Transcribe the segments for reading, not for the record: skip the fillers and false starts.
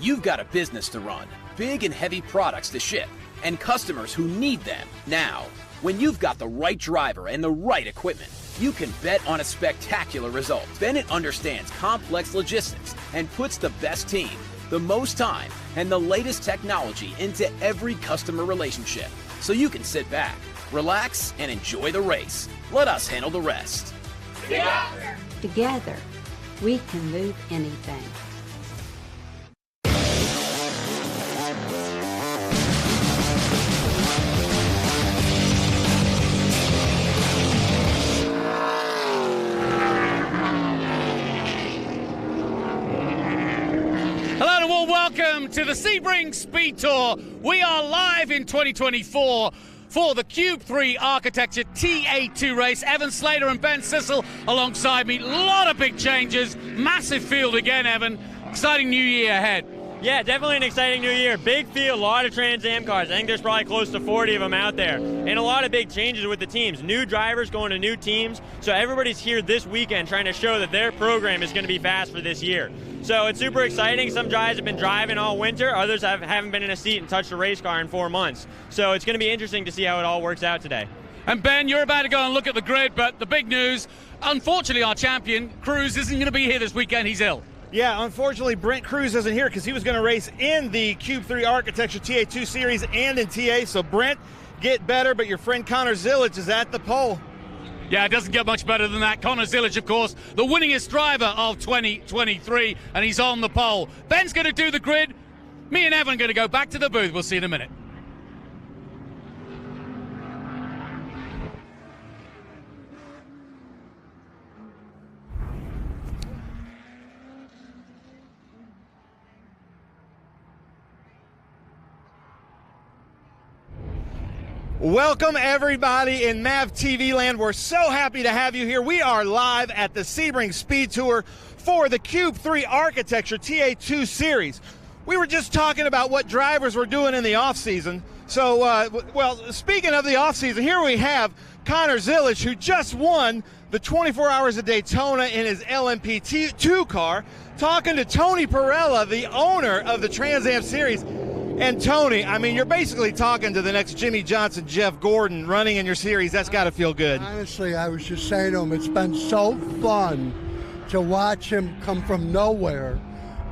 You've got a business to run, big and heavy products to ship, and customers who need them now. When you've got the right driver and the right equipment, you can bet on a spectacular result. Bennett understands complex logistics and puts the best team, the most time, and the latest technology into every customer relationship. So you can sit back, relax, and enjoy the race. Let us handle the rest. Together, we can move anything. Hello and a warm welcome to the Sebring Speed Tour. We are live in 2024 for the Cube 3 Architecture TA2 race. Evan Slater and Ben Sissel alongside me. A lot of big changes. Massive field again, Evan. Exciting new year ahead. Yeah, definitely an exciting new year. Big field, a lot of Trans Am cars. I think there's probably close to 40 of them out there. And a lot of big changes with the teams. New drivers going to new teams. So everybody's here this weekend trying to show that their program is going to be fast for this year. So it's super exciting. Some guys have been driving all winter. Others haven't been in a seat and touched a race car in 4 months. So it's going to be interesting to see how it all works out today. And Ben, you're about to go and look at the grid, but the big news, unfortunately our champion, Cruz, isn't going to be here this weekend. He's ill. Yeah, unfortunately, Brent Cruz isn't here because he was going to race in the Cube 3 Architecture TA2 Series and in TA. So, Brent, get better, but your friend Connor Zilic is at the pole. Yeah, it doesn't get much better than that. Connor Zilic, of course, the winningest driver of 2023, and he's on the pole. Ben's going to do the grid. Me and Evan are going to go back to the booth. We'll see you in a minute. Welcome, everybody in MAV TV land. We're so happy to have you here. We are live at the Sebring Speed Tour for the Cube 3 Architecture TA2 Series. We were just talking about what drivers were doing in the off-season. So, well, speaking of the off-season, here we have Connor Zilic, who just won the 24 Hours of Daytona in his LMP2 car, talking to Tony Perella, the owner of the Trans Am Series. And Tony, I mean, you're basically talking to the next Jimmy Johnson, Jeff Gordon running in your series. That's got to feel good. Honestly, I was just saying to him, it's been so fun to watch him come from nowhere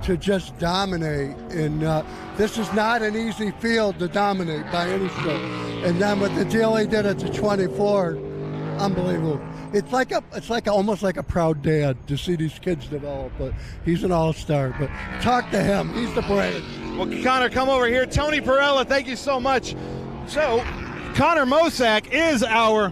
to just dominate. And this is not an easy field to dominate by any stretch. And then with the deal he did at the 24, unbelievable. It's almost like a proud dad to see these kids develop. But he's an all-star. But talk to him. He's the brain. Well, Connor, come over here. Tony Perella, thank you so much. So, Connor Mosak is our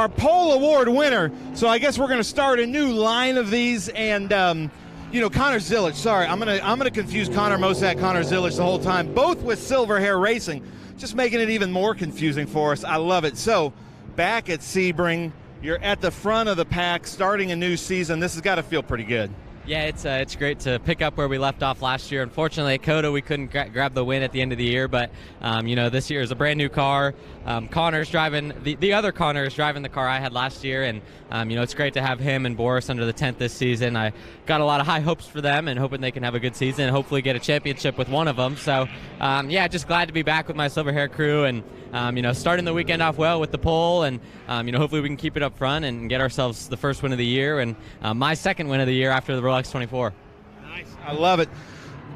pole award winner. So I guess we're going to start a new line of these. And, Connor Zilic, sorry, I'm gonna confuse Connor Mosak, Connor Zilic the whole time. Both with Silver Hair Racing, just making it even more confusing for us. I love it. So, back at Sebring, you're at the front of the pack, starting a new season. This has got to feel pretty good. Yeah, it's great to pick up where we left off last year. Unfortunately, at COTA, we couldn't grab the win at the end of the year, but this year is a brand new car. Connor's driving, the other Connor is driving the car I had last year, and it's great to have him and Boris under the tent this season. I got a lot of high hopes for them and hoping they can have a good season and hopefully get a championship with one of them. So, just glad to be back with my Silver Hair crew and, starting the weekend off well with the pole, and, hopefully we can keep it up front and get ourselves the first win of the year and my second win of the year after the Rolex 24. Nice. I love it.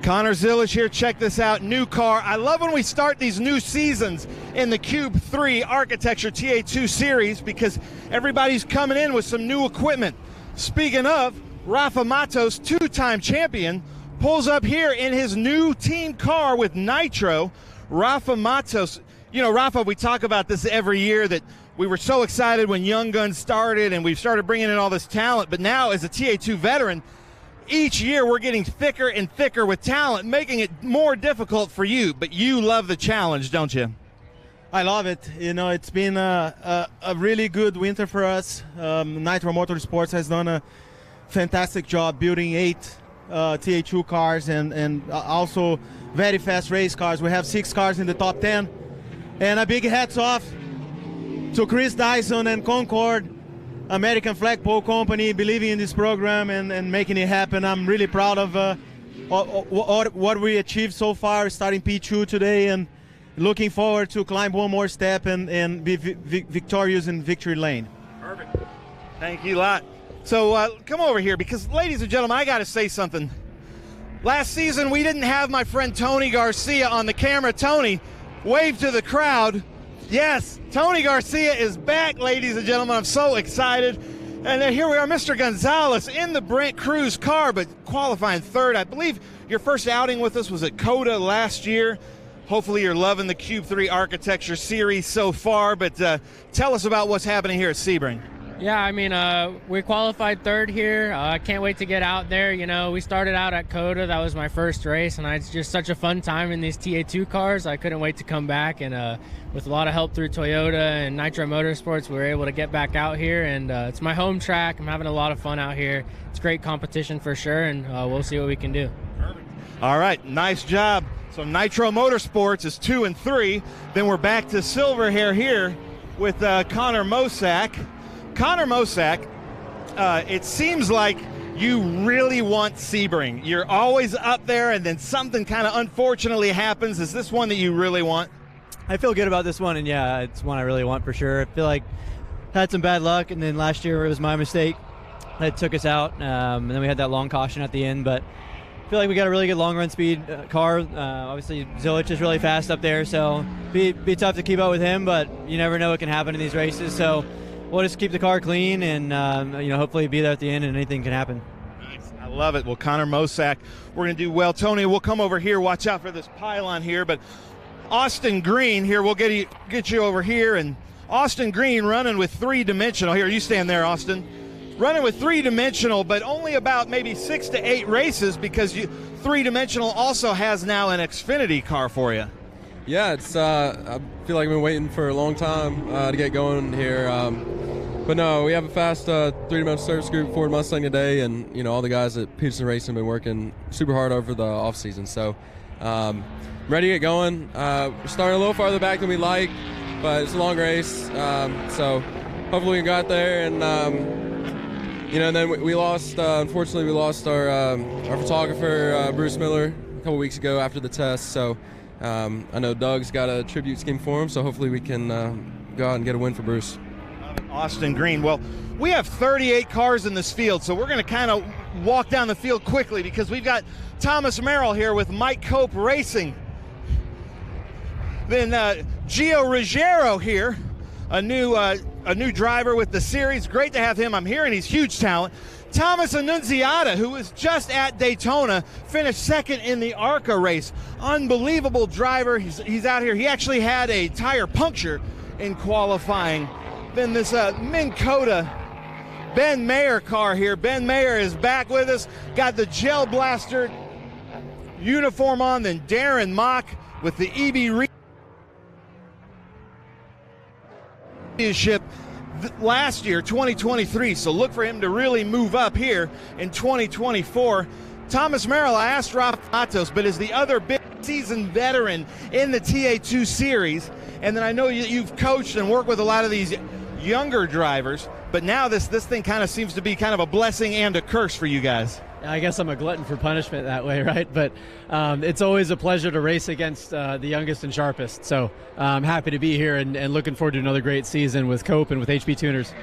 Connor Zilic here. Check this out. New car. I love when we start these new seasons in the Cube 3 Architecture TA2 Series because everybody's coming in with some new equipment. Speaking of, Rafa Matos, two-time champion, pulls up here in his new team car with Nitro. Rafa Matos, Rafa, we talk about this every year that we were so excited when Young Guns started and we've started bringing in all this talent, but now as a TA2 veteran, each year we're getting thicker and thicker with talent, making it more difficult for you, but you love the challenge, don't you? I love it. It's been a really good winter for us. Nitro Motorsports has done a fantastic job building 8 TA2 cars and also very fast race cars. We have 6 cars in the top 10. And a big hats off to Chris Dyson and Concord, American Flag Pole Company, believing in this program and making it happen. I'm really proud of what we achieved so far, starting P2 today, and looking forward to climb one more step and be victorious in victory lane. Perfect. Thank you a lot. So come over here, because ladies and gentlemen, I got to say something. Last season, we didn't have my friend Tony Garcia on the camera. Tony, wave to the crowd. Yes, Tony Garcia is back, ladies and gentlemen. I'm so excited. And then here we are, Mr. Gonzalez in the Brent Cruz car, but qualifying third. I believe your first outing with us was at COTA last year. Hopefully you're loving the Cube 3 Architecture Series so far, but tell us about what's happening here at Sebring. Yeah, I mean, we qualified third here. I can't wait to get out there. You know, we started out at COTA. That was my first race, and it's just such a fun time in these TA2 cars. I couldn't wait to come back, and with a lot of help through Toyota and Nitro Motorsports, we were able to get back out here, and it's my home track. I'm having a lot of fun out here. It's great competition for sure, and we'll see what we can do. Perfect. All right, nice job. So Nitro Motorsports is 2 and 3. Then we're back to silver hair here with Connor Mosack. Connor Mosack, it seems like you really want Sebring. You're always up there, and then something kind of unfortunately happens. Is this one that you really want? I feel good about this one, and yeah, it's one I really want for sure. I feel like I had some bad luck, and then last year it was my mistake that took us out, and then we had that long caution at the end, but I feel like we got a really good long-run speed car. Obviously, Zilich is really fast up there, so be tough to keep up with him, but you never know what can happen in these races, so we'll just keep the car clean and hopefully be there at the end, and anything can happen. Nice. I love it. Well, Connor Mosack, we're going to do well. Tony, we'll come over here. Watch out for this pylon here, but Austin Green here, we'll get you over here, and Austin Green running with three-dimensional. Here, you stand there, Austin. Running with three-dimensional, but only about maybe 6 to 8 races, because three-dimensional also has now an Xfinity car for you. Yeah, it's. I feel like I've been waiting for a long time to get going here. But no, we have a fast three-dimensional service group Ford Mustang today, and all the guys at Peterson Racing have been working super hard over the off season. So, ready to get going. We're starting a little farther back than we like, but it's a long race. So hopefully we can go out there and and then we lost. Unfortunately, we lost our photographer Bruce Miller a couple weeks ago after the test. So. I know Doug's got a tribute scheme for him, so hopefully we can go out and get a win for Bruce. Austin Green. Well, we have 38 cars in this field, so we're going to kind of walk down the field quickly because we've got Thomas Merrill here with Mike Cope Racing. Then Gio Ruggiero here, a new driver with the series. Great to have him. I'm hearing he's huge talent. Thomas Annunziata, who was just at Daytona, finished second in the ARCA race. Unbelievable driver. He's out here. He actually had a tire puncture in qualifying. Then this Minn Kota Ben Mayer car here. Ben Mayer is back with us. Got the Gel Blaster uniform on. Then Darren Mock with the EB leadership last year, 2023, so look for him to really move up here in 2024. Thomas Merrill, I asked Rafa Matos, but is the other big seasoned veteran in the TA2 Series, and then I know you've coached and worked with a lot of these younger drivers, but now this thing kind of seems to be kind of a blessing and a curse for you guys. I guess I'm a glutton for punishment that way, right? But it's always a pleasure to race against the youngest and sharpest. So I'm happy to be here and looking forward to another great season with Cope and with HP Tuners.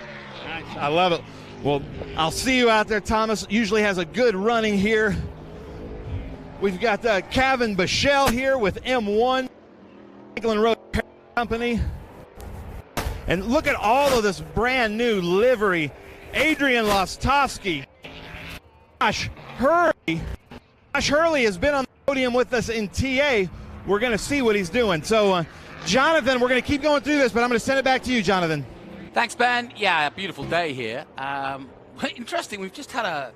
Nice. I love it. Well, I'll see you out there. Thomas usually has a good running here. We've got Kevin Bichelle here with M1 Franklin Road Company. And look at all of this brand new livery. Adrian Lostowski. Josh Hurley. Josh Hurley has been on the podium with us in TA. We're going to see what he's doing. So, Jonathan, we're going to keep going through this, but I'm going to send it back to you, Jonathan. Thanks, Ben. Yeah, a beautiful day here. Interesting, we've just had a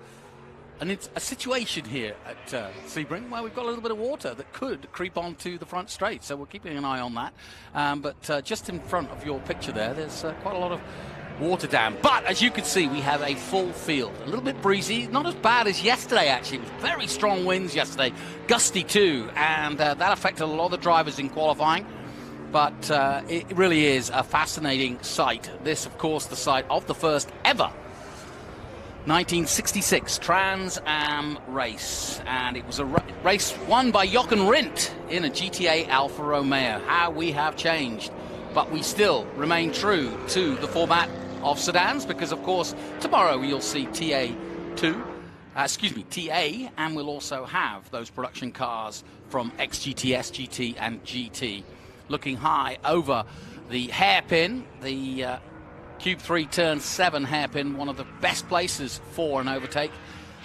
situation here at Sebring where we've got a little bit of water that could creep onto the front straight, so we're keeping an eye on that. But just in front of your picture there's quite a lot of water down. But as you can see, we have a full field. A little bit breezy, not as bad as yesterday actually. It was very strong winds yesterday, gusty too, and that affected a lot of the drivers in qualifying. But it really is a fascinating sight. This, of course, the site of the first ever 1966 Trans Am race, and it was a race won by Jochen Rindt in a GTA Alfa Romeo. How we have changed, but we still remain true to the format of sedans, because of course tomorrow you'll see TA, and we'll also have those production cars from XGTS, GT and GT looking high over the hairpin, the Cube 3 Turn 7 hairpin, one of the best places for an overtake.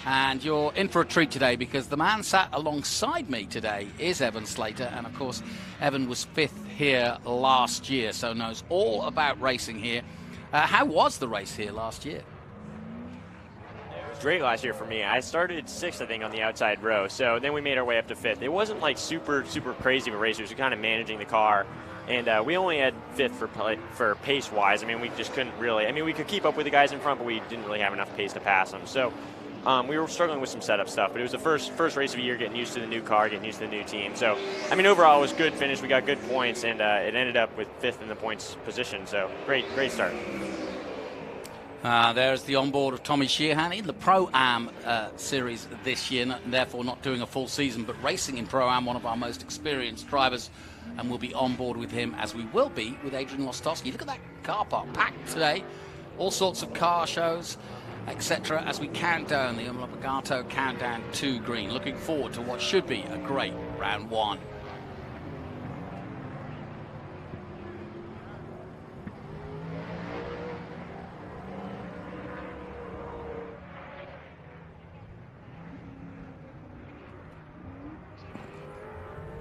And you're in for a treat today, because the man sat alongside me today is Evan Slater, and of course Evan was 5th here last year, so knows all about racing here. How was the race here last year? It was great last year for me. I started 6th, I think, on the outside row, so then we made our way up to 5th. It wasn't like super crazy of a race. It was kind of managing the car. And we only had 5th for pace-wise. I mean, we just couldn't really. I mean, we could keep up with the guys in front, but we didn't really have enough pace to pass them. So we were struggling with some setup stuff. But it was the first race of the year, getting used to the new car, getting used to the new team. So, I mean, overall, it was a good finish. We got good points, and it ended up with 5th in the points position. So great start. There's the onboard of Tommy Sheehan in the Pro-Am series this year, therefore not doing a full season, but racing in Pro-Am, one of our most experienced drivers. And we'll be on board with him, as we will be with Adrian Lostowski. Look at that car park packed today. All sorts of car shows, etc. as we count down the Omologato Countdown to Green. Looking forward to what should be a great round 1.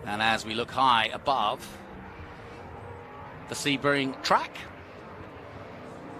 And as we look high above the Sebring track,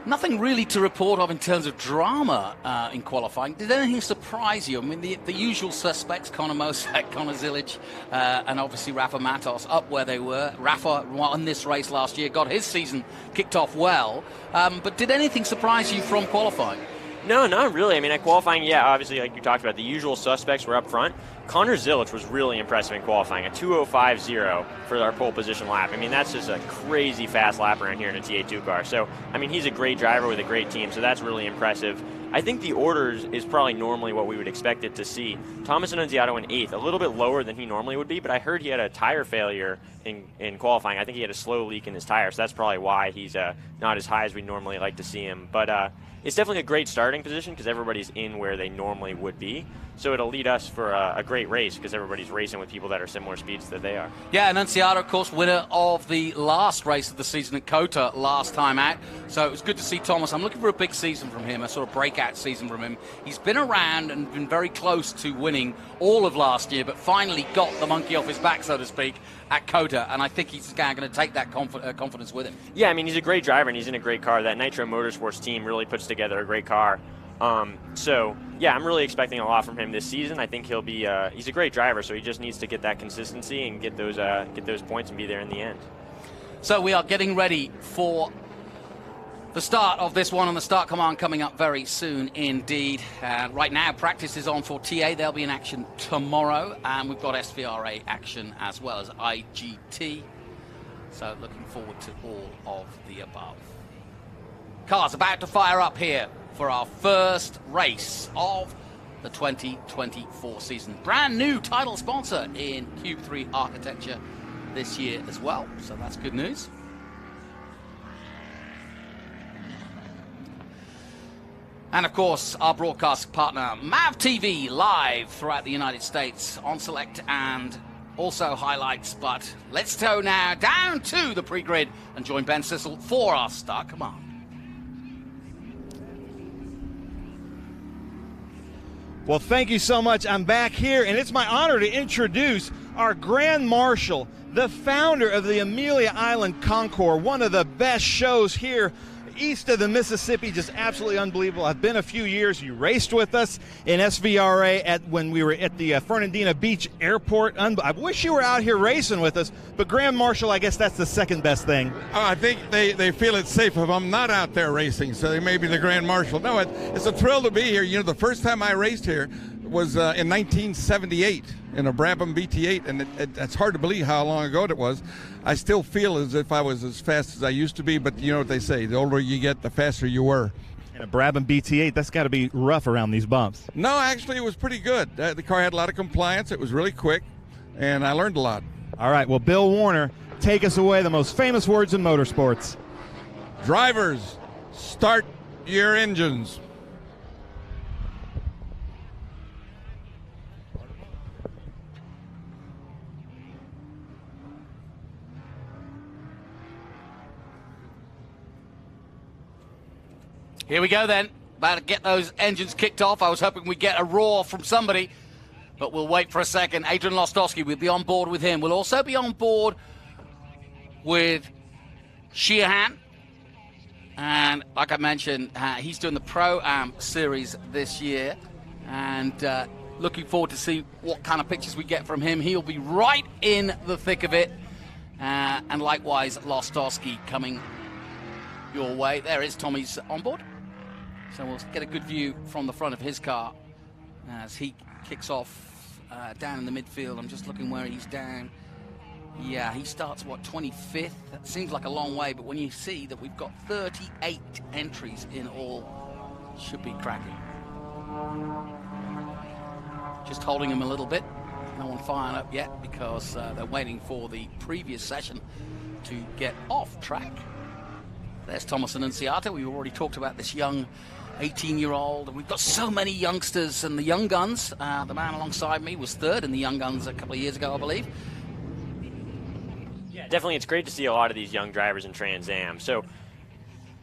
nothing really to report of in terms of drama in qualifying. Did anything surprise you? I mean, the usual suspects, Conor Mosak, Conor Zilic, and obviously Rafa Matos up where they were. Rafa won this race last year, got his season kicked off well. But did anything surprise you from qualifying? No, not really. I mean, at qualifying, yeah, obviously, like you talked about, the usual suspects were up front. Conor Zilic was really impressive in qualifying, a 2:05.0 for our pole position lap. I mean, that's just a crazy fast lap around here in a TA2 car. So, I mean, he's a great driver with a great team, so that's really impressive. I think the orders is probably normally what we would expect it to see. Thomas Annunziato in 8th, a little bit lower than he normally would be, but I heard he had a tire failure in qualifying. I think he had a slow leak in his tire, so that's probably why he's not as high as we normally like to see him. But it's definitely a great starting position because everybody's in where they normally would be. So it'll lead us for a great race because everybody's racing with people that are similar speeds that they are. Yeah, Annunziato, of course, winner of the last race of the season at COTA last time out. So it was good to see Thomas. I'm looking for a big season from him, a sort of breakout season from him. He's been around and been very close to winning all of last year, but finally got the monkey off his back, so to speak, at COTA. And I think he's going to take that confidence with him. Yeah, I mean, he's a great driver and he's in a great car. That Nitro Motorsports team really puts together a great car. So, yeah, I'm really expecting a lot from him this season. I think he'll be he's a great driver, so he just needs to get that consistency and get those points and be there in the end. So we are getting ready for the start of this one, and the start command coming up very soon indeed. Right now, practice is on for TA. They'll be in action tomorrow, and we've got SVRA action as well as IGT. So looking forward to all of the above. Cars about to fire up here for our first race of the 2024 season. Brand new title sponsor in Cube 3 Architecture this year as well, so that's good news. And of course, our broadcast partner, MAV TV, live throughout the United States on select and also highlights. But let's go now down to the pre-grid and join Ben Sissel for our start command. Well, thank you so much. I'm back here, and it's my honor to introduce our Grand Marshal, the founder of the Amelia Island Concours, one of the best shows here east of the Mississippi, just absolutely unbelievable. I've been a few years. You raced with us in SVRA when we were at the Fernandina Beach Airport. I wish you were out here racing with us, but Grand Marshal, I guess that's the second best thing. I think they feel it's safe if I'm not out there racing, so they may be the Grand Marshal. No, it's a thrill to be here. You know, the first time I raced here was in 1978 in a Brabham BT8, and it's hard to believe how long ago it was. I still feel as if I was as fast as I used to be, but you know what they say, the older you get, the faster you were. And a Brabham BT8, that's got to be rough around these bumps. No, actually, it was pretty good. The car had a lot of compliance. It was really quick, and I learned a lot. All right, well, Bill Warner, take us away, the most famous words in motorsports. Drivers, start your engines. Here we go then. About to get those engines kicked off. I was hoping we'd get a roar from somebody, but we'll wait for a second. Adrian Lostowski, we'll be on board with him. We'll also be on board with Sheehan. And like I mentioned, he's doing the Pro-Am Series this year. And looking forward to see what kind of pictures we get from him. He'll be right in the thick of it. And likewise, Lostowski coming your way. There is Tommy's on board. So we'll get a good view from the front of his car as he kicks off down in the midfield. I'm just looking where he's down. Yeah, he starts, what, 25th? That seems like a long way, but when you see that we've got 38 entries in all, should be cracking. Just holding him a little bit. No one firing up yet because they're waiting for the previous session to get off track. There's Thomas Annunziata. We've already talked about this young 18-year-old, and we've got so many youngsters and the young guns. The man alongside me was third in the young guns a couple of years ago, I believe. Yeah, definitely it's great to see a lot of these young drivers in Trans Am. So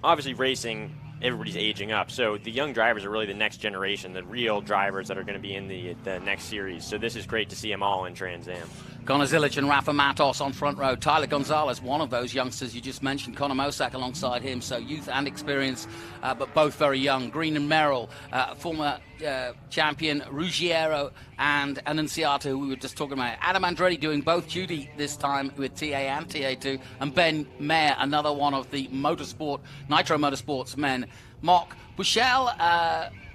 obviously racing, everybody's aging up. So the young drivers are really the next generation, the real drivers that are going to be in the next series. So this is great to see them all in Trans Am. Connor Zilic and Rafa Matos on front row. Tyler Gonzalez, one of those youngsters you just mentioned. Connor Mosak alongside him. So youth and experience, but both very young. Green and Merrill, former champion Ruggiero and Annunziata, who we were just talking about. Adam Andretti doing both duty this time with TA and TA2. And Ben Mayer, another one of the Motorsport, Nitro Motorsports men. Mark Bushell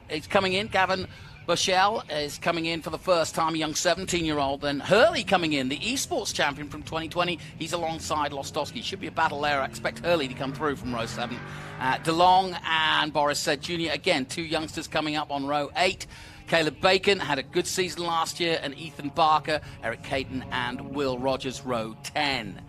is coming in. Gavin Bushell is coming in for the first time, a young 17-year-old. Then Hurley coming in, the esports champion from 2020. He's alongside Lostowski. Should be a battle there. I expect Hurley to come through from row 7. DeLong and Boris Said Jr. Again, two youngsters coming up on row 8. Caleb Bacon had a good season last year, and Ethan Barker, Eric Caton, and Will Rogers, row 10.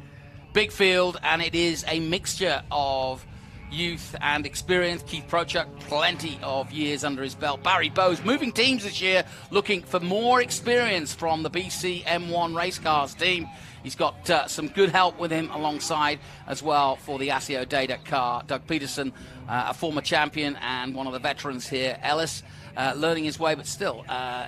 Big field, and it is a mixture of youth and experience. Keith Prochuk, plenty of years under his belt. Barry Bowes moving teams this year, looking for more experience from the BC M1 race cars team. He's got some good help with him alongside as well for the ASIO Data car. Doug Peterson, a former champion and one of the veterans here. Ellis, learning his way, but still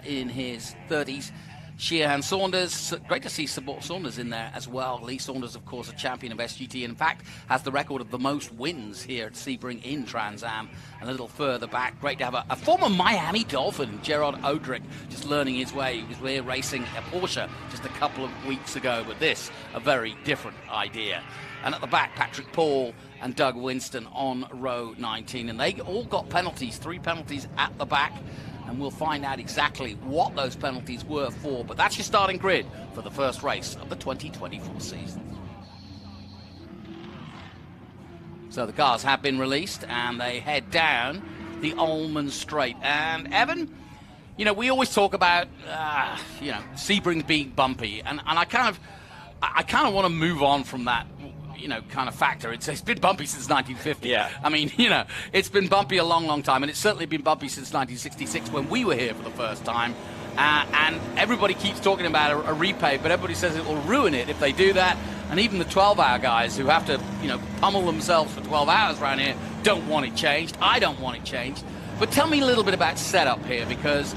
in his 30s. Sheehan Saunders, great to see Saunders in there as well. Lee Saunders, of course, a champion of SGT, and in fact has the record of the most wins here at Sebring in Trans Am. A little further back, great to have a former Miami Dolphin, Gerard Odrick, just learning his way. He was here racing a Porsche just a couple of weeks ago, but this, a very different idea. And at the back, Patrick Paul and Doug Winston on row 19, and they all got penalties, 3 penalties at the back. And we'll find out exactly what those penalties were for. But that's your starting grid for the first race of the 2024 season. So the cars have been released, and they head down the Ullman Straight. And Evan, you know, we always talk about, Sebring being bumpy. And I kind of want to move on from that, kind of factor. It's been bumpy since 1950. Yeah. I mean, it's been bumpy a long, long time, and it's certainly been bumpy since 1966 when we were here for the first time. And everybody keeps talking about a repay, but everybody says it will ruin it if they do that. And even the 12-hour guys who have to, pummel themselves for 12 hours around here don't want it changed. I don't want it changed. But tell me a little bit about setup here, because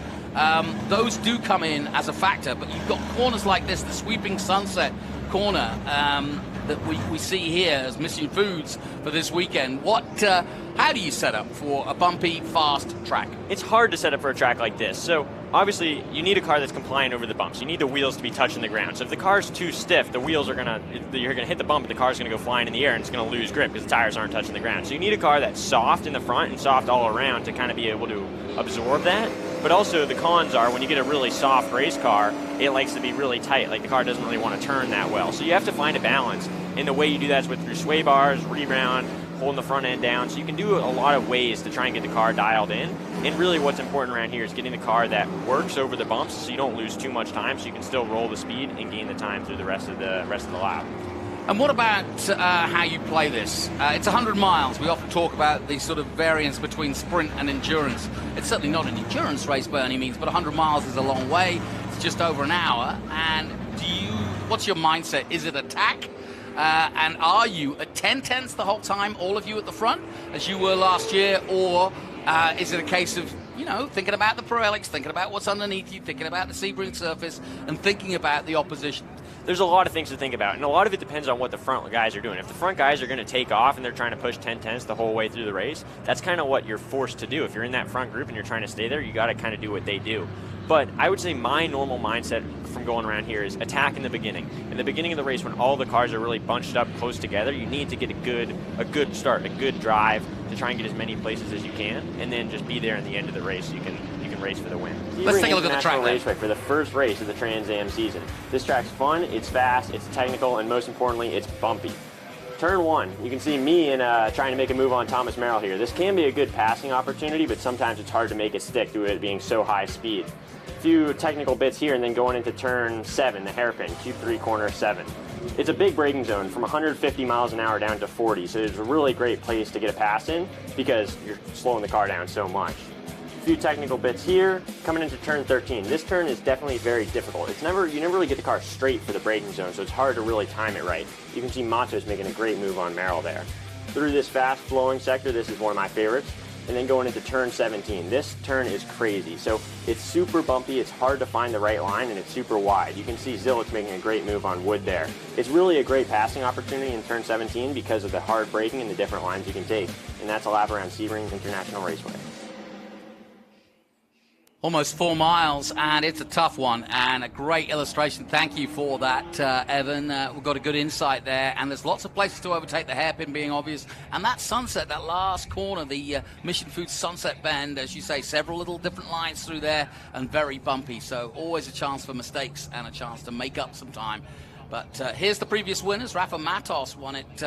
those do come in as a factor, but you've got corners like this, the sweeping sunset corner, that we see here as Mission Foods for this weekend. How do you set up for a bumpy, fast track? It's hard to set up for a track like this. So obviously you need a car that's compliant over the bumps. You need the wheels to be touching the ground. So if the car's too stiff, the wheels are you're gonna hit the bump, and the car's gonna go flying in the air, and it's gonna lose grip because the tires aren't touching the ground. So you need a car that's soft in the front and soft all around to kind of be able to absorb that. But also the cons are when you get a really soft race car, it likes to be really tight. Like the car doesn't really want to turn that well. So you have to find a balance. And the way you do that is through sway bars, rebound, holding the front end down. So you can do a lot of ways to try and get the car dialed in. And really what's important around here is getting the car that works over the bumps so you don't lose too much time, so you can still roll the speed and gain the time through the rest of the lap. And what about how you play this? It's 100 miles. We often talk about the sort of variance between sprint and endurance. It's certainly not an endurance race by any means, but 100 miles is a long way. It's just over an hour. And what's your mindset? Is it attack? And are you at 10/10 the whole time, all of you at the front, as you were last year? Or is it a case of, thinking about the Pirellis, thinking about what's underneath you, thinking about the Sebring surface, and thinking about the opposition? There's a lot of things to think about, and a lot of it depends on what the front guys are doing. If the front guys are going to take off and they're trying to push 10/10 the whole way through the race, that's kind of what you're forced to do. If you're in that front group and you're trying to stay there, you got to kind of do what they do. But I would say my normal mindset from going around here is attack in the beginning. In the beginning of the race, when all the cars are really bunched up close together, you need to get a good start, a good drive to try and get as many places as you can, and then just be there in the end of the race so you can race for the win. Let's take a look at the track Raceway for the first race of the Trans Am season. This track's fun, it's fast, it's technical, and most importantly, it's bumpy. Turn 1, you can see me trying to make a move on Thomas Merrill here. This can be a good passing opportunity, but sometimes it's hard to make it stick due to it being so high speed. A few technical bits here, and then going into turn 7, the hairpin, Q3 corner 7. It's a big braking zone from 150 miles an hour down to 40, so it's a really great place to get a pass in because you're slowing the car down so much. A few technical bits here. Coming into turn 13. This turn is definitely very difficult. You never really get the car straight for the braking zone, so it's hard to really time it right. You can see Matos making a great move on Merrill there. Through this fast flowing sector, this is one of my favorites. And then going into turn 17. This turn is crazy. So it's super bumpy, it's hard to find the right line, and it's super wide. You can see Zilich making a great move on Wood there. It's really a great passing opportunity in turn 17 because of the hard braking and the different lines you can take. And that's a lap around Sebring International Raceway. Almost 4 miles, and it's a tough one, and a great illustration. Thank you for that, Evan. We've got a good insight there, and there's lots of places to overtake, the hairpin being obvious. And that sunset, that last corner, the Mission Foods sunset bend, as you say, several little different lines through there, and very bumpy. So always a chance for mistakes and a chance to make up some time. But here's the previous winners. Rafa Matos won it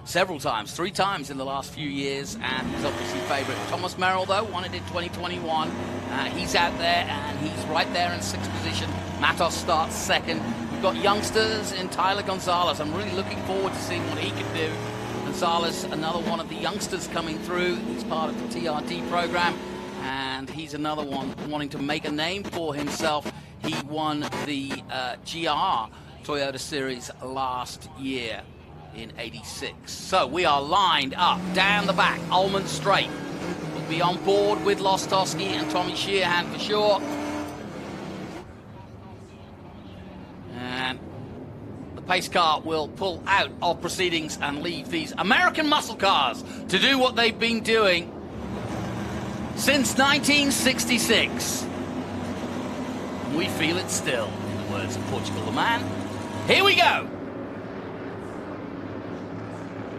several times, 3 times in the last few years, and he's obviously favourite. Thomas Merrill, though, won it in 2021. He's out there, and he's right there in 6th position. Matos starts 2nd. We've got youngsters in Tyler Gonzalez. I'm really looking forward to seeing what he can do. Gonzalez, another one of the youngsters coming through. He's part of the TRT program, and he's another one wanting to make a name for himself. He won the GR Toyota Series last year in '86. So we are lined up down the back, Ullman straight. We'll be on board with Lostowski and Tommy Sheehan for sure. And the pace car will pull out of proceedings and leave these American muscle cars to do what they've been doing since 1966. And we feel it still, in the words of Portugal the Man. Here we go.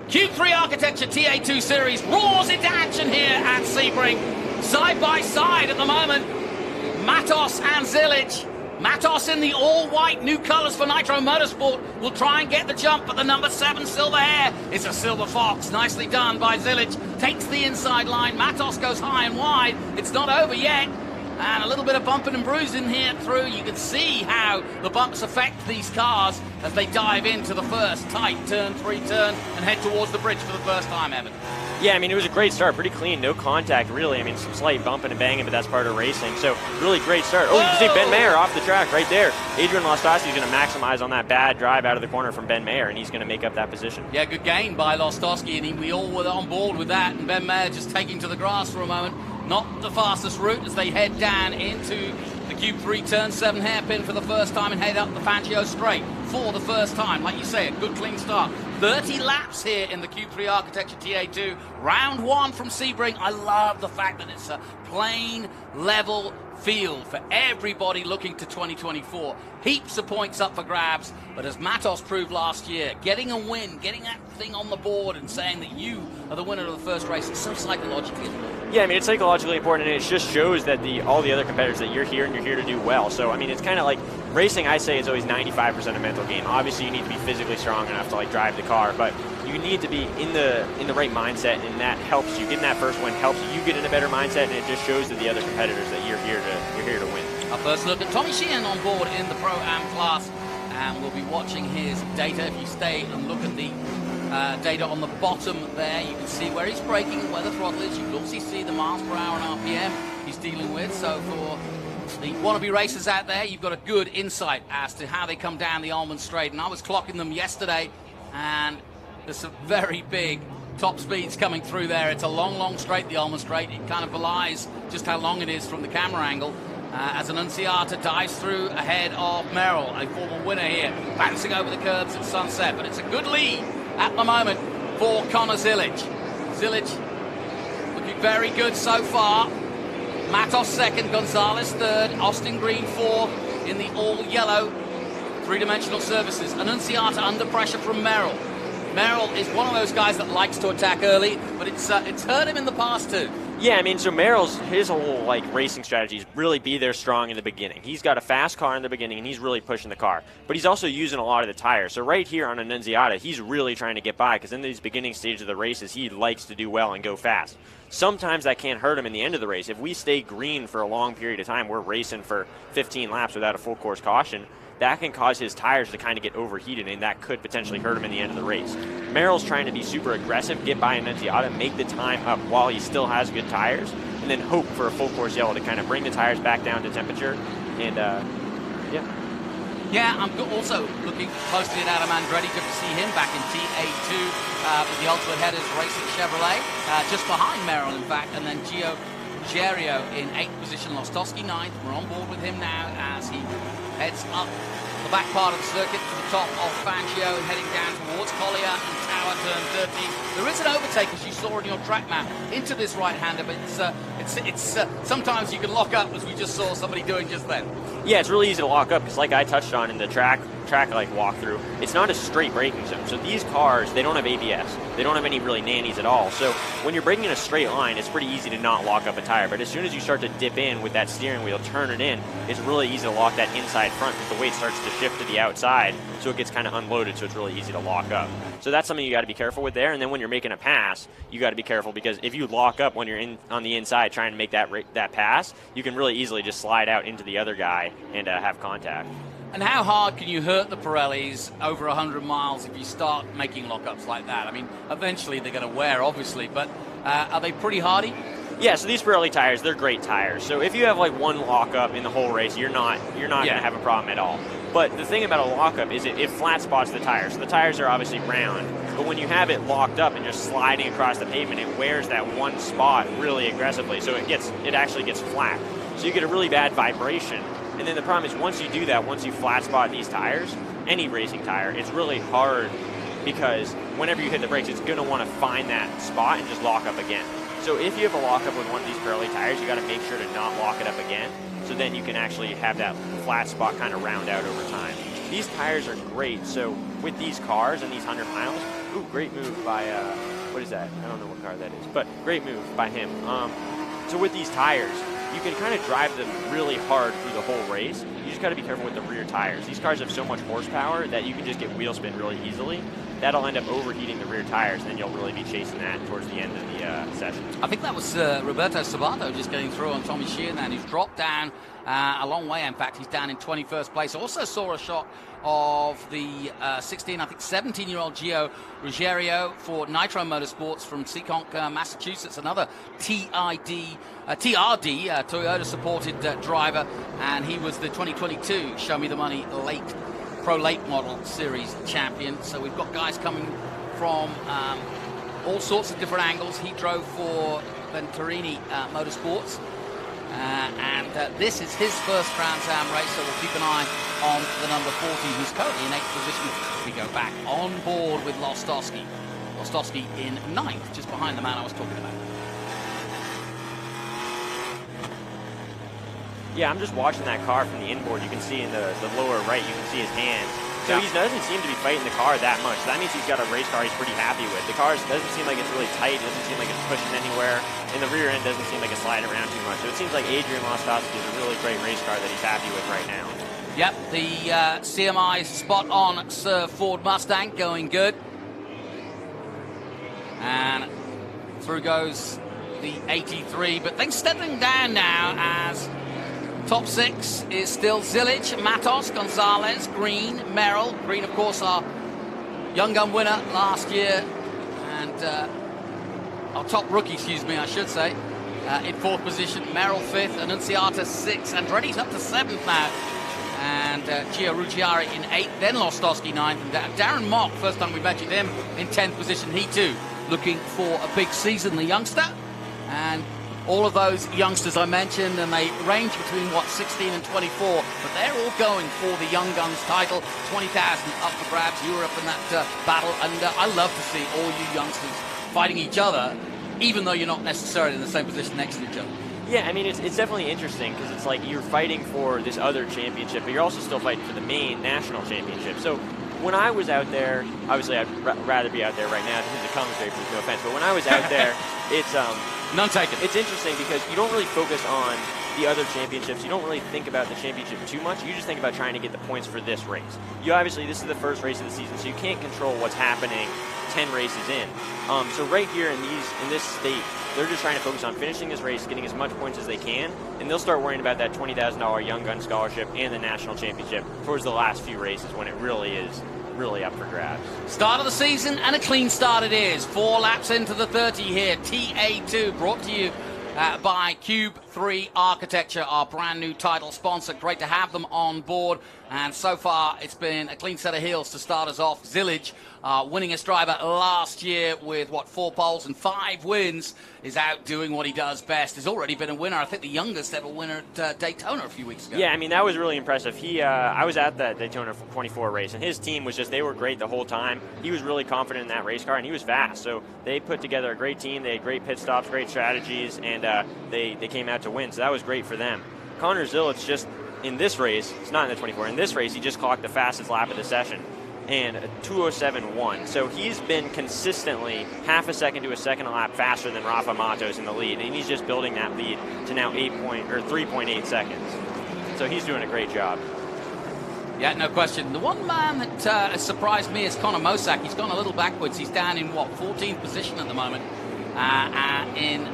Q3 Architecture TA2 Series roars into action here at Sebring. Side by side at the moment, Matos and Zilich. Matos in the all-white new colours for Nitro Motorsport will try and get the jump, but the number 7 silver hair is a silver fox. Nicely done by Zilich. Takes the inside line. Matos goes high and wide. It's not over yet. And a little bit of bumping and bruising here through. You can see how the bumps affect these cars as they dive into the first tight turn 3 turn and head towards the bridge for the first time, Evan. Yeah, I mean, it was a great start. Pretty clean, no contact, really. I mean, some slight bumping and banging, but that's part of racing. So, really great start. Oh, you can see Ben Mayer off the track right there. Adrian Lostowski is going to maximize on that bad drive out of the corner from Ben Mayer, and he's going to make up that position. Yeah, good gain by Lostowski, and we all were on board with that. And Ben Mayer just taking to the grass for a moment. Not the fastest route as they head down into the Q3 turn 7 hairpin for the first time and head up the Fangio straight for the first time. Like you say, a good clean start. 30 laps here in the Q3 Architecture TA2. Round 1 from Sebring. I love the fact that it's a plain, level field for everybody looking to 2024. Heaps of points up for grabs, but as Matos proved last year, getting a win, getting that thing on the board and saying that you are the winner of the first race, it's so psychologically important. Yeah, I mean, it's psychologically important, and it just shows that all the other competitors that you're here and you're here to do well. So, I mean, it's kind of like racing, I say, is always 95% a mental game. Obviously, you need to be physically strong enough to, like, drive the car, but you need to be in the right mindset, and that helps you. Getting that first win helps you get in a better mindset, and it just shows to the other competitors that you're here to win. Our first look at Tommy Sheehan on board in the Pro-Am class, and we'll be watching his data. If you stay and look at the data on the bottom there, you can see where he's braking and where the throttle is. You can also see the miles per hour and RPM he's dealing with. So for the wannabe racers out there, you've got a good insight as to how they come down the Almond Straight. And I was clocking them yesterday, and there's some very big top speeds coming through there. It's a long straight, the Almond Straight. It kind of belies just how long it is from the camera angle. As Annunziata dives through ahead of Merrill, a former winner here, bouncing over the curbs at Sunset. But it's a good lead at the moment for Connor Zilic. Zilic looking very good so far. Matos second, Gonzalez third, Austin Green fourth in the all-yellow three-dimensional surfaces. Annunziata under pressure from Merrill. Merrill is one of those guys that likes to attack early, but it's hurt him in the past too. Yeah, I mean, so Merrill's, his whole racing strategy is really be there strong in the beginning. He's got a fast car in the beginning, and he's really pushing the car. But he's also using a lot of the tires. So right here on Annunziata, he's really trying to get by, because in these beginning stages of the races, he likes to do well and go fast. Sometimes that can't hurt him in the end of the race. If we stay green for a long period of time, we're racing for 15 laps without a full course caution, that can cause his tires to kind of get overheated, and that could potentially hurt him in the end of the race. Merrill's trying to be super aggressive, get by Annunziata, make the time up while he still has good tires, and then hope for a full course yellow to kind of bring the tires back down to temperature. And yeah, I'm also looking closely at Adam Andretti. Good to see him back in TA2 with the Ultimate Headers Racing Chevrolet, just behind Merrill, in fact, and then Gio Gerio in 8th position, Lostowski 9th. We're on board with him now as he heads up the back part of the circuit to the top of Fangio and heading down towards Collier and Tower turn 13. There is an overtake, as you saw on your track map, into this right-hander, but it's sometimes you can lock up, as we just saw somebody doing just then. Yeah, it's really easy to lock up, because like I touched on in the track walkthrough, it's not a straight braking zone. So these cars, they don't have ABS. They don't have any really nannies at all. So when you're braking in a straight line, it's pretty easy to not lock up a tire. But as soon as you start to dip in with that steering wheel, turn it in, it's really easy to lock that inside front, because the weight starts to shift to the outside, so it gets kind of unloaded, so it's really easy to lock up. So that's something you got to be careful with there. And then when you're making a pass, you got to be careful, because if you lock up when you're on the inside trying to make that pass, you can really easily just slide out into the other guy and have contact. And how hard can you hurt the Pirellis over 100 miles if you start making lockups like that? I mean, eventually they're going to wear, obviously, but are they pretty hardy? Yeah, so these Pirelli tires, they're great tires. So if you have one lockup in the whole race, you're not going to have a problem at all. But the thing about a lockup is it flat spots the tires. So the tires are obviously round, but when you have it locked up and just sliding across the pavement, it wears that one spot really aggressively. So it actually gets flat. So you get a really bad vibration. And then the problem is once you do that, once you flat spot these tires, any racing tire, it's really hard, because whenever you hit the brakes, it's going to want to find that spot and just lock up again. So if you have a lockup with one of these Pirelli tires, you got to make sure to not lock it up again, so then you can actually have that flat spot kind of round out over time. These tires are great. So with these cars and these 100 miles, great move by, what is that? I don't know what car that is, but great move by him. So with these tires, you can kind of drive them really hard through the whole race. You just got to be careful with the rear tires. These cars have so much horsepower that you can just get wheel spin really easily. That'll end up overheating the rear tires, and then you'll really be chasing that towards the end of the session. I think that was Roberto Sabato just getting through on Tommy Sheehan, and he's dropped down a long way. In fact, he's down in 21st place. Also saw a shot of the 17-year-old Gio Ruggiero for Nitro Motorsports from Seekonk, Massachusetts, another TRD Toyota-supported driver, and he was the 2022 Show Me the Money Pro Late Model Series champion. So we've got guys coming from all sorts of different angles. He drove for Venturini Motorsports. And this is his first Trans Am race, so we'll keep an eye on the number 40, who's currently in 8th position. We go back on board with Lostowski. Lostowski in 9th, just behind the man I was talking about. Yeah, I'm just watching that car from the inboard. You can see in the lower right, you can see his hands. So he doesn't seem to be fighting the car that much. So that means he's got a race car he's pretty happy with. The car doesn't seem like it's really tight. It doesn't seem like it's pushing anywhere. And the rear end doesn't seem like it's sliding around too much. So it seems like Adrian Lostowski is a really great race car that he's happy with right now. Yep, the CMI spot-on Sir Ford Mustang going good. Through goes the 83, but things settling down now as top 6 is still Zilic, Matos, Gonzalez, Green, Merrill. Green, of course, our Young Gun winner last year, and our top rookie, excuse me, I should say, in 4th position. Merrill 5th, Annunziata 6th, Andretti's up to 7th now, and Gio Ruggieri in 8th, then Lostowski 9th, and Darren Mock, first time we mentioned him, in 10th position. He too looking for a big season, the youngster. And all of those youngsters I mentioned, and they range between, 16 and 24, but they're all going for the Young Guns title. 20,000 up for grabs. You were up in that battle, and I love to see all you youngsters fighting each other, even though you're not necessarily in the same position next to each other. Yeah, I mean, it's definitely interesting because it's like you're fighting for this other championship, but you're also still fighting for the main national championship. So when I was out there, obviously I'd rather be out there right now than the commentary, no offense, but when I was out there, it's none taken. It's interesting because you don't really focus on the other championships. You don't really think about the championship too much. You just think about trying to get the points for this race. You obviously, this is the first race of the season, so you can't control what's happening 10 races in. So right here in this state, they're just trying to focus on finishing this race, getting as much points as they can, and they'll start worrying about that $20,000 Young Gun scholarship and the national championship towards the last few races when it really is up for grabs. Start of the season, and a clean start it is. 4 laps into the 30 here. TA2 brought to you by Cube 3 Architecture, our brand new title sponsor. Great to have them on board, and so far it's been a clean set of heels to start us off. Zilic, winningest driver last year with 4 poles and 5 wins, is out doing what he does best. He's already been a winner, I think the youngest ever winner at Daytona a few weeks ago. Yeah, I mean, that was really impressive. I was at the Daytona 24 race, and his team they were great the whole time. He was really confident in that race car, and he was fast. So they put together a great team. They had great pit stops, great strategies, and they came out to win. So that was great for them. Connor Zilic just, in this race, it's not in the 24, in this race, he just clocked the fastest lap of the session, and a 2:07.1. So he's been consistently half a second to a second a lap faster than Rafa Matos in the lead, and he's just building that lead to now 3.8 seconds. So he's doing a great job. Yeah, no question. The one man that has surprised me is Connor Mosak. He's gone a little backwards. He's down in 14th position at the moment in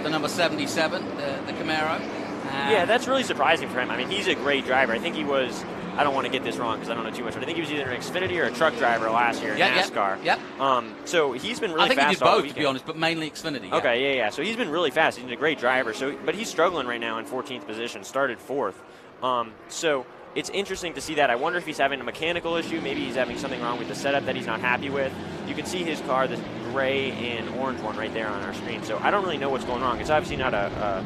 the number 77, the Camaro. Yeah, that's really surprising for him. I mean, he's a great driver. I think he was, I don't want to get this wrong because I don't know too much, but I think he was either an Xfinity or a truck driver last year in NASCAR. Yep. So he's been really fast. I think he did both, to be honest, but mainly Xfinity. Yeah. Okay, yeah. So he's been really fast. He's a great driver. But he's struggling right now in 14th position, started 4th. So it's interesting to see that. I wonder if he's having a mechanical issue. Maybe he's having something wrong with the setup that he's not happy with. You can see his car, the gray and orange one right there on our screen. So I don't really know what's going wrong. It's obviously not a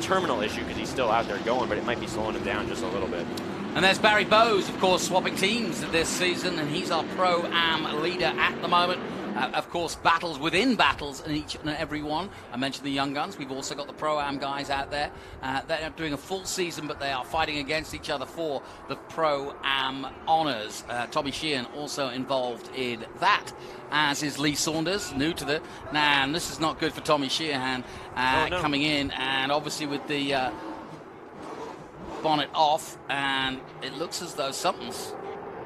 terminal issue because he's still out there going, but it might be slowing him down just a little bit. And there's Barry Bowes, of course, swapping teams this season, and he's our Pro-Am leader at the moment. Of course, battles within battles in each and every one. I mentioned the Young Guns. We've also got the Pro-Am guys out there. They're not doing a full season, but they are fighting against each other for the Pro-Am honours. Tommy Sheehan also involved in that, as is Lee Saunders, new to the... Now, and this is not good for Tommy Sheehan coming in, and obviously with the bonnet off, and it looks as though something's...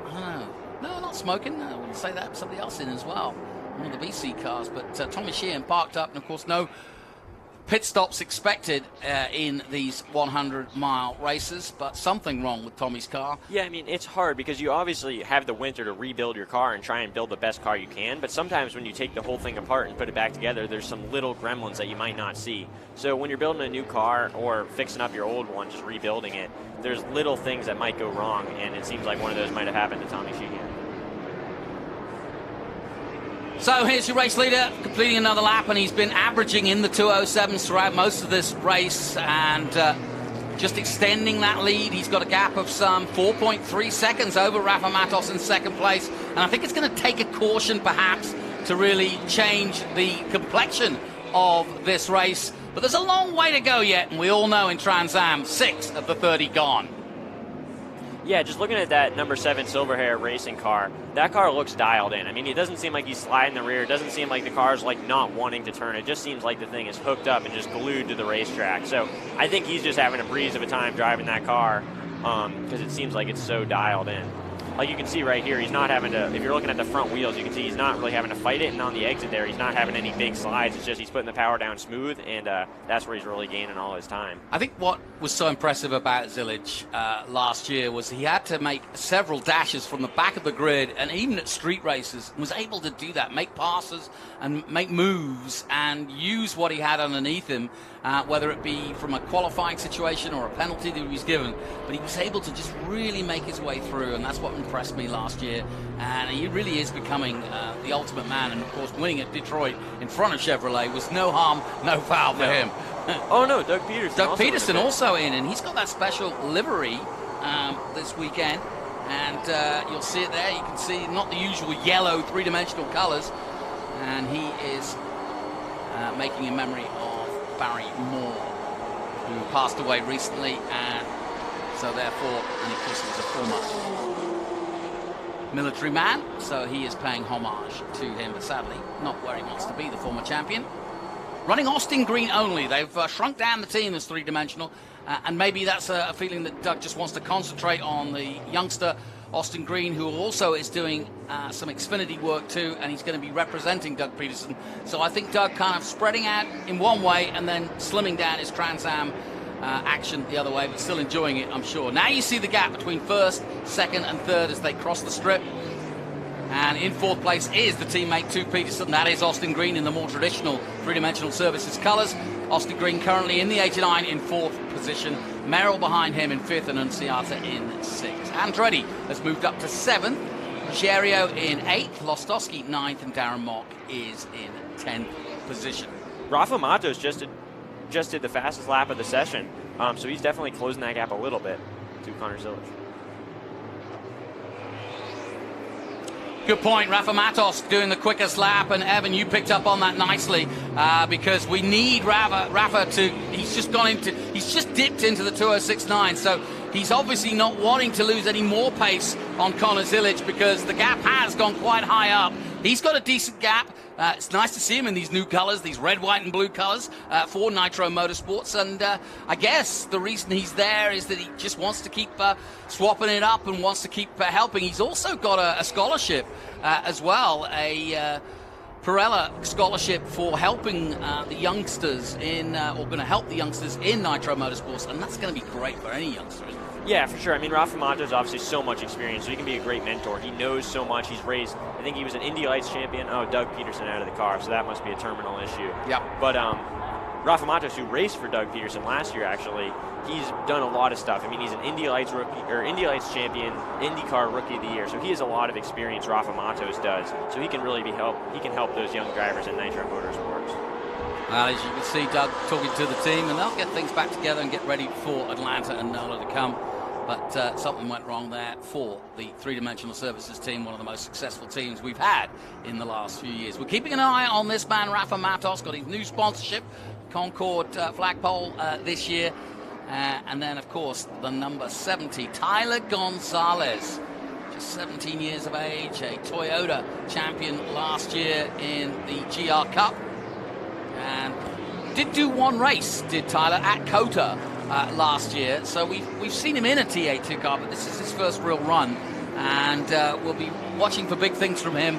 I don't know. No, not smoking. I wouldn't say that. Somebody else in as well. One of the BC cars. But Tommy Sheehan parked up, and of course no pit stops expected in these 100-mile races, but something wrong with Tommy's car. Yeah, I mean, it's hard because you obviously have the winter to rebuild your car and try and build the best car you can, but sometimes when you take the whole thing apart and put it back together, there's some little gremlins that you might not see. So when you're building a new car or fixing up your old one, just rebuilding it, there's little things that might go wrong, and it seems like one of those might have happened to Tommy Sheehan. So here's your race leader completing another lap, and he's been averaging in the 207s throughout most of this race, and just extending that lead. He's got a gap of some 4.3 seconds over Rafa Matos in second place, and I think it's going to take a caution perhaps to really change the complexion of this race. But there's a long way to go yet, and we all know in Trans Am, 6 of the 30 gone. Yeah, just looking at that number 7 Silverhair racing car, that car looks dialed in. I mean, it doesn't seem like he's sliding the rear. It doesn't seem like the car's like not wanting to turn. It just seems like the thing is hooked up and just glued to the racetrack. So I think he's just having a breeze of a time driving that car because it seems like it's so dialed in. like you can see right here, he's not having to, if you're looking at the front wheels, you can see he's not really having to fight it, and on the exit there, he's not having any big slides. It's just he's putting the power down smooth, and that's where he's really gaining all his time. I think what was so impressive about Zilic last year was he had to make several dashes from the back of the grid, and even at street races, was able to do that, make passes and make moves and use what he had underneath him, whether it be from a qualifying situation or a penalty that he was given. But he was able to just really make his way through, and that's what impressed me last year. And he really is becoming the ultimate man. And of course, winning at Detroit in front of Chevrolet was no harm, no foul for him. Oh no, Doug Peterson. Doug Peterson also in, and he's got that special livery this weekend. And you'll see it there. You can see not the usual yellow three-dimensional colors. And he is making a memory of Barry Moore, who passed away recently, and so therefore, and of course he was a former military man, so he is paying homage to him, but sadly not where he wants to be, the former champion. Running Austin Green only. They've shrunk down the team as three-dimensional, and maybe that's a feeling that Doug just wants to concentrate on the youngster Austin Green, who also is doing some Xfinity work too, and he's going to be representing Doug Peterson. So I think Doug kind of spreading out in one way and then slimming down his Trans Am action the other way, but still enjoying it, I'm sure. Now you see the gap between first, second and third as they cross the strip. And in fourth place is the teammate to Peterson. That is Austin Green in the more traditional three-dimensional services colours. Austin Green currently in the 89 in fourth position. Merrill behind him in fifth, and Annunziata in sixth. Andretti has moved up to seventh. Cherio in eighth. Lostowski ninth, and Darren Mock is in 10th position. Rafa Matos just did the fastest lap of the session, so he's definitely closing that gap a little bit to Connor Zilic. Good point. Rafa Matos doing the quickest lap, and Evan, you picked up on that nicely because we need Rafa to. He's just dipped into the 2:06.9, so he's obviously not wanting to lose any more pace on Connor Zilic because the gap has gone quite high up. He's got a decent gap. It's nice to see him in these new colors, these red, white, and blue colors for Nitro Motorsports. And I guess the reason he's there is that he just wants to keep swapping it up and wants to keep helping. He's also got a scholarship as well, a Pirella scholarship for helping the youngsters in, or going to help the youngsters in Nitro Motorsports. And that's going to be great for any youngster, isn't it? Yeah, for sure. I mean, Rafa Matos obviously so much experience, so he can be a great mentor. He knows so much. He's raced, I think he was an Indy Lights champion. Oh, Doug Peterson out of the car, so that must be a terminal issue. Yeah. But Rafa Matos, who raced for Doug Peterson last year, actually, he's done a lot of stuff. I mean, he's an Indy Lights rookie, or Indy Lights champion, IndyCar Rookie of the Year. So he has a lot of experience. Rafa Matos does. So he can really he can help those young drivers in Nitro Motorsports. Well, as you can see, Doug talking to the team, and they'll get things back together and get ready for Atlanta and NOLA to come. But something went wrong there for the three-dimensional services team, one of the most successful teams we've had in the last few years. We're keeping an eye on this man, Rafa Matos, got his new sponsorship, Concord flagpole this year. And then, of course, the number 70, Tyler Gonzalez, just 17 years of age, a Toyota champion last year in the GR Cup. And did do one race, did Tyler, at COTA last year. So we've seen him in a TA2 car, but this is his first real run. And we'll be watching for big things from him.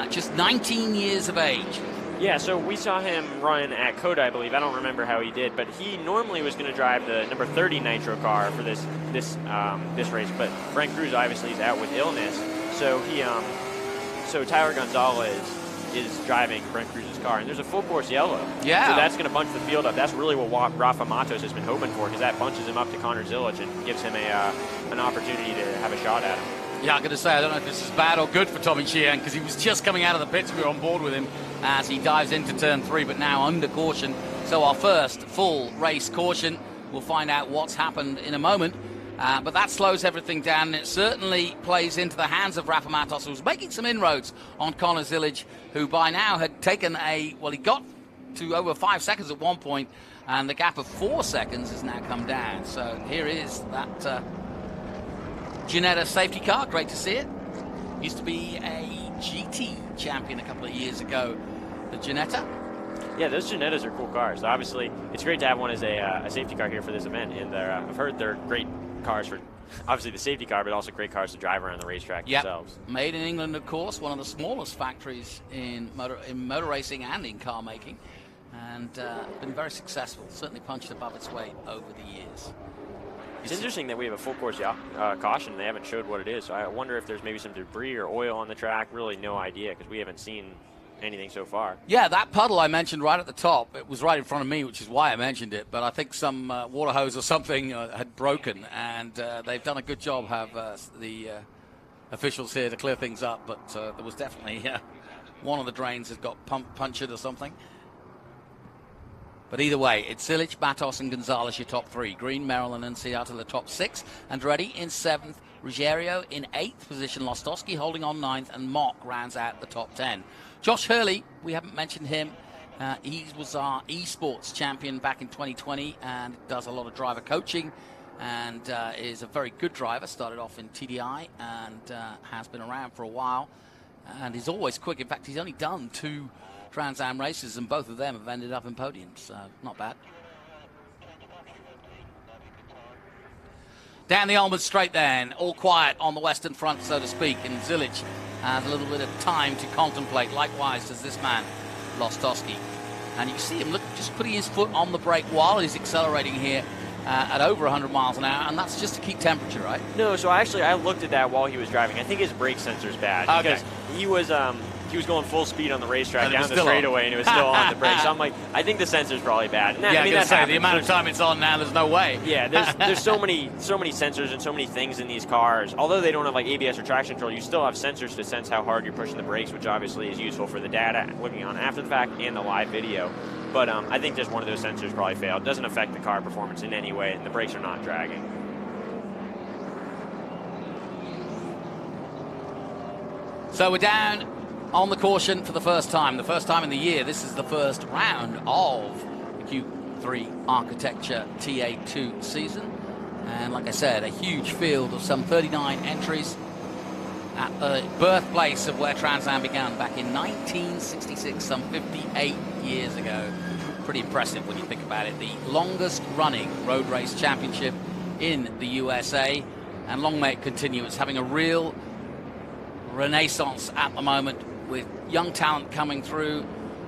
Just 19 years of age. Yeah, so we saw him run at COTA, I believe. I don't remember how he did, but he normally was going to drive the number 30 Nitro car for this race. But Brent Cruz obviously is out with illness, so so Tyler Gonzalez is driving Brent Cruz's car, and there's a full course yellow. Yeah. So that's going to bunch the field up. That's really what Rafa Matos has been hoping for, because that bunches him up to Connor Zilic and gives him an opportunity to have a shot at him. Yeah, I'm going to say, I don't know if this is bad or good for Tommy Sheehan, because he was just coming out of the pits. We were on board with him as he dives into turn 3, but now under caution. So our first full race caution. We'll find out what's happened in a moment. But that slows everything down, and it certainly plays into the hands of Rafa Matos, who was making some inroads on Connor Zilic, who by now had taken he got to over 5 seconds at one point, and the gap of 4 seconds has now come down. So here is that Ginetta safety car. Great to see it. Used to be a GT champion a couple of years ago, the Ginetta. Yeah, those Ginettas are cool cars. Obviously, it's great to have one as a safety car here for this event, and I've heard they're great cars obviously the safety car, but also great cars to drive around the racetrack themselves. Made in England, of course, one of the smallest factories in motor racing and in car making, and been very successful. Certainly punched above its weight over the years. It's interesting that we have a full course caution. They haven't showed what it is, so I wonder if there's maybe some debris or oil on the track. Really no idea, because we haven't seen anything so far. Yeah, that puddle I mentioned right at the top, it was right in front of me, which is why I mentioned it, but I think some water hose or something had broken, and they've done a good job, have the officials here, to clear things up, but there was definitely one of the drains had got punctured or something. But either way, it's Cilic, Matos, and Gonzalez, your top three. Green, Maryland, and Seattle, the top six. Andretti in seventh. Ruggiero in eighth position. Lostowski holding on ninth. And Mock rounds out the top 10. Josh Hurley, we haven't mentioned him. He was our esports champion back in 2020 and does a lot of driver coaching and is a very good driver. Started off in TDI and has been around for a while. And he's always quick. In fact, he's only done 2 Trans Am races, and both of them have ended up in podiums, so not bad. Down the Almond Straight then, all quiet on the western front, so to speak, and Cilic has a little bit of time to contemplate. Likewise does this man, Lostowski. And you see him just putting his foot on the brake while he's accelerating here at over 100 miles an hour, and that's just to keep temperature, right? No, so I looked at that while he was driving. I think his brake sensor's bad. Okay. Because he was going full speed on the racetrack down the straightaway, and it was still on the brakes. So I'm like, I think the sensor's probably bad. And that's the amount of time it's on now, there's no way. Yeah, there's so many sensors and so many things in these cars. Although they don't have like ABS or traction control, you still have sensors to sense how hard you're pushing the brakes, which obviously is useful for the data looking on after the fact and the live video. But I think just one of those sensors probably failed. It doesn't affect the car performance in any way, and the brakes are not dragging. So we're down on the caution for the first time in the year. This is the first round of the Q3 Architecture TA2 season. And like I said, a huge field of some 39 entries at the birthplace of where Trans Am began back in 1966, some 58 years ago. Pretty impressive when you think about it. The longest running road race championship in the USA, and long may it continue. It's having a real renaissance at the moment, with young talent coming through,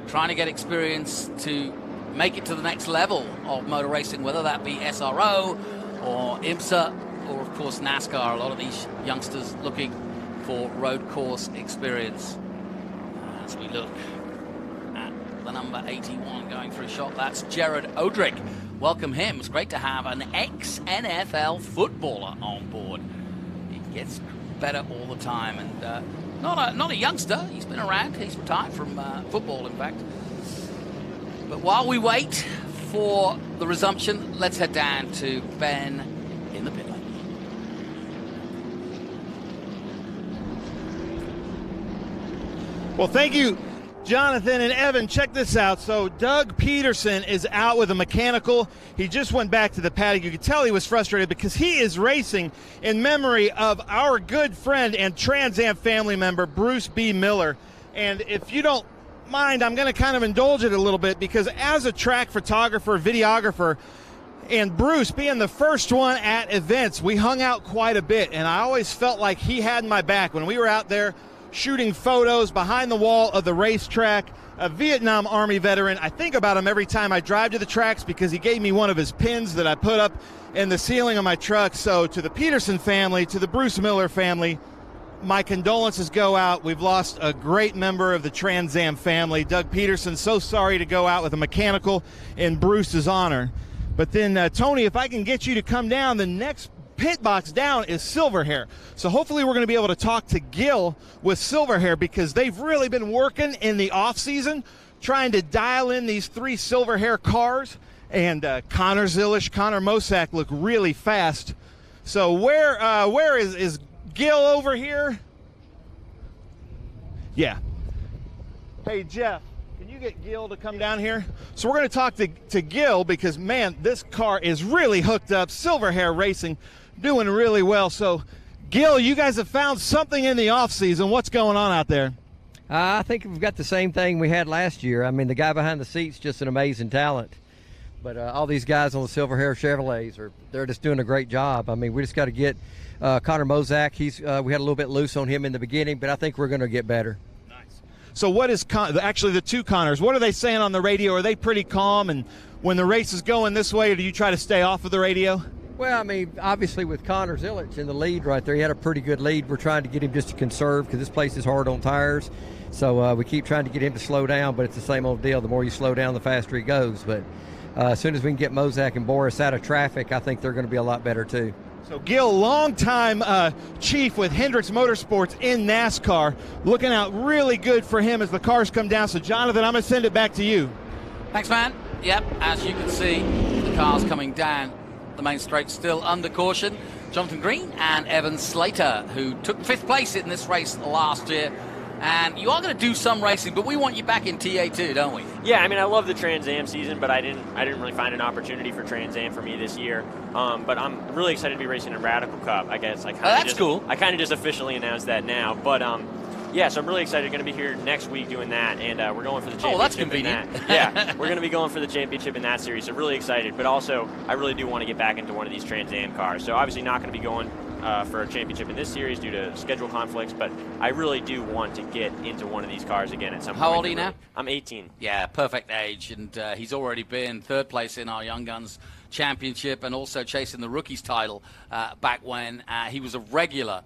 trying to get experience to make it to the next level of motor racing, whether that be SRO or IMSA or, of course, NASCAR. A lot of these youngsters looking for road course experience. As we look at the number 81 going through shot, that's Jared Odrick. Welcome him. It's great to have an ex-NFL footballer on board. He gets better all the time, and not a youngster. He's been around. He's retired from football, in fact. But while we wait for the resumption, let's head down to Ben in the pit lane. Well, thank you, Jonathan and Evan. Check this out. So Doug Peterson is out with a mechanical. He just went back to the paddock. You could tell he was frustrated because he is racing in memory of our good friend and Trans Am family member, Bruce B. Miller. And if you don't mind, I'm going to kind of indulge it a little bit, because as a track photographer, videographer, and Bruce being the first one at events, we hung out quite a bit. And I always felt like he had my back when we were out there shooting photos behind the wall of the racetrack. A Vietnam Army veteran. I think about him every time I drive to the tracks, because he gave me one of his pins that I put up in the ceiling of my truck. So to the Peterson family, to the Bruce Miller family, my condolences go out. We've lost a great member of the Trans Am family. Doug Peterson, so sorry to go out with a mechanical in Bruce's honor. But then, Tony, if I can get you to come down, the next pit box down is Silverhair. So hopefully we're going to be able to talk to Gil with Silverhair, because they've really been working in the off season trying to dial in these 3 Silverhair cars. And Connor Zilish, Connor Mosak look really fast. So where is Gil over here? Yeah. Hey, Jeff, can you get Gil to come down here? So we're going to talk to Gil, because, man, this car is really hooked up. Silverhair Racing doing really well. So, Gil, you guys have found something in the off-season. What's going on out there? I think we've got the same thing we had last year. I mean, the guy behind the seat's just an amazing talent. But all these guys on the Silver Hair Chevrolets, they're just doing a great job. I mean, we just got to get Connor Mozak. We had a little bit loose on him in the beginning, but I think we're going to get better. So what is actually the two Connors? What are they saying on the radio? Are they pretty calm? And when the race is going this way, do you try to stay off of the radio? Well, I mean, obviously with Connor Zilich in the lead right there, he had a pretty good lead. We're trying to get him just to conserve because this place is hard on tires. So we keep trying to get him to slow down, but it's the same old deal. The more you slow down, the faster he goes. But as soon as we can get Mozak and Boris out of traffic, I think they're going to be a lot better too. So Gil, longtime chief with Hendricks Motorsports in NASCAR, looking out really good for him as the cars come down. So Jonathan, I'm going to send it back to you. Thanks, man. Yep, as you can see, the cars coming down the main straight still under caution. Jonathan Green and Evan Slater, who took 5th place in this race last year. And you are going to do some racing, but we want you back in TA2, don't we? Yeah, I mean, I love the Trans Am season, but I didn't really find an opportunity for Trans Am for me this year. But I'm really excited to be racing in Radical Cup. I guess that's cool. I kind of just officially announced that now, but yeah, so I'm really excited. Going to be here next week doing that, and we're going for the championship. Oh, that's convenient. Yeah, we're going to be going for the championship in that series. So really excited, but also I really do want to get back into one of these Trans Am cars. So obviously not going to be going for a championship in this series due to schedule conflicts, but I really do want to get into one of these cars again at some point. How old are you now? I'm 18. Yeah, perfect age, and he's already been 3rd place in our Young Guns Championship and also chasing the Rookies title back when he was a regular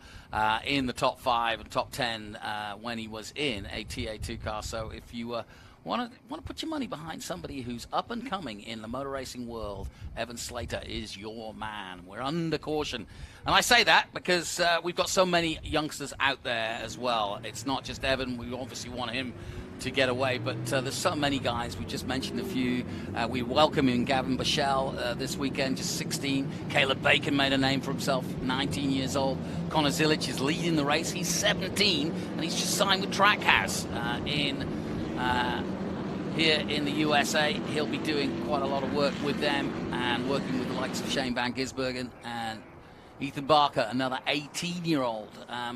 in the top 5 and top 10 when he was in a TA2 car. So if you want to put your money behind somebody who's up and coming in the motor racing world, Evan Slater is your man. We're under caution. And I say that because we've got so many youngsters out there as well. It's not just Evan. We obviously want him to get away, but there's so many guys. We just mentioned a few. We welcome in Gavin Bichelle this weekend, just 16. Caleb Bacon made a name for himself, 19 years old. Connor Zilich is leading the race. He's 17, and he's just signed with Trackhouse here in the USA. He'll be doing quite a lot of work with them and working with the likes of Shane Van Gisbergen and Ethan Barker, another 18-year-old.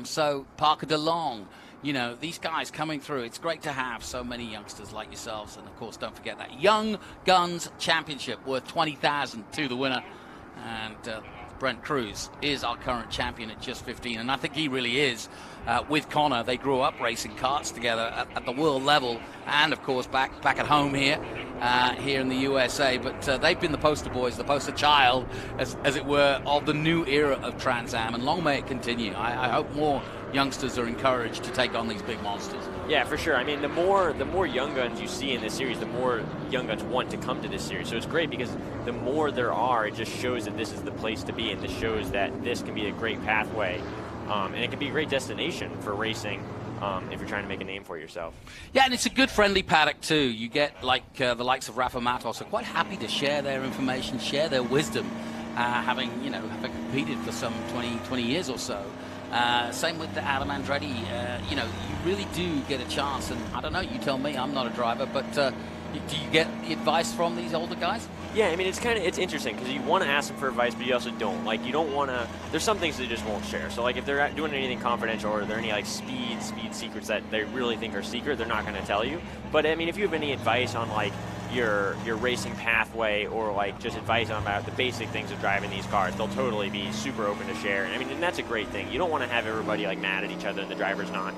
So Parker DeLong, you know, these guys coming through. It's great to have so many youngsters like yourselves. And, of course, don't forget that Young Guns Championship worth $20,000 to the winner. And Brent Cruz is our current champion at just 15. And I think he really is. With Connor, they grew up racing karts together at the world level. And, of course, back at home here in the USA. But they've been the poster boys, the poster child, as it were, of the new era of Trans Am. And long may it continue. I hope more youngsters are encouraged to take on these big monsters. Yeah, for sure. I mean, the more Young Guns you see in this series, the more Young Guns want to come to this series. So it's great because the more there are, it just shows that this is the place to be, and this shows that this can be a great pathway, and it can be a great destination for racing if you're trying to make a name for yourself. Yeah, and it's a good friendly paddock too. You get like the likes of Rafa Matos are quite happy to share their information, share their wisdom, having competed for some 20 years or so. Same with the Adam Andretti. You really do get a chance, and I don't know, you tell me, I'm not a driver, but do you get advice from these older guys? Yeah, I mean, it's interesting because you want to ask them for advice, but you also don't. Like, you don't want to, there's some things they just won't share. So, like, if they're doing anything confidential or are there any, like, speed secrets that they really think are secret, they're not going to tell you. But, I mean, if you have any advice on, like, your racing pathway or, like, just advice on about the basic things of driving these cars, they'll totally be super open to share. And, I mean, and that's a great thing. You don't want to have everybody, like, mad at each other and the drivers not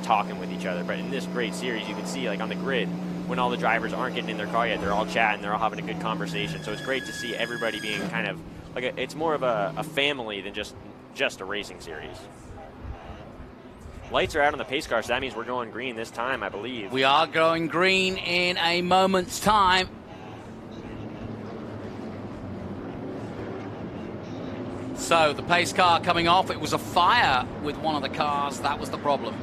talking with each other. But in this great series, you can see, like, on the grid, when all the drivers aren't getting in their car yet, they're all chatting, they're all having a good conversation. So it's great to see everybody being kind of like it's more of a family than just a racing series. Lights are out on the pace car, so that means we're going green this time, I believe. We are going green in a moment's time. So the pace car coming off, it was a fire with one of the cars, that was the problem.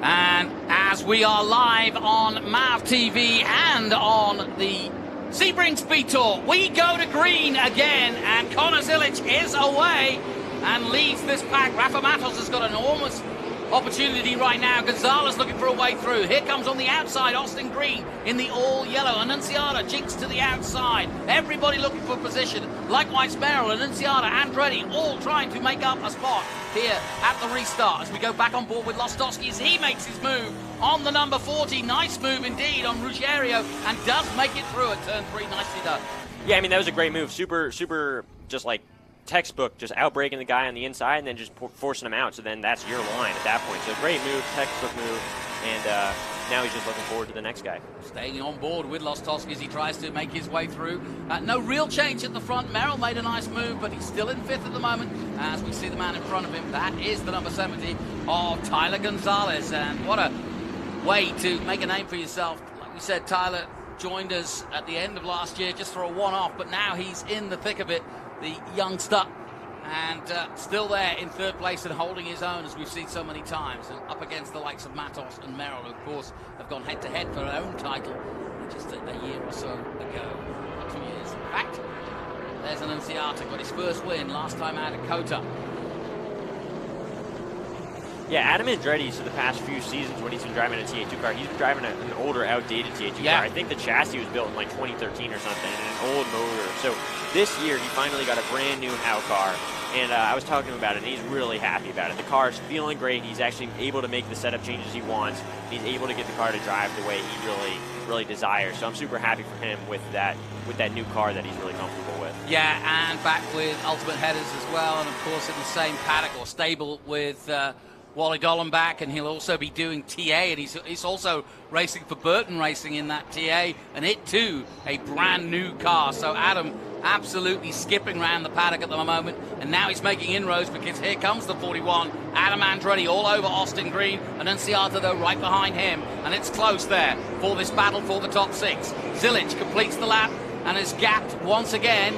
And as we are live on MAV TV and on the Sebring Speed Tour, we go to green again, and Connor Zilich is away and leads this pack. Rafa Matos has got an enormous opportunity right now. Gonzalez looking for a way way through. Here comes on the outside Austin Green in the all-yellow. Annunziata jinks to the outside. Everybody looking for position. Likewise, Merrill, Annunziata, Andretti, all trying to make up a spot here at the restart as we go back on board with Lostowski as he makes his move on the number 40. Nice move indeed on Ruggiero, and does make it through at turn 3. Nicely done. Yeah, I mean, that was a great move. Super, just like textbook, just outbreaking the guy on the inside and then just forcing him out. So then that's your line at that point. So great move, textbook move, and now he's just looking forward to the next guy. Staying on board with Lostowski as he tries to make his way through. No real change at the front. Merrill made a nice move, but he's still in 5th at the moment as we see the man in front of him. That is the number 70 of Tyler Gonzalez, and what a way to make a name for yourself. Like we said, Tyler joined us at the end of last year just for a one-off, but now he's in the thick of it, the youngster, and still there in 3rd place and holding his own as we've seen so many times, and up against the likes of Matos and Merrill, who of course have gone head-to-head for their own title just a year or so ago, 2 years. In fact, there's Annunziata, got his first win last time out at COTA. Yeah, Adam Andretti, so the past few seasons when he's been driving a TA2 car, he's been driving an older, outdated TA2 car. I think the chassis was built in like 2013 or something, and an old motor. So this year, he finally got a brand new HOW car, and I was talking to him about it, and he's really happy about it. The car's feeling great. He's actually able to make the setup changes he wants. He's able to get the car to drive the way he really desires. So I'm super happy for him with that new car that he's really comfortable with. Yeah, and back with Ultimate Headers as well, and of course in the same paddock or stable with Wally Dollenbach, and he'll also be doing TA, and he's also racing for Burton Racing in that TA, and it too, a brand new car. So Adam absolutely skipping around the paddock at the moment, and now he's making inroads because here comes the 41, Adam Andretti all over Austin Green, and Annunziata though right behind him, and it's close there for this battle for the top 6. Zilic completes the lap and is gapped once again.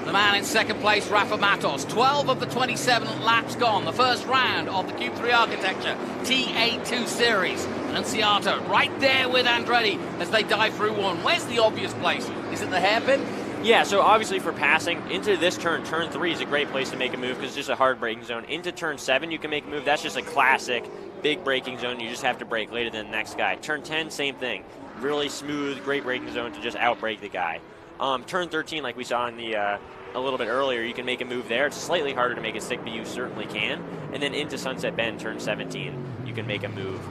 The man in 2nd place, Rafa Matos. 12 of the 27 laps gone. The first round of the Cube 3 Architecture TA2 Series. Annunziata right there with Andretti as they dive through one. Where's the obvious place? Is it the hairpin? Yeah, so obviously for passing, into this turn 3 is a great place to make a move because it's just a hard braking zone. Into turn 7, you can make a move. That's just a classic big braking zone. You just have to brake later than the next guy. Turn 10, same thing. Really smooth, great braking zone to just outbrake the guy. Turn 13, like we saw in the a little bit earlier, you can make a move there. It's slightly harder to make it stick, but you certainly can. And then into Sunset Bend, turn 17, you can make a move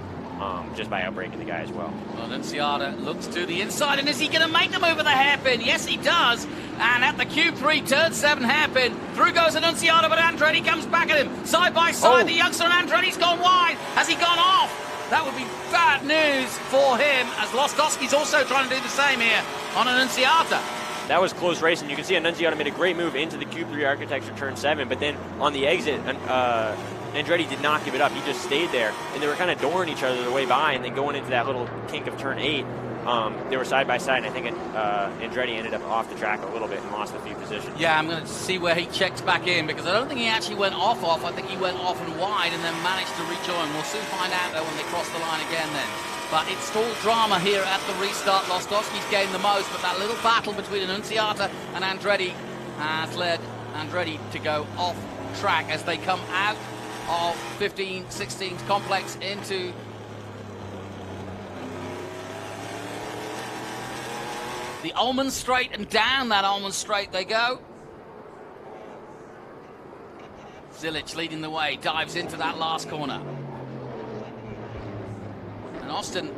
just by outbraking the guy as well. Well, Annunziata looks to the inside, and is he going to make the move of the hairpin? Yes, he does. And at the Q3, turn 7 hairpin, through goes Annunziata, but Andretti comes back at him. Side by side, the youngster, and Andretti's gone wide. Has he gone off? That would be bad news for him, as Lostowski's also trying to do the same here on Annunziata. That was close racing. You can see Annunziata made a great move into the Cube 3 Architecture turn 7, but then on the exit, Andretti did not give it up. He just stayed there, and they were kind of dooring each other the way by, and then going into that little kink of turn 8, they were side by side, and I think Andretti ended up off the track a little bit and lost a few positions. Yeah, I'm going to see where he checks back in, because I don't think he actually went off. I think he went off and wide and then managed to rejoin. We'll soon find out, though, when they cross the line again then. But it's still drama here at the restart. Lostowski's gained the most, but that little battle between Annunziata and Andretti has led Andretti to go off track as they come out of 15-16 complex into the Ullman Straight, and down that Ullman Straight they go. Zilic leading the way, dives into that last corner. And Austin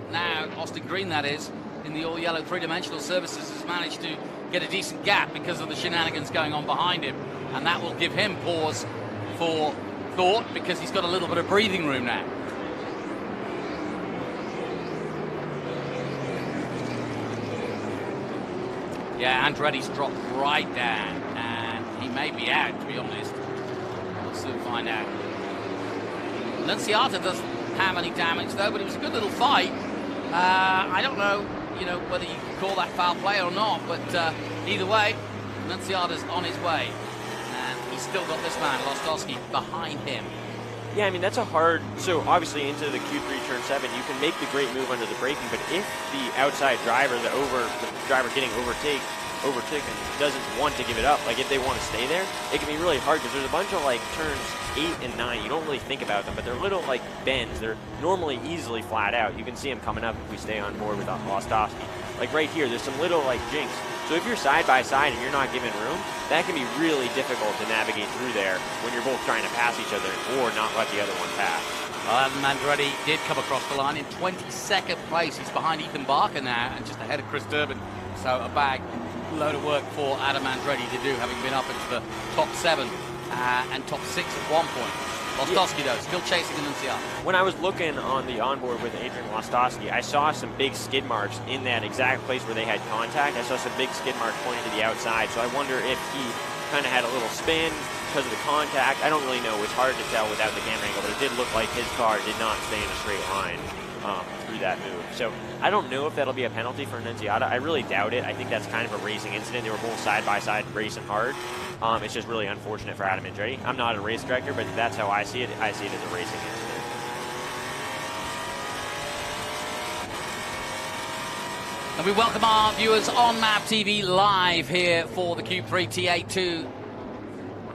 Green that is, in the all-yellow three-dimensional services has managed to get a decent gap because of the shenanigans going on behind him. And that will give him pause for thought because he's got a little bit of breathing room now. Yeah, Andretti's dropped right down, and he may be out, to be honest. We'll soon find out. Annunziata doesn't have any damage, though, but it was a good little fight. I don't know, whether you can call that foul play or not, but either way, Annunziata's on his way. And he's still got this man, Lostowski, behind him. Yeah, I mean, that's a hard... So, obviously, into the Q3 turn 7, you can make the great move under the braking, but if the outside driver, the driver getting overtaken, doesn't want to give it up, like if they want to stay there, it can be really hard because there's a bunch of, turns 8 and 9, you don't really think about them, but they're little like bends. They're normally easily flat out. You can see them coming up if we stay on board with Lostowski. Like right here, there's some little like jinks. So if you're side by side and you're not given room, that can be really difficult to navigate through there when you're both trying to pass each other or not let the other one pass. Andretti did come across the line in 22nd place. He's behind Ethan Barker now and just ahead of Chris Durbin. So a load of work for Adam Andretti to do, having been up into the top 7 and top 6 at one point. Lostowski, though, still chasing Annunziata. When I was looking on the onboard with Adrian Lostowski, I saw some big skid marks in that exact place where they had contact. I saw some big skid marks pointing to the outside, so I wonder if he kind of had a little spin because of the contact. I don't really know. It's hard to tell without the camera angle, but it did look like his car did not stay in a straight line through that move. So I don't know if that'll be a penalty for Annunziata. I really doubt it. I think that's kind of a racing incident. They were both side by side racing hard. It's just really unfortunate for Adam Andretti. I'm not a race director, but that's how I see it. I see it as a racing incident. And we welcome our viewers on MAP TV live here for the Cube 3 TA2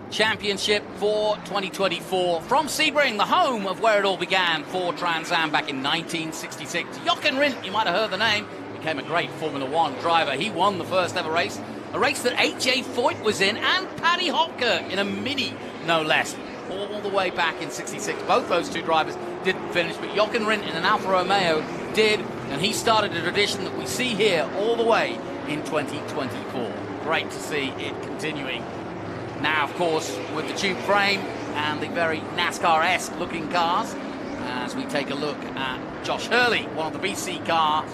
Championship for 2024 from Sebring, the home of where it all began for Trans Am back in 1966. Jochen Rindt, you might have heard the name, became a great Formula One driver. He won the first ever race, a race that A.J. Foyt was in, and Paddy Hopkirk in a Mini, no less, all the way back in 66. Both those two drivers didn't finish, but Jochen Rindt in an Alfa Romeo did, and he started a tradition that we see here all the way in 2024. Great to see it continuing. Now, of course, with the tube frame and the very NASCAR-esque looking cars, as we take a look at Josh Hurley, one of the BC cars,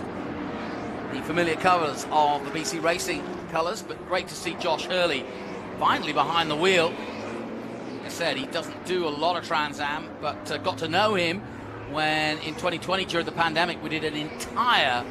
the familiar colours of the BC Racing colours, but great to see Josh Hurley finally behind the wheel. Like I said, he doesn't do a lot of Trans Am, but got to know him when in 2020 during the pandemic we did an entire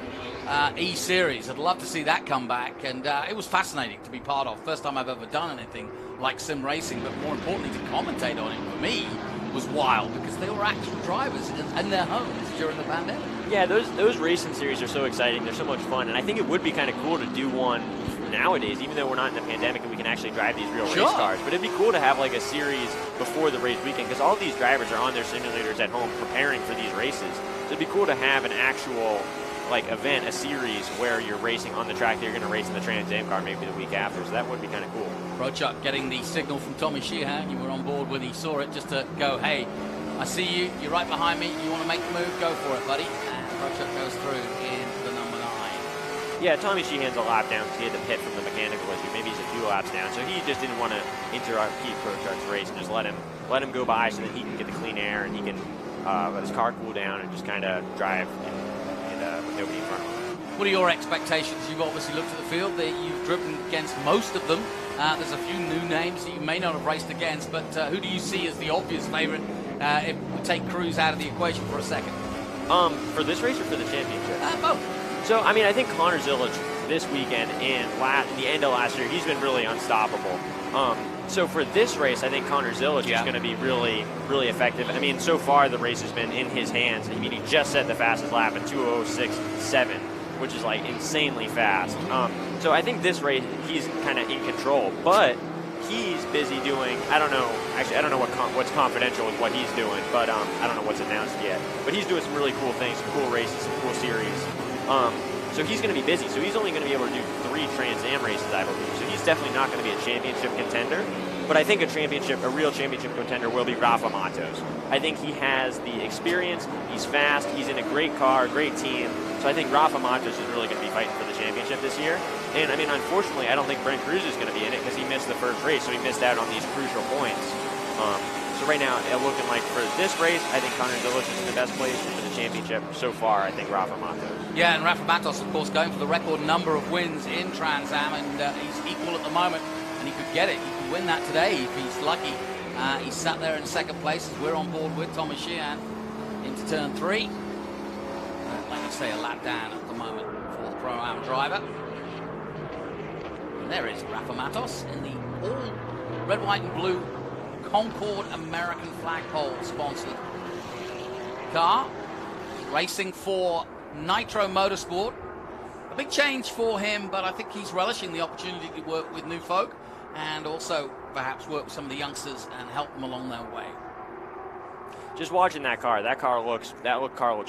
E-Series. I'd love to see that come back, and it was fascinating to be part of. First time I've ever done anything like sim racing, but more importantly to commentate on it for me was wild because they were actual drivers in their homes during the pandemic. Yeah, those racing series are so exciting. They're so much fun, and I think it would be kind of cool to do one nowadays, even though we're not in the pandemic and we can actually drive these real race cars. But it'd be cool to have like a series before the race weekend because all these drivers are on their simulators at home preparing for these races. So it'd be cool to have an actual like event, a series where you're racing on the track that you're going to race in the Trans Am car maybe the week after. So that would be kind of cool. Rochuk getting the signal from Tommy Sheehan. You were on board when he saw it, just to go, hey, I see you, you're right behind me, you want to make the move, go for it, buddy. And Rochuk goes through in the number 9. Yeah, Tommy Sheehan's a lap down because he had to pit from the mechanical issue. Maybe he's a few laps down, so he just didn't want to interrupt Rochuk's race and just let him go by so that he can get the clean air and he can let his car cool down and just kind of drive with nobody in front of him. What are your expectations? You've obviously looked at the field. You've driven against most of them. There's a few new names that you may not have raced against, but who do you see as the obvious favourite if we take Cruz out of the equation for a second? For this race or for the championship? Both. So, I mean, I think Connor Zilic this weekend and the end of last year, he's been really unstoppable. So for this race, I think Connor Zilic is going to be really, really effective. I mean, so far the race has been in his hands. I mean, he just set the fastest lap at 2:06.7, which is like insanely fast. So I think this race he's kind of in control, but he's busy doing. I don't know. Actually, I don't know what's confidential with what he's doing, but I don't know what's announced yet. But he's doing some really cool things, some cool races, some cool series. So he's going to be busy. So he's only going to be able to do 3 Trans Am races, I believe. So he's definitely not going to be a championship contender. But I think a real championship contender will be Rafa Matos. I think he has the experience. He's fast. He's in a great car, great team. So I think Rafa Matos is really going to be fighting for the championship this year. And I mean, unfortunately, I don't think Brent Cruz is going to be in it because he missed the first race, so he missed out on these crucial points. So right now, looking like for this race, I think Connor Zilic is in the best place. For the championship so far, I think Rafa Matos. Yeah, and Rafa Matos, of course, going for the record number of wins in Trans Am, and he's equal at the moment, and he could get it. He could win that today if he's lucky. He's sat there in second place as we're on board with Thomas Sheehan into turn 3. Like I say, a lap down at the moment for the Pro-Am driver. And there is Rafa Matos in the all red, white and blue Concord American flagpole sponsored car, racing for Nitro Motorsport. A big change for him, but I think he's relishing the opportunity to work with new folk and also perhaps work with some of the youngsters and help them along their way. just watching that car looks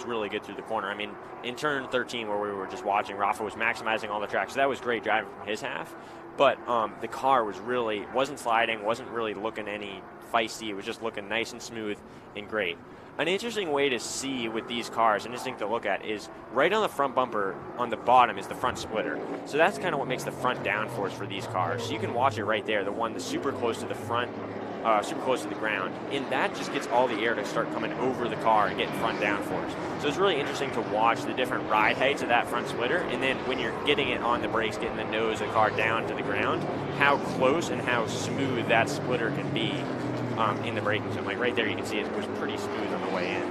really good through the corner. I mean, in turn 13 where we were just watching, Rafa was maximizing all the tracks, so that was great driving from his half. But the car wasn't sliding, wasn't really looking any feisty. It was just looking nice and smooth and great. An interesting way to see with these cars, interesting to look at, is right on the front bumper on the bottom is the front splitter. So that's kind of what makes the front downforce for these cars. So you can watch it right there, the one that's super close to the front, super close to the ground. And that just gets all the air to start coming over the car and getting front downforce. So it's really interesting to watch the different ride heights of that front splitter. And then when you're getting it on the brakes, getting the nose of the car down to the ground, how close and how smooth that splitter can be in the braking zone. Like right there, you can see it was pretty smooth on the way in.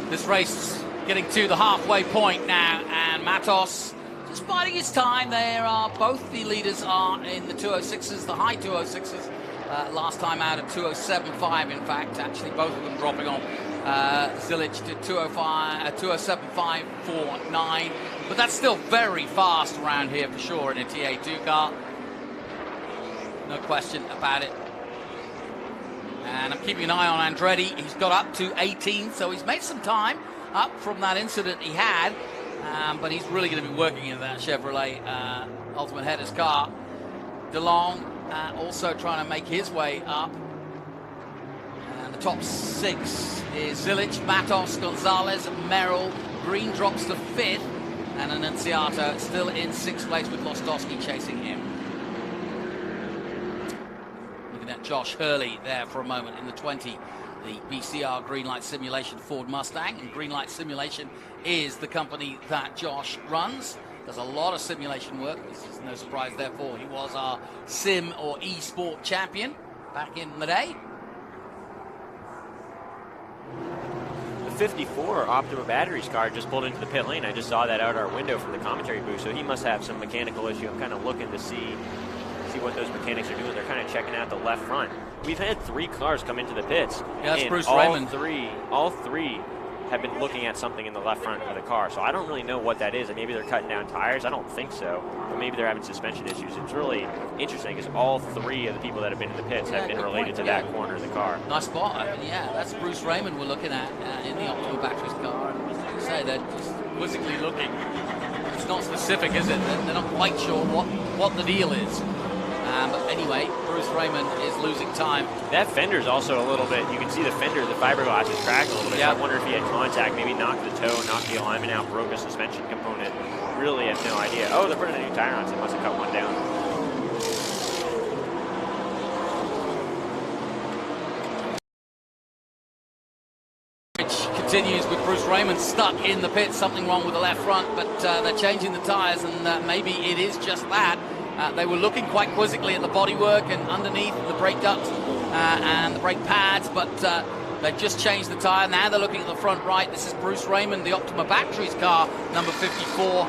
This race getting to the halfway point now, and Matos just biding his time. There are both the leaders are in the 206s, the high 206s. Last time out at 207.5, in fact, actually both of them dropping on Zilic to 207.549. But that's still very fast around here for sure in a TA2 car. No question about it. And I'm keeping an eye on Andretti. He's got up to 18, so he's made some time up from that incident he had. But he's really going to be working in that Chevrolet Ultimate Headers car. DeLong also trying to make his way up. And the top 6 is Zilic, Matos, Gonzalez, Merrill. Green drops to 5th. And Annunziato still in 6th place with Lostowski chasing him. Looking at Josh Hurley there for a moment in the 20. The BCR Greenlight Simulation Ford Mustang. And Greenlight Simulation is the company that Josh runs. Does a lot of simulation work. This is no surprise, therefore. He was our sim or e-sport champion back in the day. The 54 Optima Batteries car just pulled into the pit lane. I just saw that out our window from the commentary booth, so he must have some mechanical issue. I'm kind of looking to see what those mechanics are doing. They're kind of checking out the left front. We've had 3 cars come into the pits. Yeah, that's and Bruce all Raymond. All three have been looking at something in the left front of the car. So I don't really know what that is. And maybe they're cutting down tires. I don't think so. But maybe they're having suspension issues. It's really interesting because all 3 of the people that have been in the pits have been related to that corner of the car. Nice spot. I mean, yeah, that's Bruce Raymond we're looking at in the Optima Batteries car. And as you say, they're just quizzically looking. It's not specific, is it? They're not quite sure what the deal is. But anyway, Bruce Raymond is losing time. That fender's also a little bit, you can see the fender, the fiberglass is cracked a little bit. Yep. So I wonder if he had contact, maybe knocked the toe, knocked the alignment out, broke a suspension component. Really have no idea. Oh, they're putting a new tire on, so they must have cut one down. Which continues with Bruce Raymond stuck in the pit. Something wrong with the left front, but they're changing the tires, and maybe it is just that. They were looking quite quizzically at the bodywork and underneath the brake duct and the brake pads, but they've just changed the tire. Now they're looking at the front right. This is Bruce Raymond, the Optima Batteries car, number 54,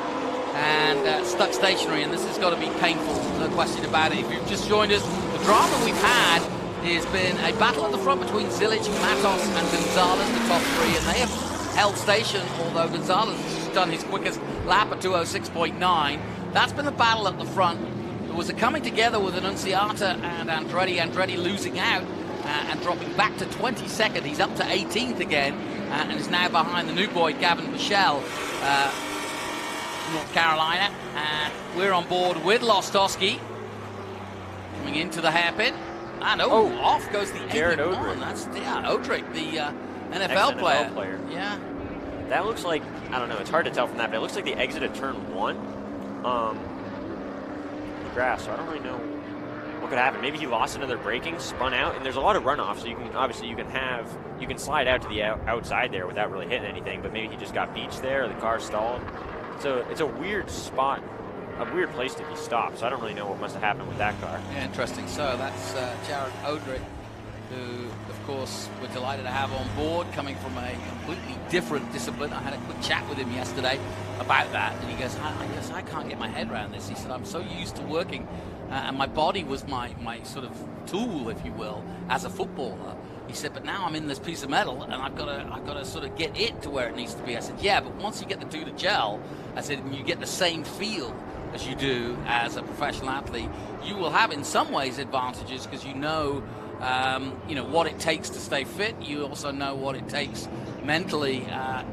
and stuck stationary, and this has got to be painful, no question about it. If you've just joined us, the drama we've had has been a battle at the front between Zilic, Matos, and Gonzalez, the top 3, and they have held station, although Gonzalez has done his quickest lap at 206.9. That's been the battle at the front. There was a coming together with Annunziata and Andretti losing out and dropping back to 22nd. He's up to 18th again and is now behind the new boy, Gavin Michel, North Carolina. And we're on board with Lostowski coming into the hairpin. And off goes the Jared 81. Odrick. That's Odrick, the NFL player. Yeah. That looks like, I don't know, it's hard to tell from that, but it looks like the exit of turn 1. The grass, so I don't really know what could happen. Maybe he lost another braking, spun out, and there's a lot of runoff, so you can slide out to the outside there without really hitting anything, but maybe he just got beached there, or the car stalled. So it's a weird spot, a weird place to be stopped, so I don't really know what must have happened with that car. Yeah, interesting. So that's Jared Odrick, who, of course, we're delighted to have on board, coming from a completely different discipline. I had a quick chat with him yesterday about that, and he goes, I can't get my head around this. He said, I'm so used to working, and my body was my sort of tool, if you will, as a footballer. He said, but now I'm in this piece of metal, and I've got to sort of get it to where it needs to be. I said, yeah, but once you get the two to gel, I said, you get the same feel as you do as a professional athlete, you will have in some ways advantages because you know what it takes to stay fit. You also know what it takes mentally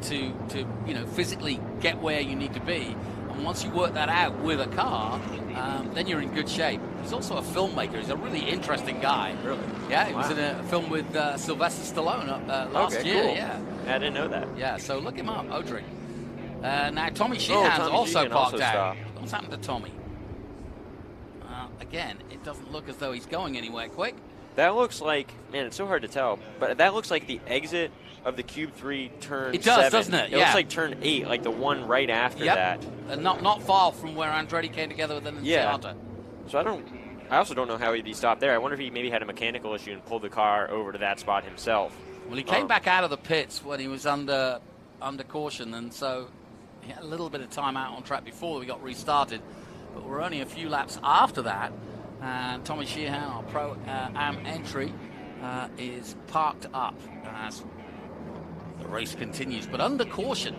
to physically get where you need to be. And once you work that out with a car, then you're in good shape. He's also a filmmaker. He's a really interesting guy. Really? Yeah, he was in a film with Sylvester Stallone last year. Cool. Yeah, I didn't know that. Yeah, so look him up, Odrick. Now Tommy Sheehan's also parked out. What's happened to Tommy? Again, it doesn't look as though he's going anywhere quick. That looks like, man, it's so hard to tell, but that looks like the exit of the Cube 3 turn 7. It does, doesn't it? It looks like turn 8, like the one right after that. Not far from where Andretti came together with an Enciata. So I also don't know how he stopped there. I wonder if he maybe had a mechanical issue and pulled the car over to that spot himself. Well, he came back out of the pits when he was under caution, and so he had a little bit of time out on track before we got restarted. But we're only a few laps after that, and Tommy Sheehan, our Pro-Am entry, is parked up as the race continues, but under caution.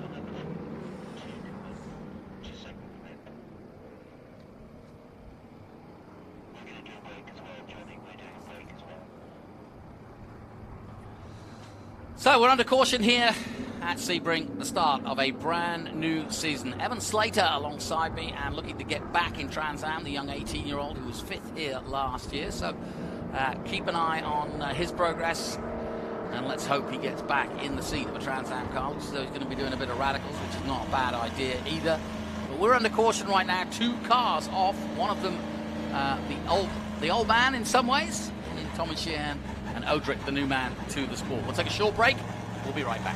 So we're under caution here at Sebring, the start of a brand new season. Evan Slater alongside me and looking to get back in Trans Am, the young 18-year-old who was 5th here last year. So keep an eye on his progress, and let's hope he gets back in the seat of a Trans Am car. Looks as though he's going to be doing a bit of radicals, which is not a bad idea either. But we're under caution right now, 2 cars off. One of them, the old man in some ways, in Tommy Sheehan, and Odrick, the new man to the sport. We'll take a short break. We'll be right back.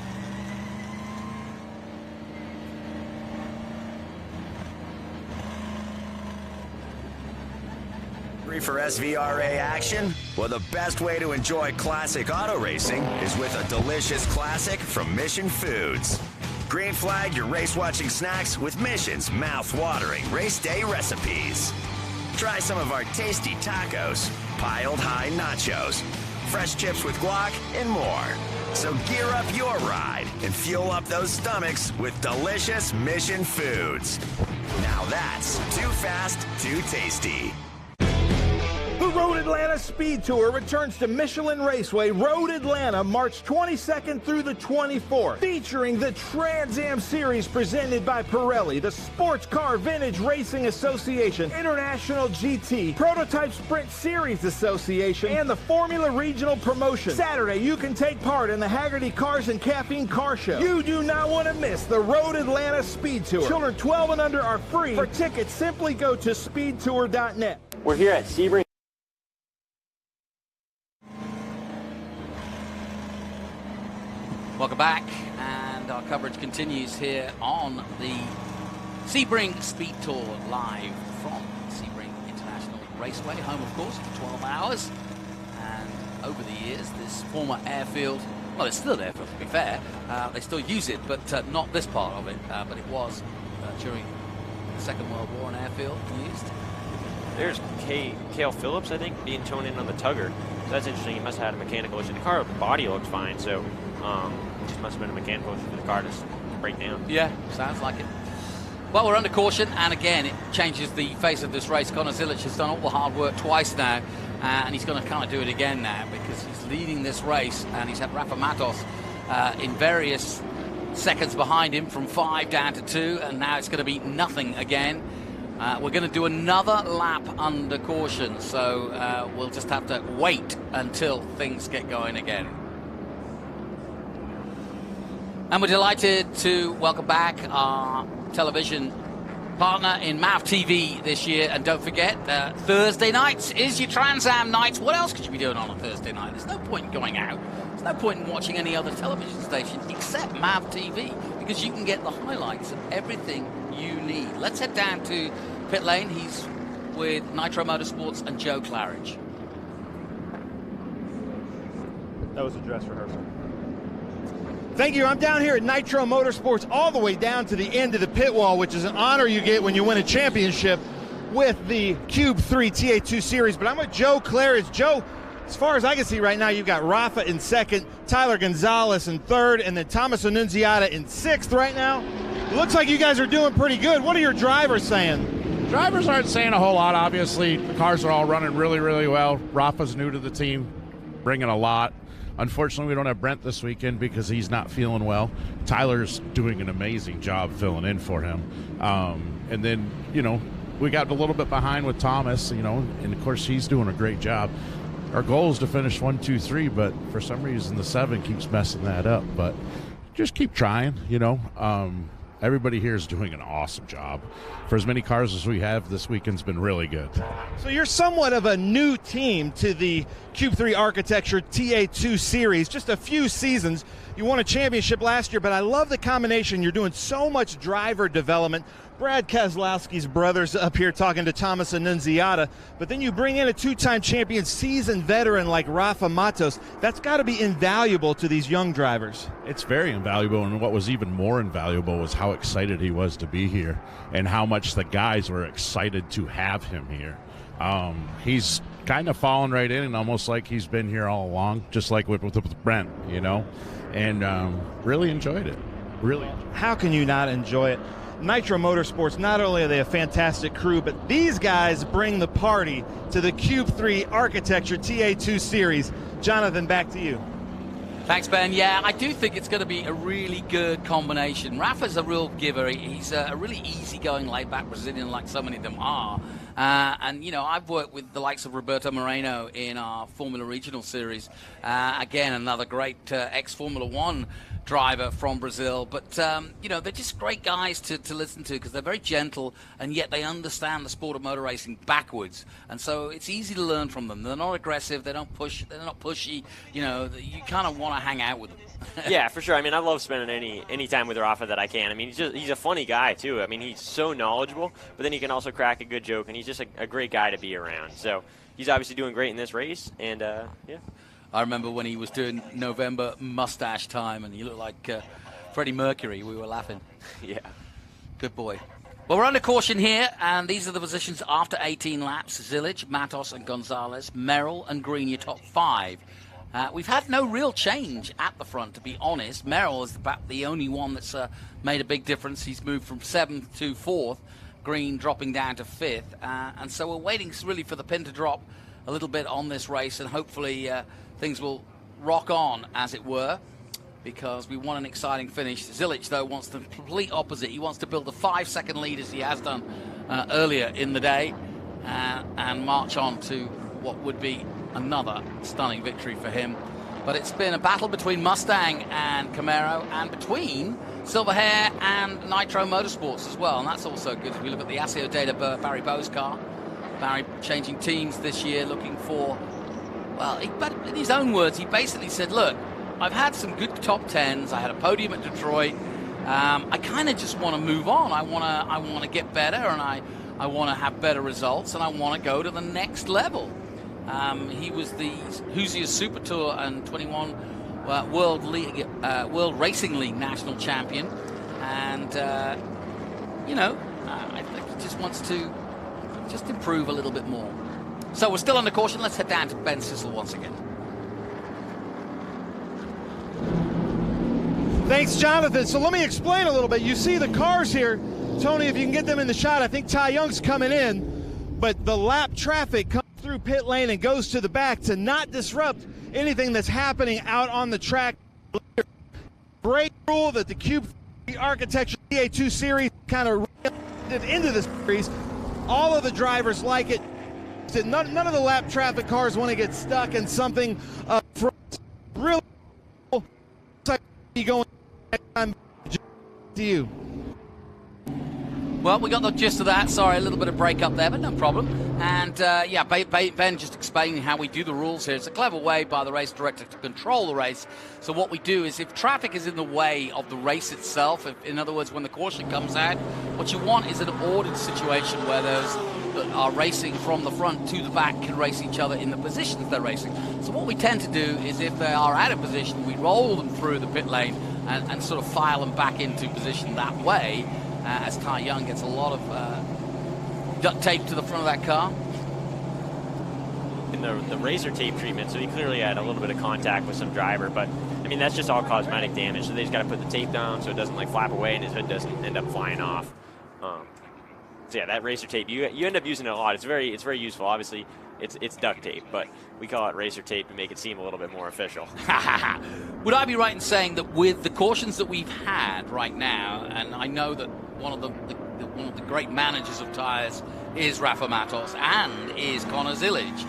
For SVRA action? Well, the best way to enjoy classic auto racing is with a delicious classic from Mission Foods. Green flag your race-watching snacks with Mission's mouth-watering race day recipes. Try some of our tasty tacos, piled high nachos, fresh chips with guac, and more. So gear up your ride and fuel up those stomachs with delicious Mission Foods. Now that's too fast, too tasty. The Road Atlanta Speed Tour returns to Michelin Raceway, Road Atlanta, March 22nd through the 24th, featuring the Trans Am Series presented by Pirelli, the Sports Car Vintage Racing Association, International GT, Prototype Sprint Series Association, and the Formula Regional Promotion. Saturday, you can take part in the Haggerty Cars and Caffeine Car Show. You do not want to miss the Road Atlanta Speed Tour. Children 12 and under are free. For tickets, simply go to speedtour.net. We're here at Sebring. Welcome back, and our coverage continues here on the Sebring Speed Tour live from Sebring International Raceway, home of course for 12 hours. And over the years, this former airfield, well, it's still an airfield to be fair, they still use it, but not this part of it, but it was during the Second World War an airfield used. There's Cale Phillips, I think, being towed in on the tugger. So that's interesting. He must have had a mechanical issue. The car body looked fine, so it just must have been a mechanical issue for the car to break down. Yeah, sounds like it. Well, we're under caution, and again, it changes the face of this race. Connor Zilic has done all the hard work twice now, and he's going to kind of do it again now because he's leading this race, and he's had Rafa Matos in various seconds behind him from 5 down to 2, and now it's going to be nothing again. We're going to do another lap under caution, so we'll just have to wait until things get going again. And we're delighted to welcome back our television partner in MAV TV this year. And don't forget, Thursday nights is your Trans Am nights. What else could you be doing on a Thursday night? There's no point in going out. There's no point in watching any other television station except MAV TV, because you can get the highlights of everything you need. Let's head down to pit lane. He's with Nitro Motorsports and Joe Claridge. That was a dress rehearsal. Thank you. I'm down here at Nitro Motorsports all the way down to the end of the pit wall, which is an honor you get when you win a championship with the Cube 3 TA2 Series. But I'm with Joe Claridge. Joe, as far as I can see right now, you've got Rafa in 2nd, Tyler Gonzalez in 3rd, and then Thomas Annunziata in 6th right now. It looks like you guys are doing pretty good. What are your drivers saying? Drivers aren't saying a whole lot, obviously. The cars are all running really, really well. Rafa's new to the team, bringing a lot. Unfortunately, we don't have Brent this weekend because he's not feeling well. Tyler's doing an amazing job filling in for him. And then, we got a little bit behind with Thomas, and of course he's doing a great job. Our goal is to finish 1, 2, 3, but for some reason the 7 keeps messing that up. But just keep trying, Everybody here is doing an awesome job. For as many cars as we have, this weekend's been really good. So you're somewhat of a new team to the Cube 3 Architecture TA2 Series. Just a few seasons. You won a championship last year, but I love the combination. You're doing so much driver development. Brad Keselowski's brothers up here talking to Thomas Annunziata, but then you bring in a 2-time champion, seasoned veteran like Rafa Matos. That's got to be invaluable to these young drivers. It's very invaluable, and what was even more invaluable was how excited he was to be here and how much the guys were excited to have him here. He's kind of fallen right in, and almost like he's been here all along, just like with Brent, and really enjoyed it. Really. How can you not enjoy it? Nitro Motorsports, not only are they a fantastic crew, but these guys bring the party to the Cube 3 Architecture TA2 Series. Jonathan, back to you. Thanks, Ben. Yeah, I do think it's going to be a really good combination. Rafa's a real giver. He's a really easygoing, laid-back Brazilian like so many of them are. And, I've worked with the likes of Roberto Moreno in our Formula Regional Series. Again, another great ex-Formula One driver from Brazil. But, they're just great guys to listen to because they're very gentle, and yet they understand the sport of motor racing backwards. And so it's easy to learn from them. They're not aggressive. They're not pushy. You kind of want to hang out with them. Yeah, for sure. I mean, I love spending any time with Rafa that I can. I mean, he's a funny guy, too. I mean, he's so knowledgeable, but then he can also crack a good joke, and he's just a great guy to be around. So he's obviously doing great in this race, and, yeah. I remember when he was doing November mustache time, and he looked like Freddie Mercury. We were laughing. Yeah. Good boy. Well, we're under caution here, and these are the positions after 18 laps. Zilic, Matos, and Gonzalez, Merrill, and Green, your top 5. We've had no real change at the front, to be honest. Merrill is about the only one that's made a big difference. He's moved from 7th to 4th, Green dropping down to 5th. And so we're waiting really for the pin to drop a little bit on this race, and hopefully things will rock on, as it were, because we want an exciting finish. Zilic, though, wants the complete opposite. He wants to build a 5-second lead, as he has done earlier in the day, and march on to what would be another stunning victory for him. But it's been a battle between Mustang and Camaro, and between Silverhair and Nitro Motorsports as well, and that's also good. If we look at the ASIO data, Barry Bowe's car, Barry changing teams this year, looking for, well, in his own words, he basically said, look, I've had some good top 10s, I had a podium at Detroit, I kind of just want to move on. I want to get better, and I want to have better results, and I want to go to the next level. He was the Hoosier Super Tour and 21 World Racing League national champion, and I think he just wants to just improve a little bit more. So we're still under caution. Let's head down to Ben Sissel once again. Thanks, Jonathan. So let me explain a little bit. You see the cars here. Tony, if you can get them in the shot, I think Ty Young's coming in, but the lap traffic comes through pit lane and goes to the back to not disrupt anything that's happening out on the track. Great rule that the Cube 3 Architecture TA2 Series kind of into the series. All of the drivers like it. None of the lap traffic cars want to get stuck in something really going to you. Well, we got the gist of that. Sorry, a little bit of break up there, but no problem. And, yeah, Ben just explaining how we do the rules here. It's a clever way by the race director to control the race. So what we do is if traffic is in the way of the race itself, in other words, when the caution comes out, what you want is an ordered situation where those that are racing from the front to the back can race each other in the positions they're racing. So what we tend to do is if they are out of position, we roll them through the pit lane and sort of file them back into position that way. As Ty Young gets a lot of duct tape to the front of that car. In the razor tape treatment, so he clearly had a little bit of contact with some driver, but I mean that's just all cosmetic damage, so they just got to put the tape down so it doesn't like flap away and his hood doesn't end up flying off. So yeah, that racer tape, you end up using it a lot. It's very useful. Obviously, it's duct tape, but we call it racer tape to make it seem a little bit more official. Would I be right in saying that with the cautions that we've had right now, and I know that one of the great managers of tires is Rafa Matos and is Connor Zilic,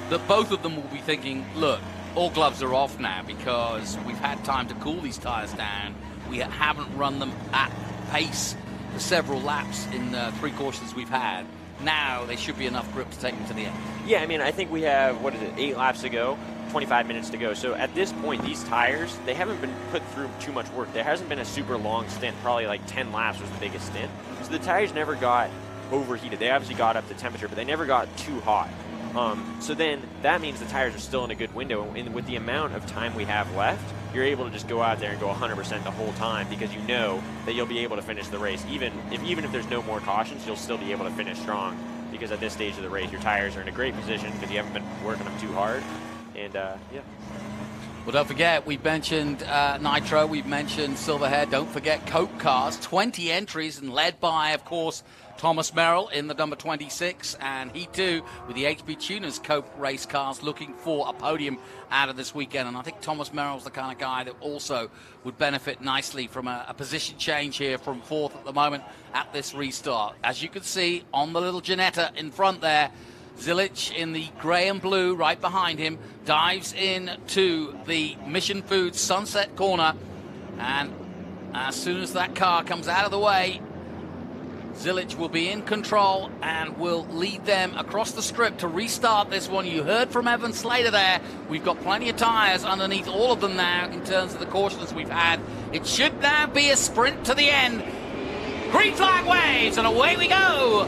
that both of them will be thinking, look, all gloves are off now because we've had time to cool these tires down. We haven't run them at pace for several laps in the 3 cautions we've had. Now they should be enough grip to take them to the end. Yeah, I mean, I think we have, 8 laps to go, 25 minutes to go. So at this point, these tires, they haven't been put through too much work. There hasn't been a super long stint, probably like 10 laps was the biggest stint. So the tires never got overheated. They obviously got up to temperature, but they never got too hot. So then that means the tires are still in a good window, and with the amount of time we have left, you're able to just go out there and go 100% the whole time because you know that you'll be able to finish the race. Even if there's no more cautions, you'll still be able to finish strong because at this stage of the race, your tires are in a great position because you haven't been working them too hard. And yeah. Well, don't forget, we've mentioned Nitro, we've mentioned Silverhead. Don't forget Cope cars, 20 entries, and led by, of course, Thomas Merrill in the number 26, and he too, with the HB Tuners Cope race cars, looking for a podium out of this weekend. And I think Thomas Merrill's the kind of guy that also would benefit nicely from a position change here from 4th at the moment at this restart. As you can see on the little Ginetta in front there, Zilic in the grey and blue right behind him dives into the Mission Foods Sunset corner, and as soon as that car comes out of the way, Zilic will be in control and will lead them across the strip to restart this one. You heard from Evan Slater there. We've got plenty of tyres underneath all of them now in terms of the cautions we've had. It should now be a sprint to the end. Green flag waves and away we go.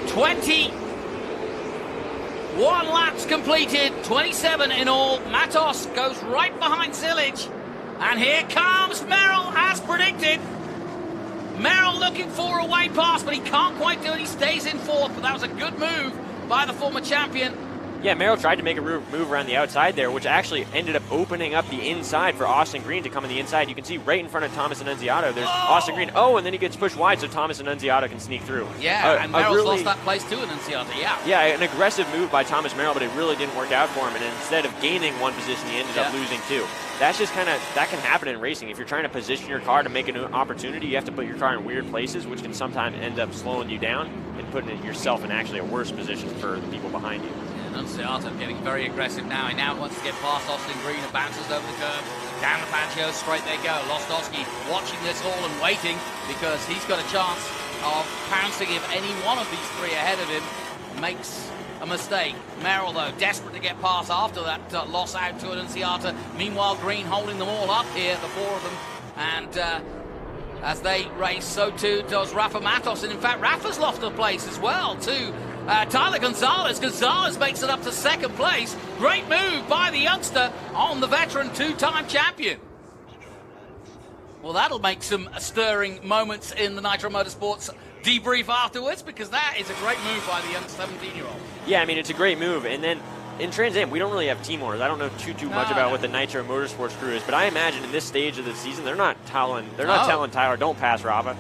21 laps completed, 27 in all. Matos goes right behind Zilic. And here comes Merrill as predicted. Merrill looking for a way past, but he can't quite do it. He stays in 4th, but that was a good move by the former champion. Yeah, Merrill tried to make a move around the outside there, which actually ended up opening up the inside for Austin Green to come on the inside. You can see right in front of Thomas Annunziato, there's Austin Green. Oh, and then he gets pushed wide so Thomas Annunziato can sneak through. Yeah, and Merrill's lost that place too, Annunziato, yeah. Yeah, an aggressive move by Thomas Merrill, but it really didn't work out for him, and instead of gaining 1 position, he ended up losing 2. That's just that can happen in racing. If you're trying to position your car to make an opportunity, you have to put your car in weird places, which can sometimes end up slowing you down and putting yourself in actually a worse position for the people behind you. Annunziato getting very aggressive now. He now wants to get past Austin Green and bounces over the curb. Down the Fangio, straight they go. Lostowski watching this all and waiting because he's got a chance of pouncing if any one of these 3 ahead of him makes a mistake. Merrill, though, desperate to get past after that loss out to Annunziato. Meanwhile, Green holding them all up here, the 4 of them. And as they race, so too does Rafa Matos. And in fact, Rafa's lost a place as well, too. Tyler Gonzalez. Gonzalez makes it up to 2nd place. Great move by the youngster on the veteran 2-time champion. Well, that'll make some stirring moments in the Nitro Motorsports debrief afterwards, because that is a great move by the young 17-year-old. Yeah, I mean, it's a great move. And then in Trans Am, we don't really have team orders. I don't know too much about what the Nitro Motorsports crew is, but I imagine in this stage of the season, they're not telling Tyler, don't pass, Rafa.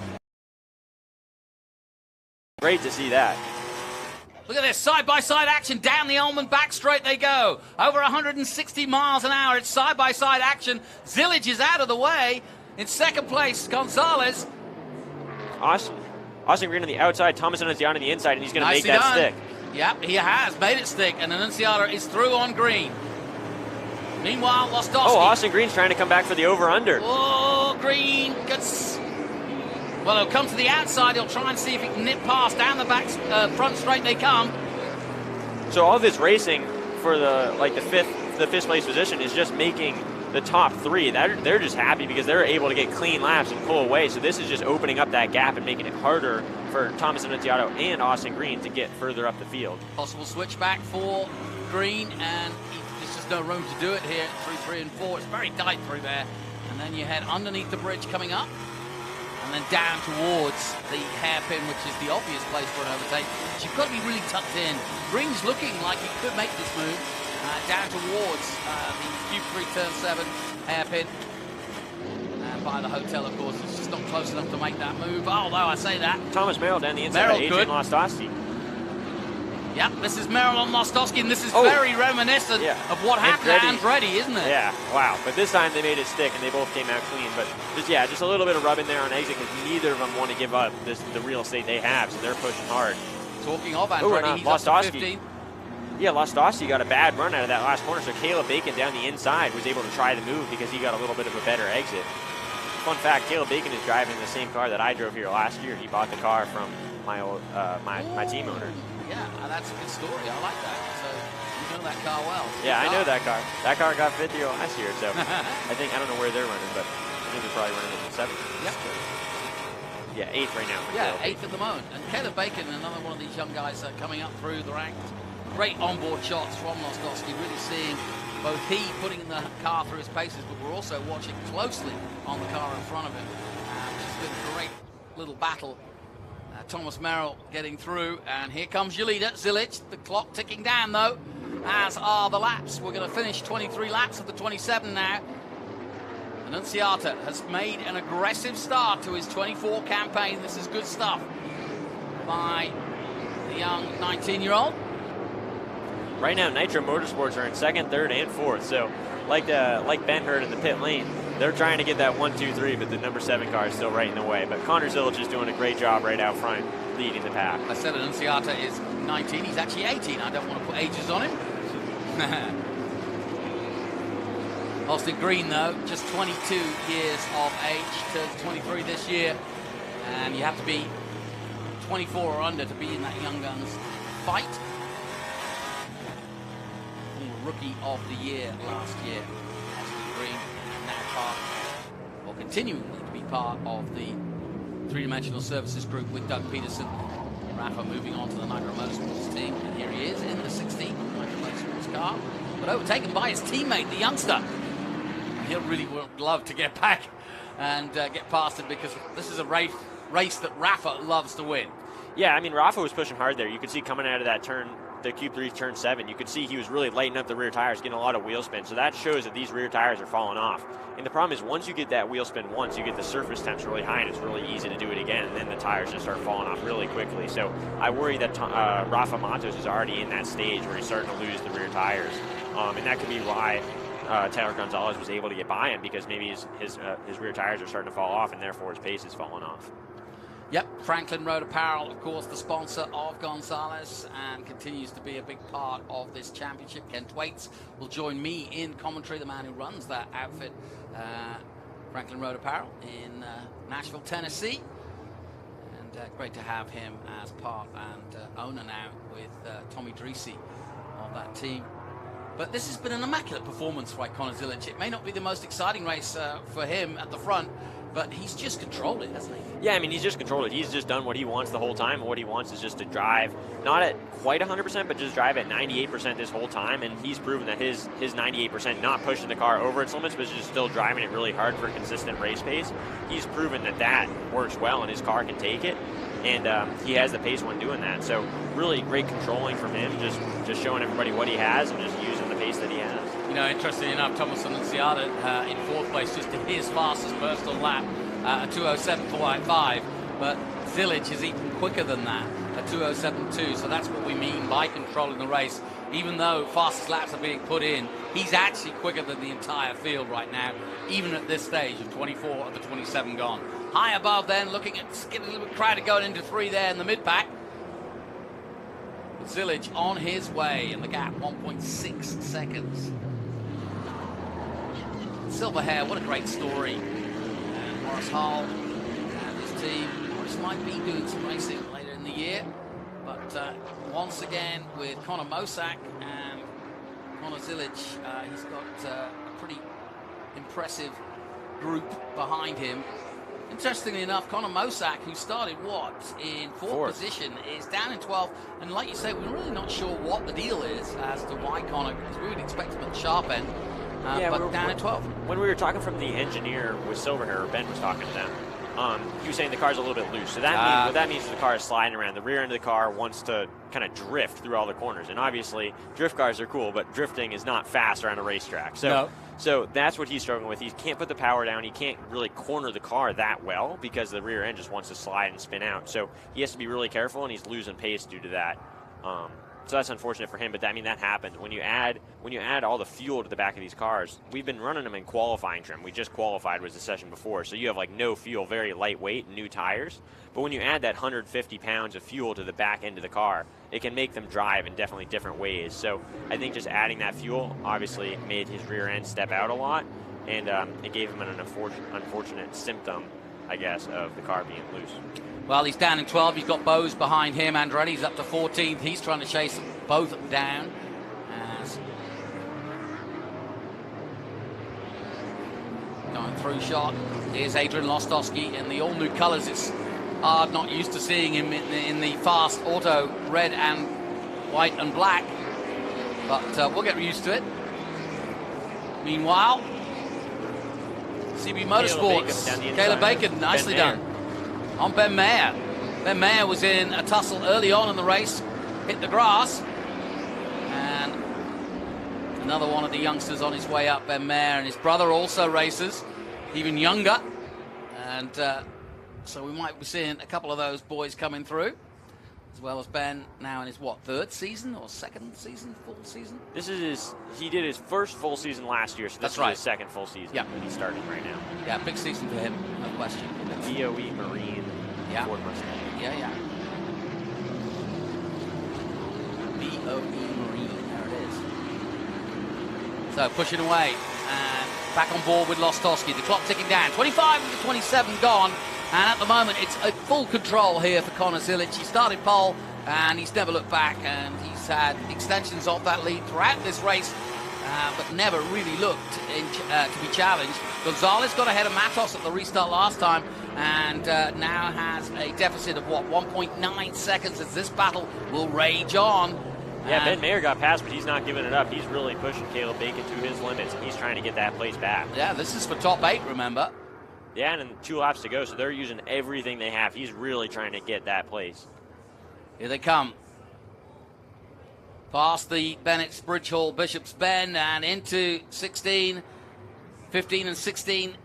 Great to see that. Look at this, side-by-side action down the Ullman back straight they go. Over 160 miles an hour, it's side-by-side action. Zilic is out of the way. In 2nd place, Gonzalez. Austin Green on the outside, Thomas Annunziato on the inside, and he's going to make that stick. Yep, he has made it stick, and Annunziato is through on Green. Meanwhile, Lostowski. Oh, Austin Green's trying to come back for the over-under. Oh, Green gets... Well, he'll come to the outside. He'll try and see if he can nip past. Down the back, front straight they come. So all this racing for the fifth place position is just making the top 3. They're just happy because they're able to get clean laps and pull away. So this is just opening up that gap and making it harder for Thomas Annunziato and Austin Green to get further up the field. Possible switchback for Green, and there's just no room to do it here through 3 and 4. It's very tight through there. And then you head underneath the bridge coming up, and then down towards the hairpin, which is the obvious place for an overtake. But you've got to be really tucked in. Green's looking like he could make this move down towards the Q3 turn 7 hairpin. And by the hotel, of course. He's just not close enough to make that move. Although I say that. Thomas Merrill down the inside. Merrill, Adrian good. Lostowski. Yep, this is Merrill on Lostowski, and this is very reminiscent of what happened to Andretti, isn't it? Yeah, wow. But this time they made it stick, and they both came out clean. But just a little bit of rubbing there on exit, because neither of them want to give up the real estate they have, so they're pushing hard. Talking of Andretti, he's up to 15. Yeah, Lostowski got a bad run out of that last corner, so Caleb Bacon down the inside was able to try the move because he got a little bit of a better exit. Fun fact, Caleb Bacon is driving the same car that I drove here last year. He bought the car from my old my team owner. Yeah, that's a good story. I like that. So you know that car well. Yeah, I know that car. That car got 50 last year, so I don't know where they're running, but I think they're probably running it in 7th. Yep. Yeah, 8th right now. Yeah, 8th at the moment. And Caleb Bacon, another one of these young guys coming up through the ranks. Great onboard shots from Lostowski, really seeing both he putting the car through his paces, but we're also watching closely on the car in front of him, which has been a great little battle. Thomas Merrill getting through, and here comes your leader, Zilic. The clock ticking down, though, as are the laps. We're going to finish 23 laps of the 27 now. Annunziata has made an aggressive start to his 24 campaign. This is good stuff by the young 19-year-old. Right now, Nitro Motorsports are in 2nd, 3rd, and 4th. So, like Ben heard in the pit lane, they're trying to get that 1, 2, 3, but the number 7 car is still right in the way. But Connor Zilic is doing a great job right out front, leading the pack. I said Annunziata is 19. He's actually 18. I don't want to put ages on him. Austin Green, though, just 22 years of age, turns 23 this year. And you have to be 24 or under to be in that Young Guns fight. Rookie of the year last year. Austin Green, now part, or continuing to be part of the three-dimensional services group with Doug Peterson. Rafa moving on to the Nitro Motorsports team, and here he is in the 16th Nitro Motorsports car, but overtaken by his teammate, the youngster. He'll really love to get back and get past him, because this is a race that Rafa loves to win. Yeah, I mean, Rafa was pushing hard there. You could see coming out of that turn, the Q3 turn 7, you could see he was really lighting up the rear tires, getting a lot of wheel spin. So that shows that these rear tires are falling off. And the problem is, once you get that wheel spin once, you get the surface temps really high, and it's really easy to do it again, and then the tires just start falling off really quickly. So I worry that Rafa Matos is already in that stage where he's starting to lose the rear tires. And that could be why Taylor Gonzalez was able to get by him, because maybe his rear tires are starting to fall off, and therefore his pace is falling off. Yep, Franklin Road Apparel, of course, the sponsor of Gonzalez, and continues to be a big part of this championship. Ken Thwaites will join me in commentary, the man who runs that outfit, Franklin Road Apparel in Nashville, Tennessee. And great to have him as part and owner now with Tommy Dreesy of that team. But this has been an immaculate performance by Connor Zilic. It may not be the most exciting race for him at the front, but he's just controlled it, hasn't he? Yeah, I mean, he's just controlled it. He's just done what he wants the whole time. And what he wants is just to drive, not at quite 100%, but just drive at 98% this whole time. And he's proven that his 98%, not pushing the car over its limits, but just still driving it really hard for consistent race pace. He's proven that that works well, and his car can take it. And he has the pace when doing that. So really great controlling from him, just showing everybody what he has and just using the pace that he has. You know, interestingly enough, Thomas Annunziata in 4th place, just his fastest personal lap, a 2:07.45. But Zilic is even quicker than that, a 2:07.2. So that's what we mean by controlling the race. Even though fastest laps are being put in, he's actually quicker than the entire field right now, even at this stage of 24 of the 27 gone. High above then, looking at getting a little bit crowded going into 3 there in the mid-pack. Zilic on his way, in the gap, 1.6 seconds. Silverhair, what a great story. And Morris Hall and his team. Morris might be doing some racing later in the year, but once again with Conor Mosak and Connor Zilic, he's got a pretty impressive group behind him. Interestingly enough, Conor Mosak, who started in fourth position, is down in 12th. And like you say, we're really not sure what the deal is as to why Conor, because we would expect him at the sharp end, but down at 12th. When we were talking from the engineer with Silverhair, Ben was talking to them, he was saying the car's a little bit loose. So that means, what that means is the car is sliding around. The rear end of the car wants to kind of drift through all the corners. And obviously, drift cars are cool, but drifting is not fast around a racetrack. So So that's what he's struggling with. He can't put the power down. He can't really corner the car that well because the rear end just wants to slide and spin out. So he has to be really careful, and he's losing pace due to that. So that's unfortunate for him, but that happens. When you add all the fuel to the back of these cars, we've been running them in qualifying trim. We just qualified was the session before, so you have like no fuel, very lightweight, new tires. But when you add that 150 pounds of fuel to the back end of the car, it can make them drive in definitely different ways. So I think just adding that fuel obviously made his rear end step out a lot, and it gave him an unfortunate symptom, I guess, of the car being loose. Well, he's down in 12. He's got Bose behind him. Andretti's up to 14th. He's trying to chase both down. As going through shot is Adrian Lostowski in the all-new colours. It's hard not used to seeing him in the fast auto red and white and black. But we'll get used to it. Meanwhile, CB Motorsports, Caleb Bacon, nicely done. On Ben Mayer. Ben Mayer was in a tussle early on in the race, hit the grass, and another one of the youngsters on his way up, Ben Mayer, and his brother also races, even younger, and so we might be seeing a couple of those boys coming through, as well as Ben now in his, third season or second season, full season? He did his first full season last year, so this is his second full season. Yeah. He's starting right now. Yeah, big season for him, no question. DOE Marine. Yeah. Ford Mustang. Yeah. BOE Marine, there it is. So pushing away and back on board with Lostowski. The clock ticking down. 25 of the 27 gone. And at the moment, it's a full control here for Conor Zilic. He started pole and he's never looked back. And he's had extensions of that lead throughout this race, but never really looked to be challenged. Gonzalez got ahead of Matos at the restart last time, and now has a deficit of 1.9 seconds as this battle will rage on. Yeah, Ben Mayer got past, but he's not giving it up. He's really pushing Caleb Bacon to his limits, and he's trying to get that place back. Yeah, this is for top 8, remember? Yeah, and then 2 laps to go, so they're using everything they have. He's really trying to get that place. Here they come. Past the Bennett's Bridge Hall, Bishop's Bend, and into 16, 15 and 16.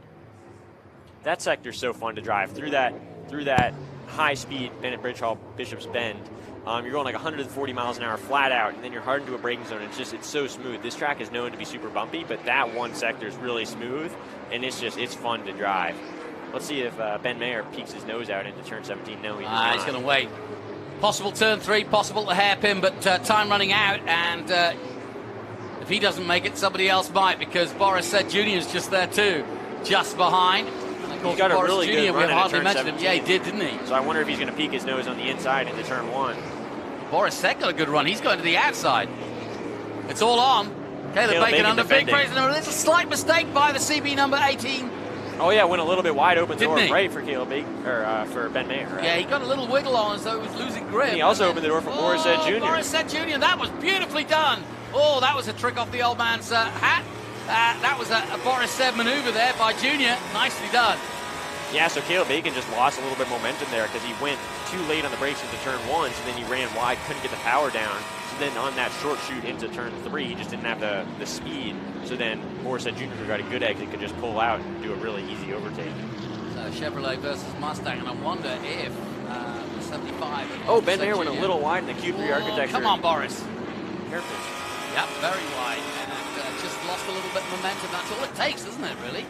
That sector's so fun to drive through that high-speed Bennett Bridge Hall, Bishop's Bend. You're going like 140 miles an hour flat out, and then you're hard into a braking zone. It's so smooth. This track is known to be super bumpy, but that one sector is really smooth, and it's fun to drive. Let's see if Ben Mayer peeks his nose out into turn 17. No, he's going to wait. Possible turn 3, possible the hairpin, but time running out, and if he doesn't make it, somebody else might, because Boris said Jr. is just there too, just behind. And of course, he got Boris a really Jr., good run we hardly turn mentioned 17. him. Yeah, he did, didn't he? So I wonder if he's going to peek his nose on the inside into turn 1. Boris said got a good run. He's going to the outside. It's all on. Caleb Bacon under big praise. There's a slight mistake by the CB number 18. Oh yeah, went a little bit wide open Didn't door he? right for Caleb Bacon, or for Ben Mayer. Right? Yeah, he got a little wiggle on as though he was losing grip. And he also opened the door for Boris Jr. Boris Jr. That was beautifully done. Oh, that was a trick off the old man's hat. That was a Boris Said maneuver there by Jr. Nicely done. Yeah, so Caleb Bacon just lost a little bit of momentum there because he went too late on the brakes into turn 1, so then he ran wide, couldn't get the power down. So then on that short shoot into turn 3, he just didn't have the speed. So then Boris Jr., who got a good exit, could just pull out and do a really easy overtake. So Chevrolet versus Mustang, and I wonder if the 75... Oh, Ben Mayer went a little wide in the Q3 Architecture. Come on, Boris. Careful. Yep, very wide, and just lost a little bit of momentum. That's all it takes, isn't it, really?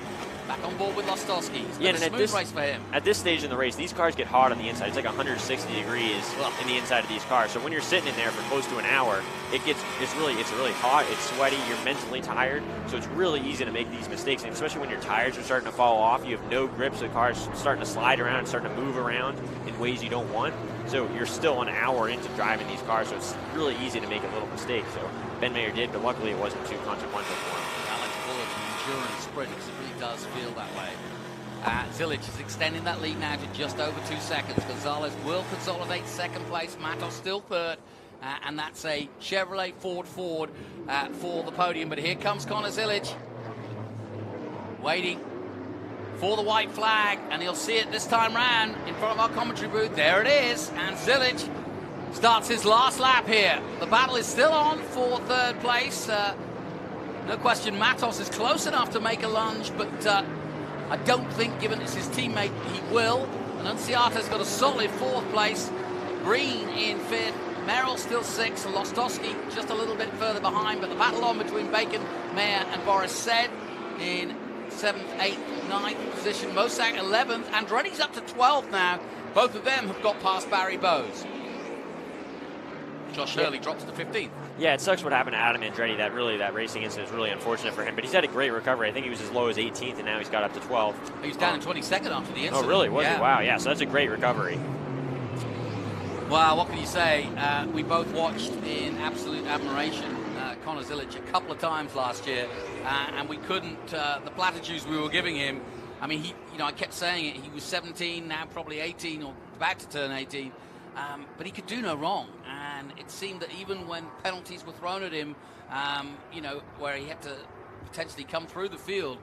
Back on board with Lostowski. It's been a smooth race for him. At this stage in the race, these cars get hot on the inside. It's like 160 degrees in the inside of these cars. So when you're sitting in there for close to an hour, it's really hot. It's sweaty. You're mentally tired. So it's really easy to make these mistakes, and especially when your tires are starting to fall off. You have no grip, so the car's starting to slide around, starting to move around in ways you don't want. So you're still an hour into driving these cars, so it's really easy to make a little mistake. So Ben Mayer did, but luckily it wasn't too consequential for him. Endurance sprint, because it really does feel that way. Zilic is extending that lead now to just over 2 seconds. Gonzalez will consolidate second place. Matos still third. And that's a Chevrolet Ford for the podium. But here comes Conor Zilic, waiting for the white flag. And he'll see it this time round in front of our commentary booth. There it is. And Zilic starts his last lap here. The battle is still on for third place. No question, Matos is close enough to make a lunge, but I don't think, given it's his teammate, he will. Annunziata's got a solid 4th place. Green in 5th. Merrill still 6th. Lostowski just a little bit further behind, but the battle on between Bacon, Mayer, and Boris Said in 7th, 8th, 9th position. Mosak 11th. Andretti's up to 12th now. Both of them have got past Barry Bowes. Josh Hurley drops to 15th. Yeah, it sucks what happened to Adam Andretti. That racing incident is really unfortunate for him. But he's had a great recovery. I think he was as low as 18th, and now he's got up to 12th. He was down in 22nd after the incident. Oh, really? Was he? Wow, yeah, so that's a great recovery. Well, what can you say? We both watched in absolute admiration Conor Zilic a couple of times last year, and we couldn't, the platitudes we were giving him, I mean, I kept saying it, he was 17, now probably 18, or about to turn 18, but he could do no wrong, and it seemed that even when penalties were thrown at him, where he had to potentially come through the field,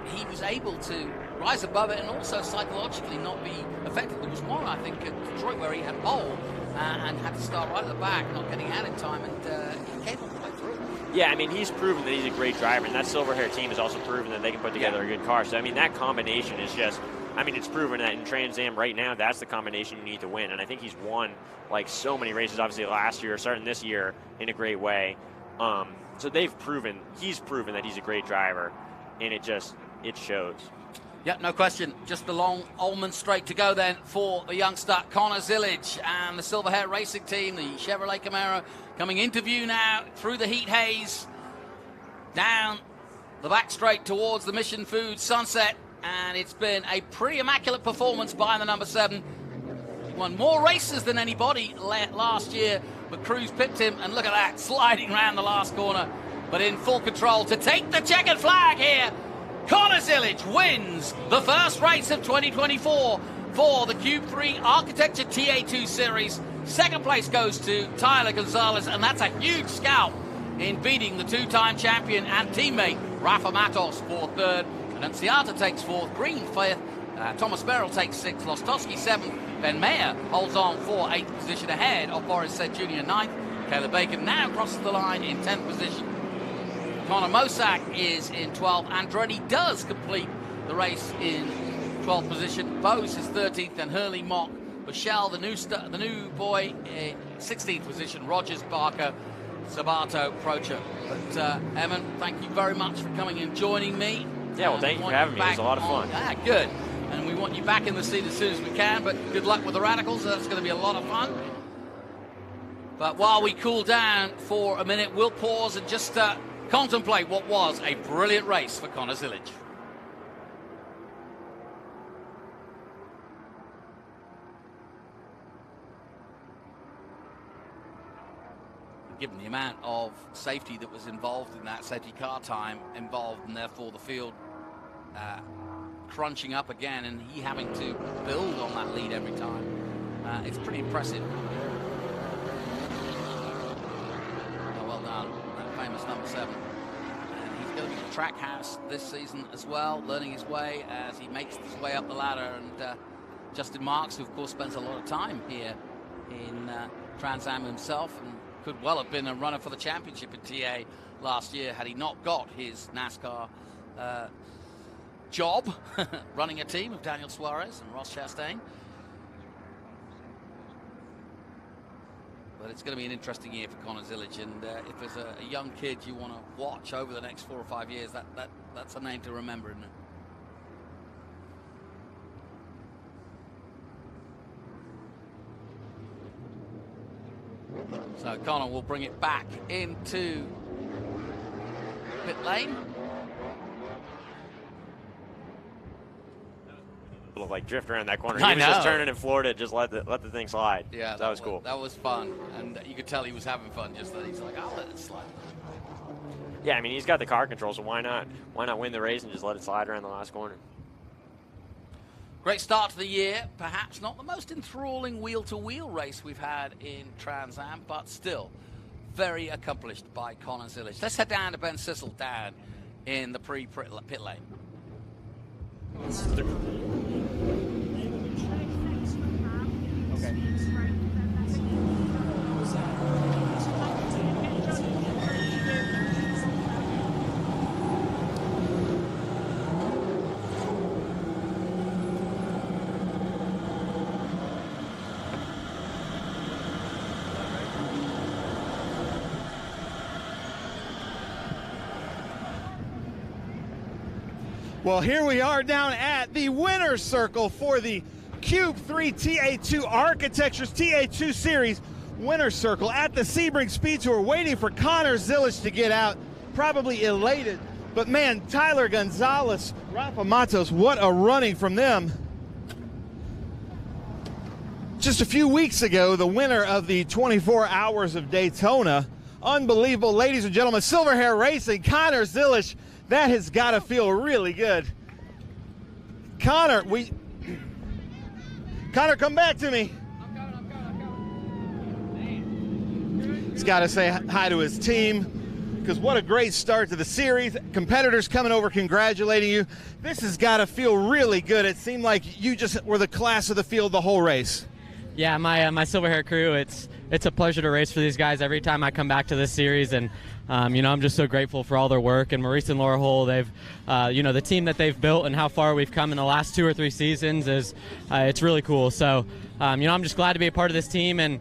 he was able to rise above it and also psychologically not be affected. There was one, I think, at Detroit where he had pole and had to start right at the back, not getting out in time, and he came all the way through. Yeah, I mean, he's proven that he's a great driver, and that silver hair team has also proven that they can put together a good car. So, I mean, that combination is just, it's proven that in Trans Am right now, that's the combination you need to win. And I think he's won, so many races, obviously, last year, starting this year, in a great way. So he's proven that he's a great driver, and it shows. Yeah, no question. Just the long Ullman straight to go then for the youngster Conor Zilic and the Silver Hair Racing Team, the Chevrolet Camaro, coming into view now through the heat haze, down the back straight towards the Mission Foods sunset, and it's been a pretty immaculate performance by the number 7. He won more races than anybody last year, but Cruz pipped him, and look at that, sliding around the last corner, but in full control to take the checkered flag here. Conor Zilic wins the first race of 2024 for the Cube 3 Architecture TA2 Series. Second place goes to Tyler Gonzalez, and that's a huge scalp in beating the 2-time champion and teammate Rafa Matos for 3rd. Annunziata takes 4th, Green 5th, Thomas Merrill takes 6th, Lostowski 7th, Ben Mayer holds on for 8th position ahead of Boris Said Jr. 9th. Caleb Bacon now crosses the line in 10th position. Conor Mosak is in 12th. Andretti does complete the race in 12th position. Bowes is 13th, and Hurley, Mock, Michelle, the new boy, 16th position. Rogers, Barker, Sabato, Procher. But Evan, thank you very much for coming and joining me. Yeah, well, thank you for having me. It was a lot of fun. Yeah, good. And we want you back in the seat as soon as we can. But good luck with the Radicals. That's going to be a lot of fun. But while we cool down for a minute, we'll pause and just contemplate what was a brilliant race for Conor Zilic. Given the amount of safety that was involved in that, safety car time involved, and therefore the field crunching up again, and he having to build on that lead every time, it's pretty impressive. Oh, well done, that famous number 7. And he's going to be the track house this season as well, learning his way as he makes his way up the ladder. And Justin Marks, who of course spends a lot of time here in Trans Am himself, and could well have been a runner for the championship in TA last year had he not got his NASCAR job running a team of Daniel Suarez and Ross Chastain. But it's going to be an interesting year for Conor Zilic, and if there's a young kid you want to watch over the next 4 or 5 years, that's a name to remember, isn't it? So Conor will bring it back into pit lane. Like drift around that corner. I He was know. just turning in Florida, just let the thing slide. Yeah, that was cool. That was fun, and you could tell he was having fun. Just that he's like, I'll let it slide. Yeah, I mean, he's got the car control, so why not? Why not win the race and just let it slide around the last corner? Great start to the year. Perhaps not the most enthralling wheel-to-wheel race we've had in Trans Am, but still very accomplished by Conor Zilic. Let's head down to Ben Sissel down in the pre-pit lane. Well, here we are down at the winner's circle for the Cube 3 TA2 Architecture's TA2 Series winner's circle at the Sebring Speed Tour, waiting for Connor Zilisch to get out, probably elated. But man, Tyler Gonzalez, Rafa Matos, what a running from them. Just a few weeks ago, the winner of the 24 Hours of Daytona. Unbelievable, ladies and gentlemen, Silver Hair Racing, Connor Zilisch. That has got to feel really good. Connor, Connor, come back to me. I'm coming. He's got to say hi to his team, because what a great start to the series. Competitors coming over congratulating you. This has got to feel really good. It seemed like you just were the class of the field the whole race. Yeah, my Silver Hair crew, it's a pleasure to race for these guys every time I come back to this series, and I'm just so grateful for all their work. And Maurice and Laura Hull, they've, the team that they've built and how far we've come in the last 2 or 3 seasons is, it's really cool. So, I'm just glad to be a part of this team, and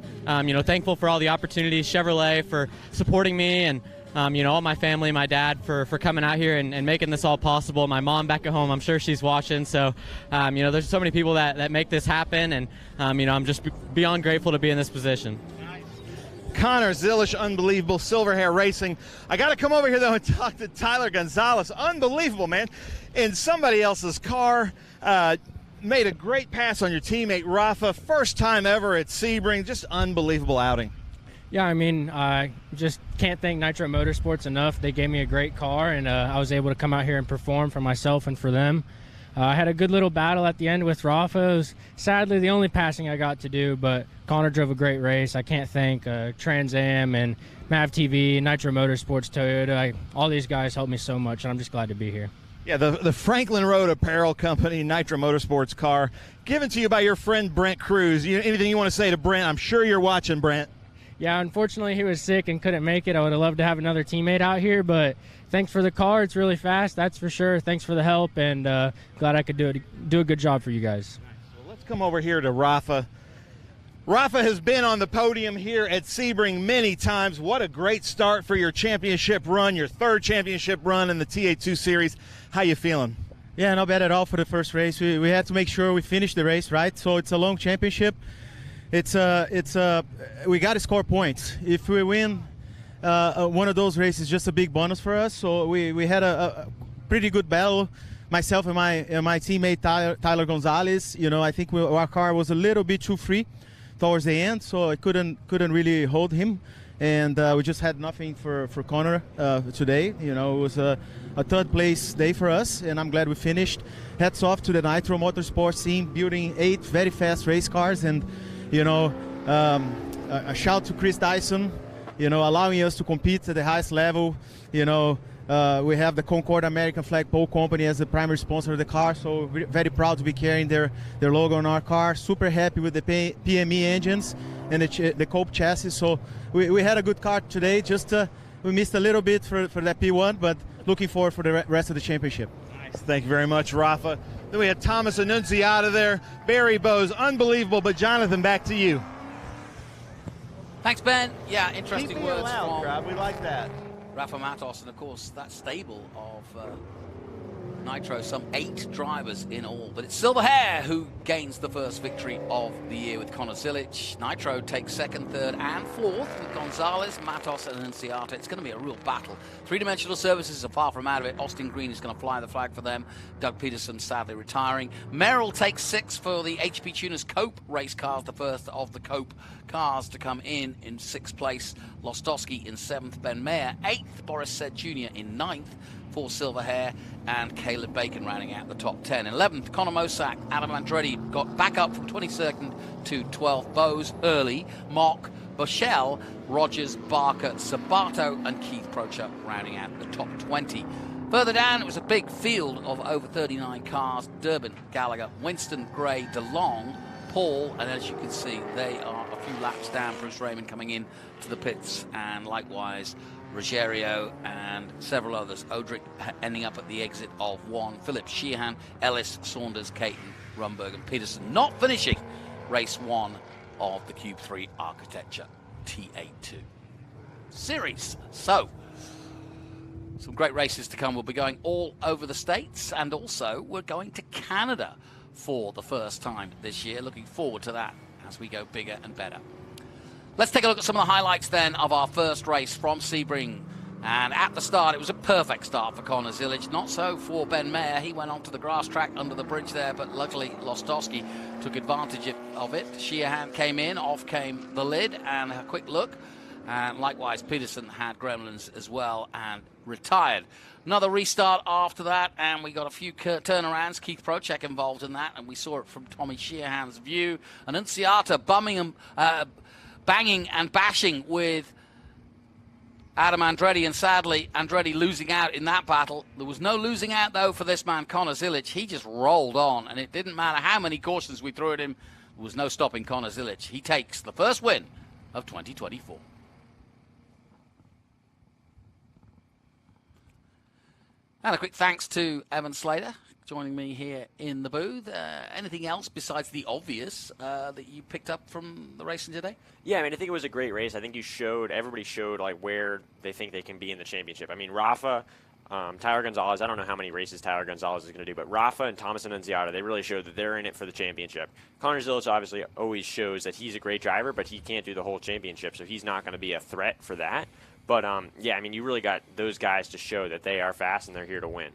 thankful for all the opportunities, Chevrolet for supporting me, and all my family, my dad for coming out here and making this all possible. My mom back at home, I'm sure she's watching. So, there's so many people that make this happen, and I'm just beyond grateful to be in this position. Connor Zilisch, unbelievable. Silver Hair Racing. I got to come over here, though, and talk to Tyler Gonzalez. Unbelievable, man. In somebody else's car, made a great pass on your teammate, Rafa. First time ever at Sebring. Just unbelievable outing. Yeah, I just can't thank Nitro Motorsports enough. They gave me a great car, and I was able to come out here and perform for myself and for them. I had a good little battle at the end with Rafa. It was sadly the only passing I got to do, but Connor drove a great race. I can't thank Trans Am and Mav TV, Nitro Motorsports, Toyota. All these guys helped me so much, and I'm just glad to be here. Yeah, the Franklin Road Apparel Company Nitro Motorsports car, given to you by your friend Brent Cruz. Anything you want to say to Brent? I'm sure you're watching, Brent. Yeah, unfortunately he was sick and couldn't make it. I would have loved to have another teammate out here, but thanks for the car. It's really fast, that's for sure. Thanks for the help, and glad I could do a good job for you guys. Well, let's come over here to Rafa. Rafa has been on the podium here at Sebring many times. What a great start for your championship run, your 3rd championship run in the TA2 Series. How you feeling? Yeah, not bad at all for the first race. We had to make sure we finished the race, right? So it's a long championship. We got to score points. If we win one of those races, just a big bonus for us. So we had a pretty good battle. Myself and my teammate Tyler Gonzalez. I think our car was a little bit too free towards the end, so I couldn't really hold him, and we just had nothing for Connor today. It was a 3rd place day for us, and I'm glad we finished. Hats off to the Nitro Motorsports team, building 8 very fast race cars, and a shout to Chris Dyson, allowing us to compete at the highest level. We have the Concord American Flag Pole Company as the primary sponsor of the car, so we're very proud to be carrying their logo on our car. Super happy with the PME engines and the Cope chassis. So we had a good car today. Just we missed a little bit for that P1, but looking forward for the rest of the championship. Nice. Thank you very much, Rafa. Then we had Thomas Annunziata there, Barry Bowes, unbelievable. But Jonathan, back to you. Thanks, Ben. Yeah, interesting words from crowd. We like that. Rafa Matos, and of course that stable of Nitro, some 8 drivers in all. But it's Silver Hair who gains the first victory of the year with Connor Zilisch. Nitro takes 2nd, 3rd, and 4th with Gonzalez, Matos, and Annunziata. It's going to be a real battle. 3-dimensional services are far from out of it. Austin Green is going to fly the flag for them. Doug Peterson sadly retiring. Merrill takes 6th for the HP Tuners Cope race cars, the first of the Cope cars to come in 6th place. Lostowski in 7th, Ben Mayer 8th, Boris Said Jr. in 9th for Silver Hair, and Caleb Bacon rounding out the top 10. 11th, Conor Mosak, Adam Andretti got back up from 22nd to 12th. Bowes, Early, Mock, Boschel, Rogers, Barker, Sabato, and Keith Prochuk rounding out the top 20. Further down, it was a big field of over 39 cars. Durbin, Gallagher, Winston, Gray, DeLong, Paul, and as you can see, they are a few laps down. Bruce Raymond coming in to the pits, and likewise Ruggiero and several others. Odrick ending up at the exit of 1. Phillips, Sheehan, Ellis, Saunders, Caton, Rumberg, and Peterson not finishing race 1 of the Cube 3 Architecture TA2 Series. So, some great races to come. We'll be going all over the States, and also we're going to Canada for the first time this year. Looking forward to that as we go bigger and better. Let's take a look at some of the highlights then of our first race from Sebring. And at the start, it was a perfect start for Connor Zilic. Not so for Ben Mayer. He went onto the grass track under the bridge there, but luckily Lostowski took advantage of it. Sheehan came in, off came the lid, and a quick look. And likewise, Peterson had gremlins as well and retired. Another restart after that, and we got a few turnarounds. Keith Procek involved in that, and we saw it from Tommy Sheehan's view. Annunziata banging and bashing with Adam Andretti, and sadly, Andretti losing out in that battle. There was no losing out, though, for this man, Connor Zilic. He just rolled on, and it didn't matter how many cautions we threw at him. There was no stopping Connor Zilic. He takes the first win of 2024. And a quick thanks to Evan Slater joining me here in the booth. Anything else besides the obvious that you picked up from the racing today? Yeah, I mean, I think it was a great race. I think everybody showed like where they think they can be in the championship. I mean, Rafa, Tyler Gonzalez, I don't know how many races Tyler Gonzalez is going to do, but Rafa and Thomas Annunziata, they really showed that they're in it for the championship. Connor Zilic obviously always shows that he's a great driver, but he can't do the whole championship, so he's not going to be a threat for that. But, yeah, I mean, you really got those guys to show that they are fast and they're here to win.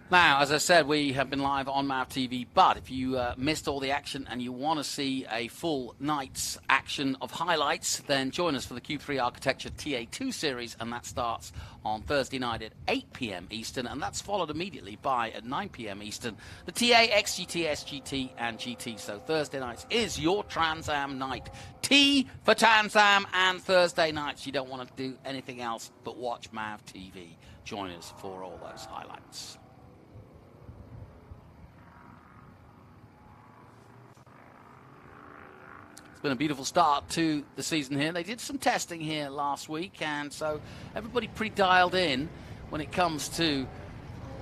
Now, as I said, we have been live on MAV TV, but if you missed all the action and you want to see a full night's action of highlights, then join us for the Q3 Architecture TA2 Series, and that starts on Thursday night at 8 p.m. Eastern, and that's followed immediately by, at 9 p.m. Eastern, the TA, XGT, SGT, and GT. So Thursday nights is your Trans Am night. T for Trans Am, and Thursday nights you don't want to do anything else but watch MAV TV. Join us for all those highlights. Been a beautiful start to the season here. They did some testing here last week, and so everybody pretty dialed in when it comes to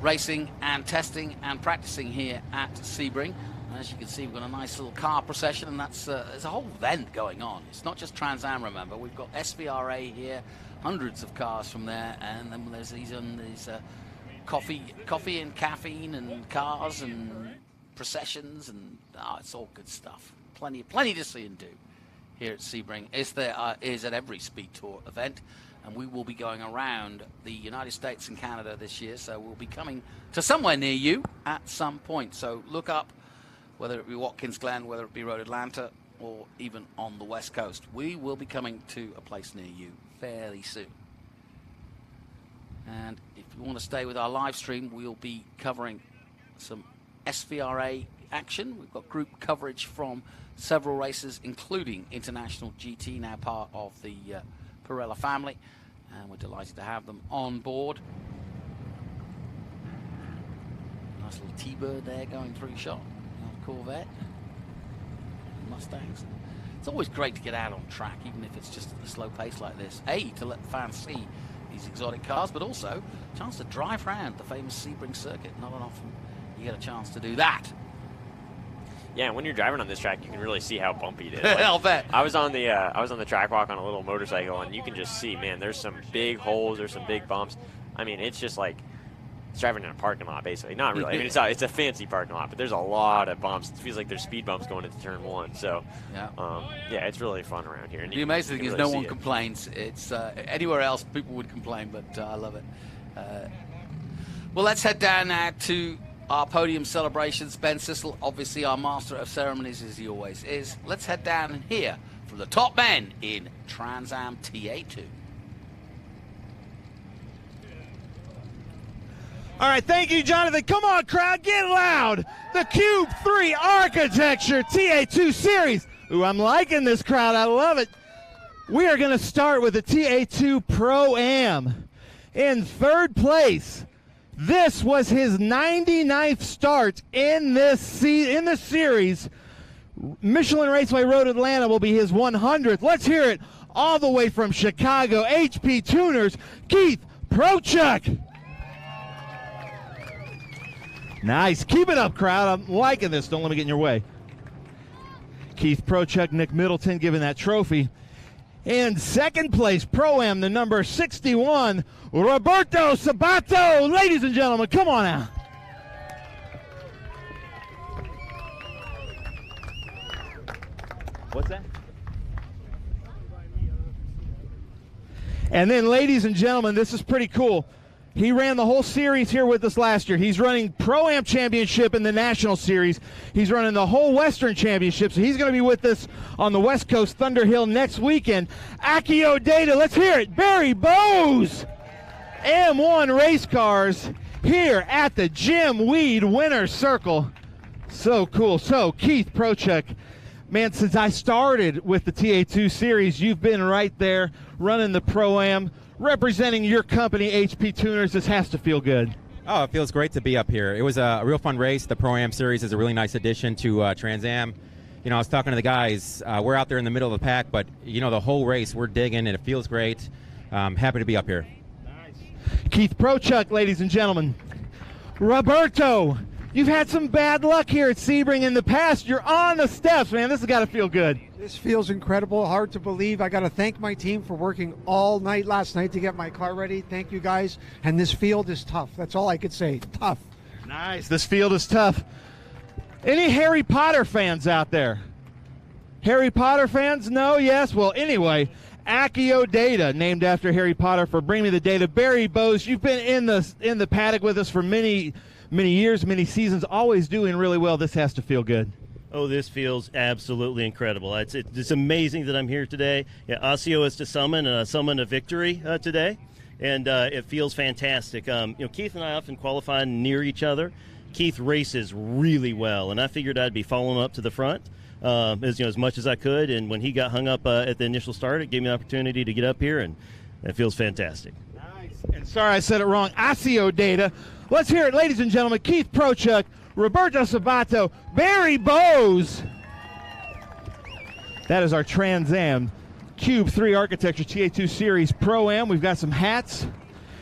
racing and testing and practicing here at Sebring. As you can see, we've got a nice little car procession, and there's a whole event going on. It's not just Trans Am, remember. We've got SVRA here, hundreds of cars from there, and then there's these coffee and caffeine and cars and processions, and it's all good stuff. Plenty to see and do here at Sebring, as there is at every Speed Tour event. And we will be going around the United States and Canada this year, so we'll be coming to somewhere near you at some point. So look up, whether it be Watkins Glen, whether it be Road Atlanta, or even on the West Coast. We will be coming to a place near you fairly soon. And if you want to stay with our live stream, we'll be covering some SVRA action. We've got group coverage from several races, including International GT, now part of the Pirella family, and we're delighted to have them on board. Nice little T-Bird there going through shot, Corvette, Mustangs. It's always great to get out on track, even if it's just at a slow pace like this. To let the fans see these exotic cars, but also a chance to drive around the famous Sebring circuit. Not often you get a chance to do that. Yeah, and when you're driving on this track, you can really see how bumpy it is. Like, I'll bet. I was on the track walk on a little motorcycle, and you can just see, man, there's some big holes, there's some big bumps. I mean, it's just like it's driving in a parking lot, basically. Not really. I mean, it's a fancy parking lot, but there's a lot of bumps. It feels like there's speed bumps going into turn one. So, yeah, it's really fun around here. And the amazing thing is no one complains. It's anywhere else people would complain, but I love it. Well, let's head down now to our podium celebrations. Ben Sissel, obviously our master of ceremonies, as he always is. Let's head down and hear from the top men in Trans Am TA2. All right, thank you, Jonathan. Come on, crowd, get loud. The Cube 3 Architecture TA2 Series. Ooh, I'm liking this crowd. I love it. We are going to start with the TA2 Pro-Am. In third place, this was his 99th start in this series. Michelin Raceway Road Atlanta will be his 100th. Let's hear it all the way from Chicago, HP Tuners, Keith Procek. Nice. Keep it up, crowd. I'm liking this. Don't let me get in your way. Keith Procek, Nick Middleton giving that trophy. In second place, Pro-Am, the number 61, Roberto Sabato. Ladies and gentlemen, come on out. What's that? And then, ladies and gentlemen, this is pretty cool. He ran the whole series here with us last year. He's running Pro-Am Championship in the National Series. He's running the whole Western Championship, so he's going to be with us on the West Coast, Thunder Hill, next weekend. Accio Data, let's hear it. Barry Bowes, M1 Race Cars, here at the Jim Weed Winner's Circle. So cool. So, Keith Prochuk, man, since I started with the TA2 Series, you've been right there running the Pro-Am, representing your company, HP Tuners. This has to feel good. Oh, it feels great to be up here. It was a real fun race. The Pro-Am Series is a really nice addition to Trans Am. You know, I was talking to the guys. We're out there in the middle of the pack, but, you know, the whole race, we're digging, and it feels great. Happy to be up here. Nice. Keith Prochuk, ladies and gentlemen. Roberto, you've had some bad luck here at Sebring in the past. You're on the steps, man. This has got to feel good. This feels incredible. Hard to believe. I got to thank my team for working all night last night to get my car ready. Thank you, guys. And this field is tough. That's all I could say. Tough. Nice. This field is tough. Any Harry Potter fans out there? Harry Potter fans? No? Yes? Well, anyway, Accio Data, named after Harry Potter, for bringing me the data. Barry Bowes, you've been in the paddock with us for many years, many seasons, always doing really well. This has to feel good. Oh, this feels absolutely incredible. It's amazing that I'm here today. Yeah, Osseo is to summon a victory today, and it feels fantastic. You know, Keith and I often qualify near each other. Keith races really well, and I figured I'd be following up to the front as much as I could. And when he got hung up at the initial start, it gave me an opportunity to get up here, and it feels fantastic. Nice. And sorry I said it wrong. Accio Data. Let's hear it, ladies and gentlemen. Keith Prochuk, Roberto Sabato, Barry Bowes. That is our Trans Am Cube 3 Architecture TA2 Series Pro-Am. We've got some hats.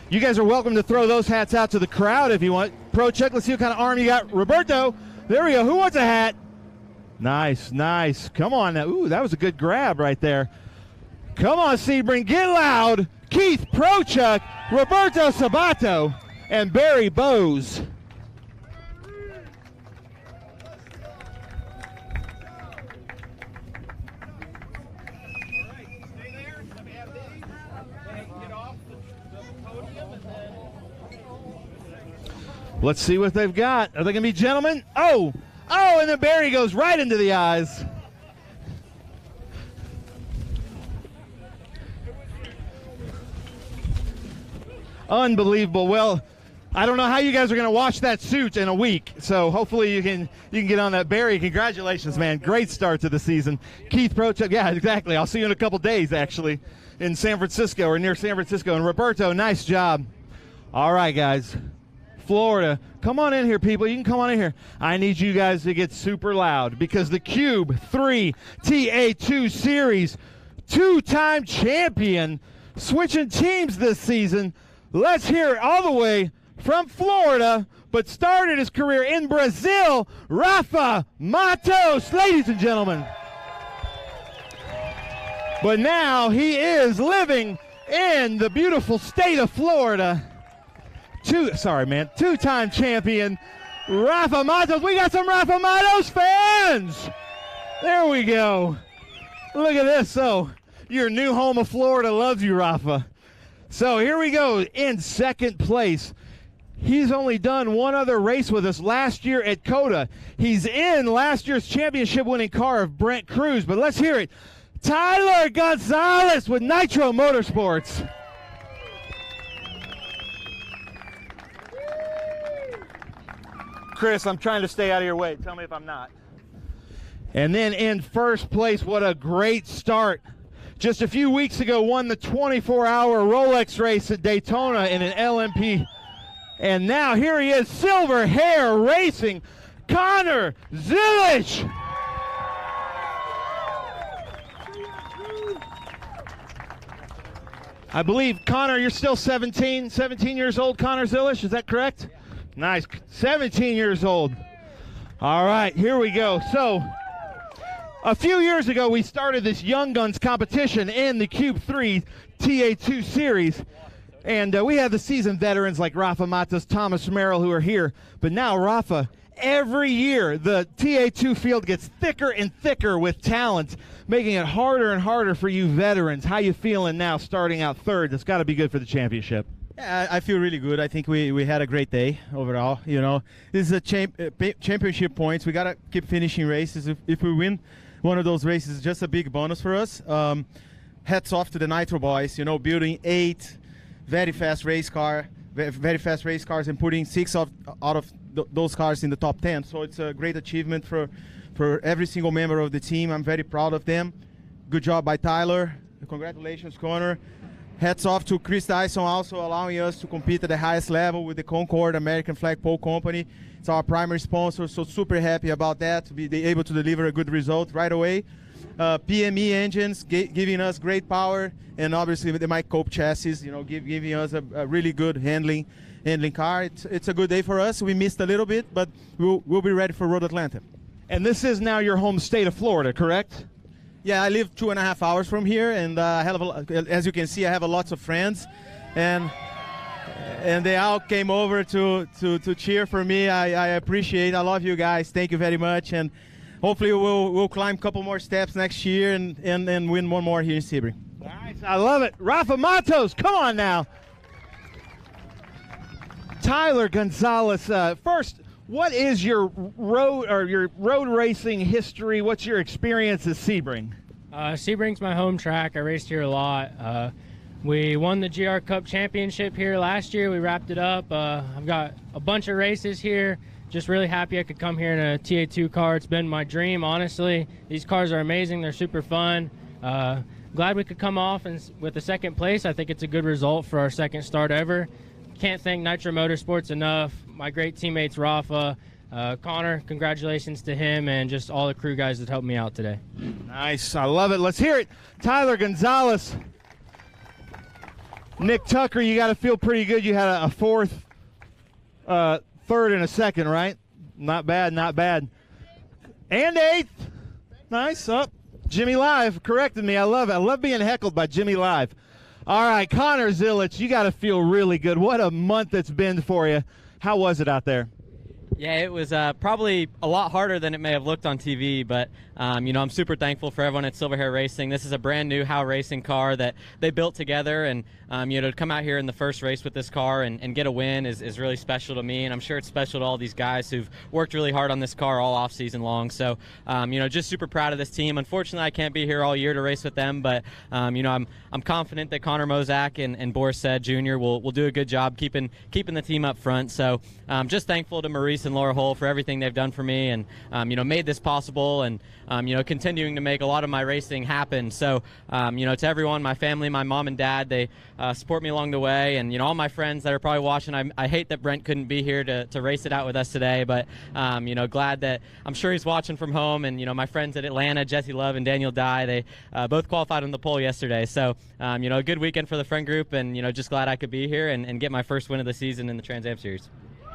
You guys are welcome to throw those hats out to the crowd if you want. Prochuk, let's see what kind of arm you got. Roberto, there we go. Who wants a hat? Nice, nice. Come on now. Ooh, that was a good grab right there. Come on, Sebring, get loud. Keith Prochuk, Roberto Sabato, and Barry Bowes. Let's see what they've got. Are they going to be gentlemen? Oh, and then Barry goes right into the eyes. Unbelievable. Well, I don't know how you guys are going to wash that suit in a week, so hopefully you can get on that. Barry, congratulations, man. Great start to the season. Keith Prochuk, yeah, exactly. I'll see you in a couple days, actually, in San Francisco or near San Francisco. And Roberto, nice job. All right, guys. Florida, come on in here, people. You can come on in here. I need you guys to get super loud because the Cube 3 TA2 Series two-time champion switching teams this season. Let's hear it all the way from Florida, but started his career in Brazil, Rafa Matos, ladies and gentlemen. But now he is living in the beautiful state of Florida. Two-time champion, Rafa Matos. We got some Rafa Matos fans. There we go. Look at this. So your new home of Florida loves you, Rafa. So here we go in second place. He's only done one other race with us last year at COTA. He's in last year's championship-winning car of Brent Cruz. But let's hear it. Tyler Gonzalez with Nitro Motorsports. Chris, I'm trying to stay out of your way. Tell me if I'm not. And then in first place, what a great start. Just a few weeks ago, won the 24-hour Rolex race at Daytona in an LMP. And now here he is, Silver Hair Racing, Connor Zilish. I believe, Connor, you're still 17 years old, Connor Zilish, is that correct? Nice, 17 years old. All right, here we go. So, A few years ago, we started this Young Guns competition in the Cube 3 TA2 Series. And we have the seasoned veterans like Rafa Matos, Thomas Merrill, who are here. But now, Rafa, every year the TA2 field gets thicker and thicker with talent, making it harder and harder for you veterans. How you feeling now starting out third? That's got to be good for the championship. Yeah, I feel really good. I think we had a great day overall. You know, this is a championship points. We got to keep finishing races. If we win one of those races, it's just a big bonus for us. Hats off to the Nitro boys, you know, building 8 very fast race cars and putting 6 out of those cars in the top 10. So it's a great achievement for every single member of the team. I'm very proud of them. Good job by Tyler. Congratulations, Connor. Hats off to Chris Dyson, also allowing us to compete at the highest level with the Concord American Flag Pole Company. It's our primary sponsor, so super happy about that, to be able to deliver a good result right away. PME engines giving us great power, and obviously with the Mike Cope chassis, you know, giving us a really good handling car. It's a good day for us. We missed a little bit, but we'll be ready for Road Atlanta. And this is now your home state of Florida, correct? Yeah, I live 2.5 hours from here, and as you can see, I have lots of friends, and they all came over to cheer for me. I appreciate. I love you guys. Thank you very much, and hopefully we'll climb a couple more steps next year and win one more here in Sebring. Nice, I love it. Rafa Matos, come on now. Tyler Gonzalez, first, what is your road racing history? What's your experience at Sebring? Sebring's my home track. I raced here a lot. We won the GR Cup Championship here last year. We wrapped it up. I've got a bunch of races here. Just really happy I could come here in a TA2 car. It's been my dream, honestly. These cars are amazing. They're super fun. Glad we could come off with the second place. I think it's a good result for our second start ever. Can't thank Nitro Motorsports enough. My great teammates, Rafa, Connor, congratulations to him, and just all the crew guys that helped me out today. Nice, I love it. Let's hear it. Tyler Gonzalez. Nick Tucker, you got to feel pretty good. You had a fourth, third, and a second, right? Not bad, not bad. And 8th. Nice. Up. Jimmy Live corrected me. I love it. I love being heckled by Jimmy Live. All right, Connor Zilich, you got to feel really good. What a month it's been for you. How was it out there? Yeah, it was probably a lot harder than it may have looked on TV, but you know, I'm super thankful for everyone at Silverhair Racing. This is a brand new Howe Racing car that they built together, and you know, to come out here in the first race with this car and get a win is really special to me, and I'm sure it's special to all these guys who've worked really hard on this car all off season long. So you know, just super proud of this team. Unfortunately, I can't be here all year to race with them, but you know, I'm confident that Connor Mozak and Boris Said Jr. will do a good job keeping the team up front. So just thankful to Maurice and Laura Hull for everything they've done for me, and you know, made this possible, and you know, continuing to make a lot of my racing happen. So you know, to everyone, my family, my mom and dad, they support me along the way, and you know, all my friends that are probably watching. I hate that Brent couldn't be here to race it out with us today, but you know, glad that I'm sure he's watching from home. And you know, my friends at Atlanta, Jesse Love and Daniel Dye, they both qualified on the pole yesterday. So you know, a good weekend for the friend group, and you know, just glad I could be here and get my first win of the season in the Trans Am Series.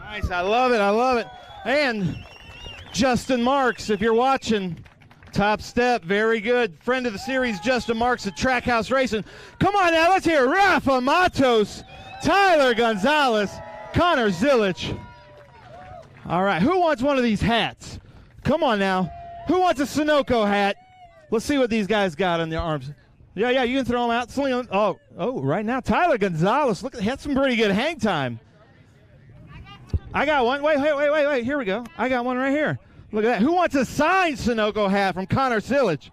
Nice, I love it, I love it. And Justin Marks, if you're watching, top step, very good. Friend of the series, Justin Marks at Trackhouse Racing. Come on now, let's hear Rafa Matos, Tyler Gonzalez, Connor Zilich. All right, who wants one of these hats? Come on now. Who wants a Sunoco hat? Let's see what these guys got on their arms. Yeah, you can throw them out. Sling them. Oh, right now, Tyler Gonzalez. Look, had some pretty good hang time. I got one. Wait. Here we go. I got one right here. Look at that. Who wants a signed Sunoco hat from Connor Zilich?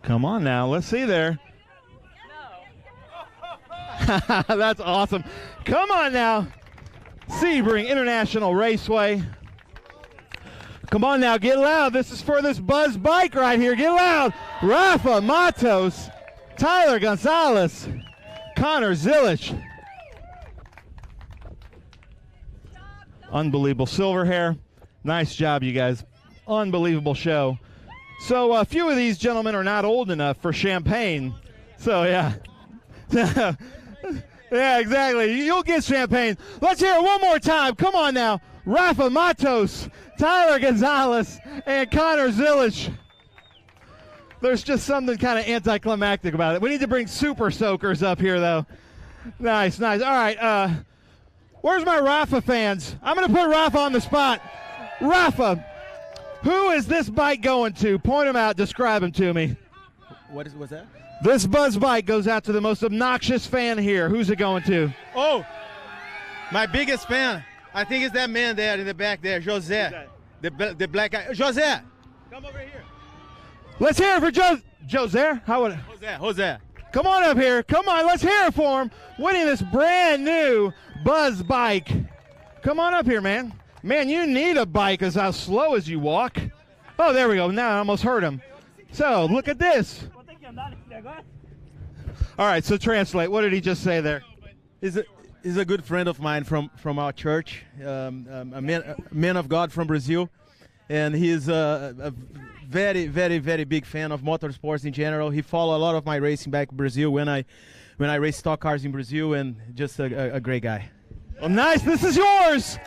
Come on now. Let's see there. No. That's awesome. Come on now. Sebring International Raceway. Come on now. Get loud. This is for this Buzz bike right here. Get loud. Rafa Matos, Tyler Gonzalez, Connor Zilich. Unbelievable. Silverhair, nice job, you guys. Unbelievable show. So a few of these gentlemen are not old enough for champagne. So, yeah. Yeah, exactly. You'll get champagne. Let's hear it one more time. Come on now. Rafa Matos, Tyler Gonzalez, and Connor Zilic. There's just something kind of anticlimactic about it. We need to bring super soakers up here, though. Nice, nice. All right, where's my Rafa fans? I'm going to put Rafa on the spot. Rafa, who is this bike going to? Point him out, describe him to me. What's that? This Buzz bike goes out to the most obnoxious fan here. Who's it going to? Oh, my biggest fan. I think it's that man there in the back there, Jose. The black guy. Jose, come over here. Let's hear it for Jose. How would Jose. Come on up here. Come on, let's hear it for him. Winning this brand new Buzz bike. Come on up here, man. Man, you need a bike as how slow as you walk. Oh, there we go. Now I almost heard him. So, look at this. All right, so translate. What did he just say there? He's a good friend of mine from our church, a man of God from Brazil. And he's a very, very, very big fan of motorsports in general. He followed a lot of my racing back in Brazil when I raced stock cars in Brazil, and just a great guy. Well, nice. This is yours.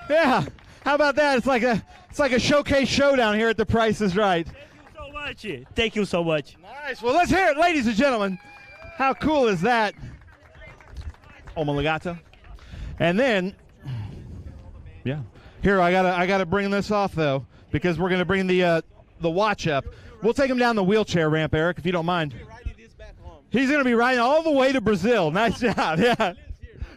Yeah. How about that? It's like a showcase showdown here at The Price is Right. So much. Thank you so much. Nice. Well, let's hear it, ladies and gentlemen. How cool is that? Omologato. And then, yeah. Here, I gotta bring this off though, because we're gonna bring the watch up. We'll take him down the wheelchair ramp, Eric, if you don't mind. He's gonna be riding all the way to Brazil. Nice job. Yeah.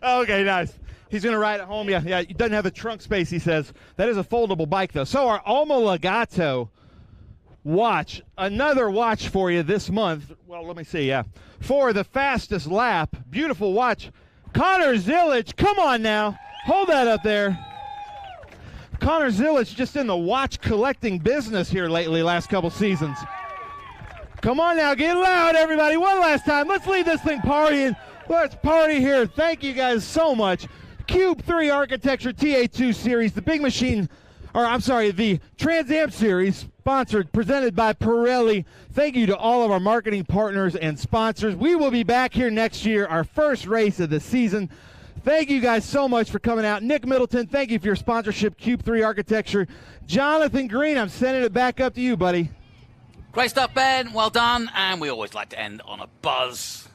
Okay, nice. He's gonna ride at home. Yeah. He doesn't have the trunk space. He says that is a foldable bike though. So our Omologato watch, another watch for you this month. Well, let me see. Yeah, for the fastest lap. Beautiful watch. Connor Zilic, come on now. Hold that up there. Connor Zilic just in the watch collecting business here lately, last couple seasons. Come on now, get loud, everybody. One last time. Let's leave this thing partying. Let's party here. Thank you guys so much. Cube 3 Architecture TA2 Series, the big machine, the Trans Am Series, sponsored, presented by Pirelli. Thank you to all of our marketing partners and sponsors. We will be back here next year, our first race of the season. Thank you guys so much for coming out. Nick Middleton, thank you for your sponsorship, Cube 3 Architecture. Jonathan Green, I'm sending it back up to you, buddy. Great stuff, Ben. Well done. And we always like to end on a buzz.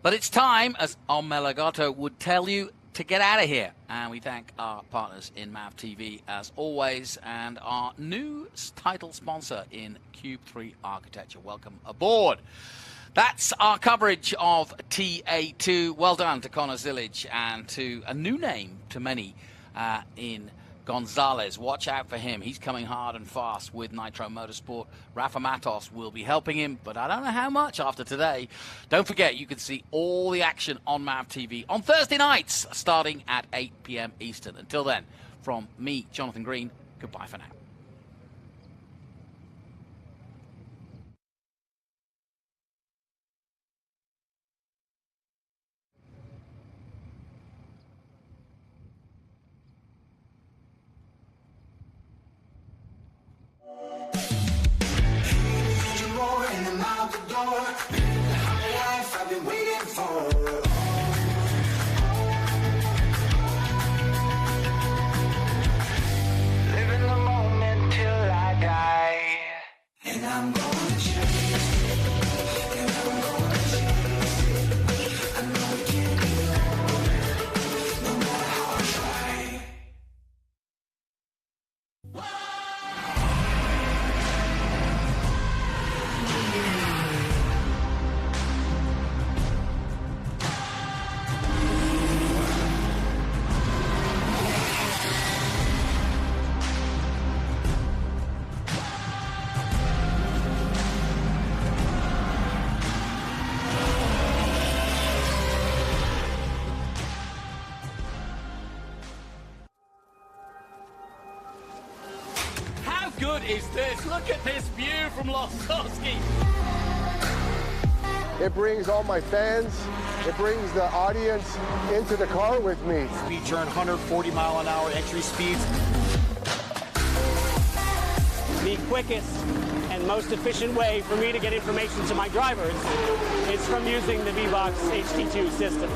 But it's time, as Omologato would tell you, to get out of here. And we thank our partners in MAV TV as always, and our new title sponsor in Cube 3 Architecture. Welcome aboard. That's our coverage of TA2. Well done to Connor Zilic and to a new name to many in Gonzalez. Watch out for him. He's coming hard and fast with Nitro Motorsport. Rafa Matos will be helping him, but I don't know how much after today. Don't forget, you can see all the action on MAV TV on Thursday nights starting at 8 p.m. Eastern. Until then, from me, Jonathan Green, goodbye for now. Good is this? Look at this view from Losowski. It brings all my fans, it brings the audience into the car with me. We turn 140-mile-an-hour entry speeds. The quickest and most efficient way for me to get information to my drivers is from using the V-Box HD2 system.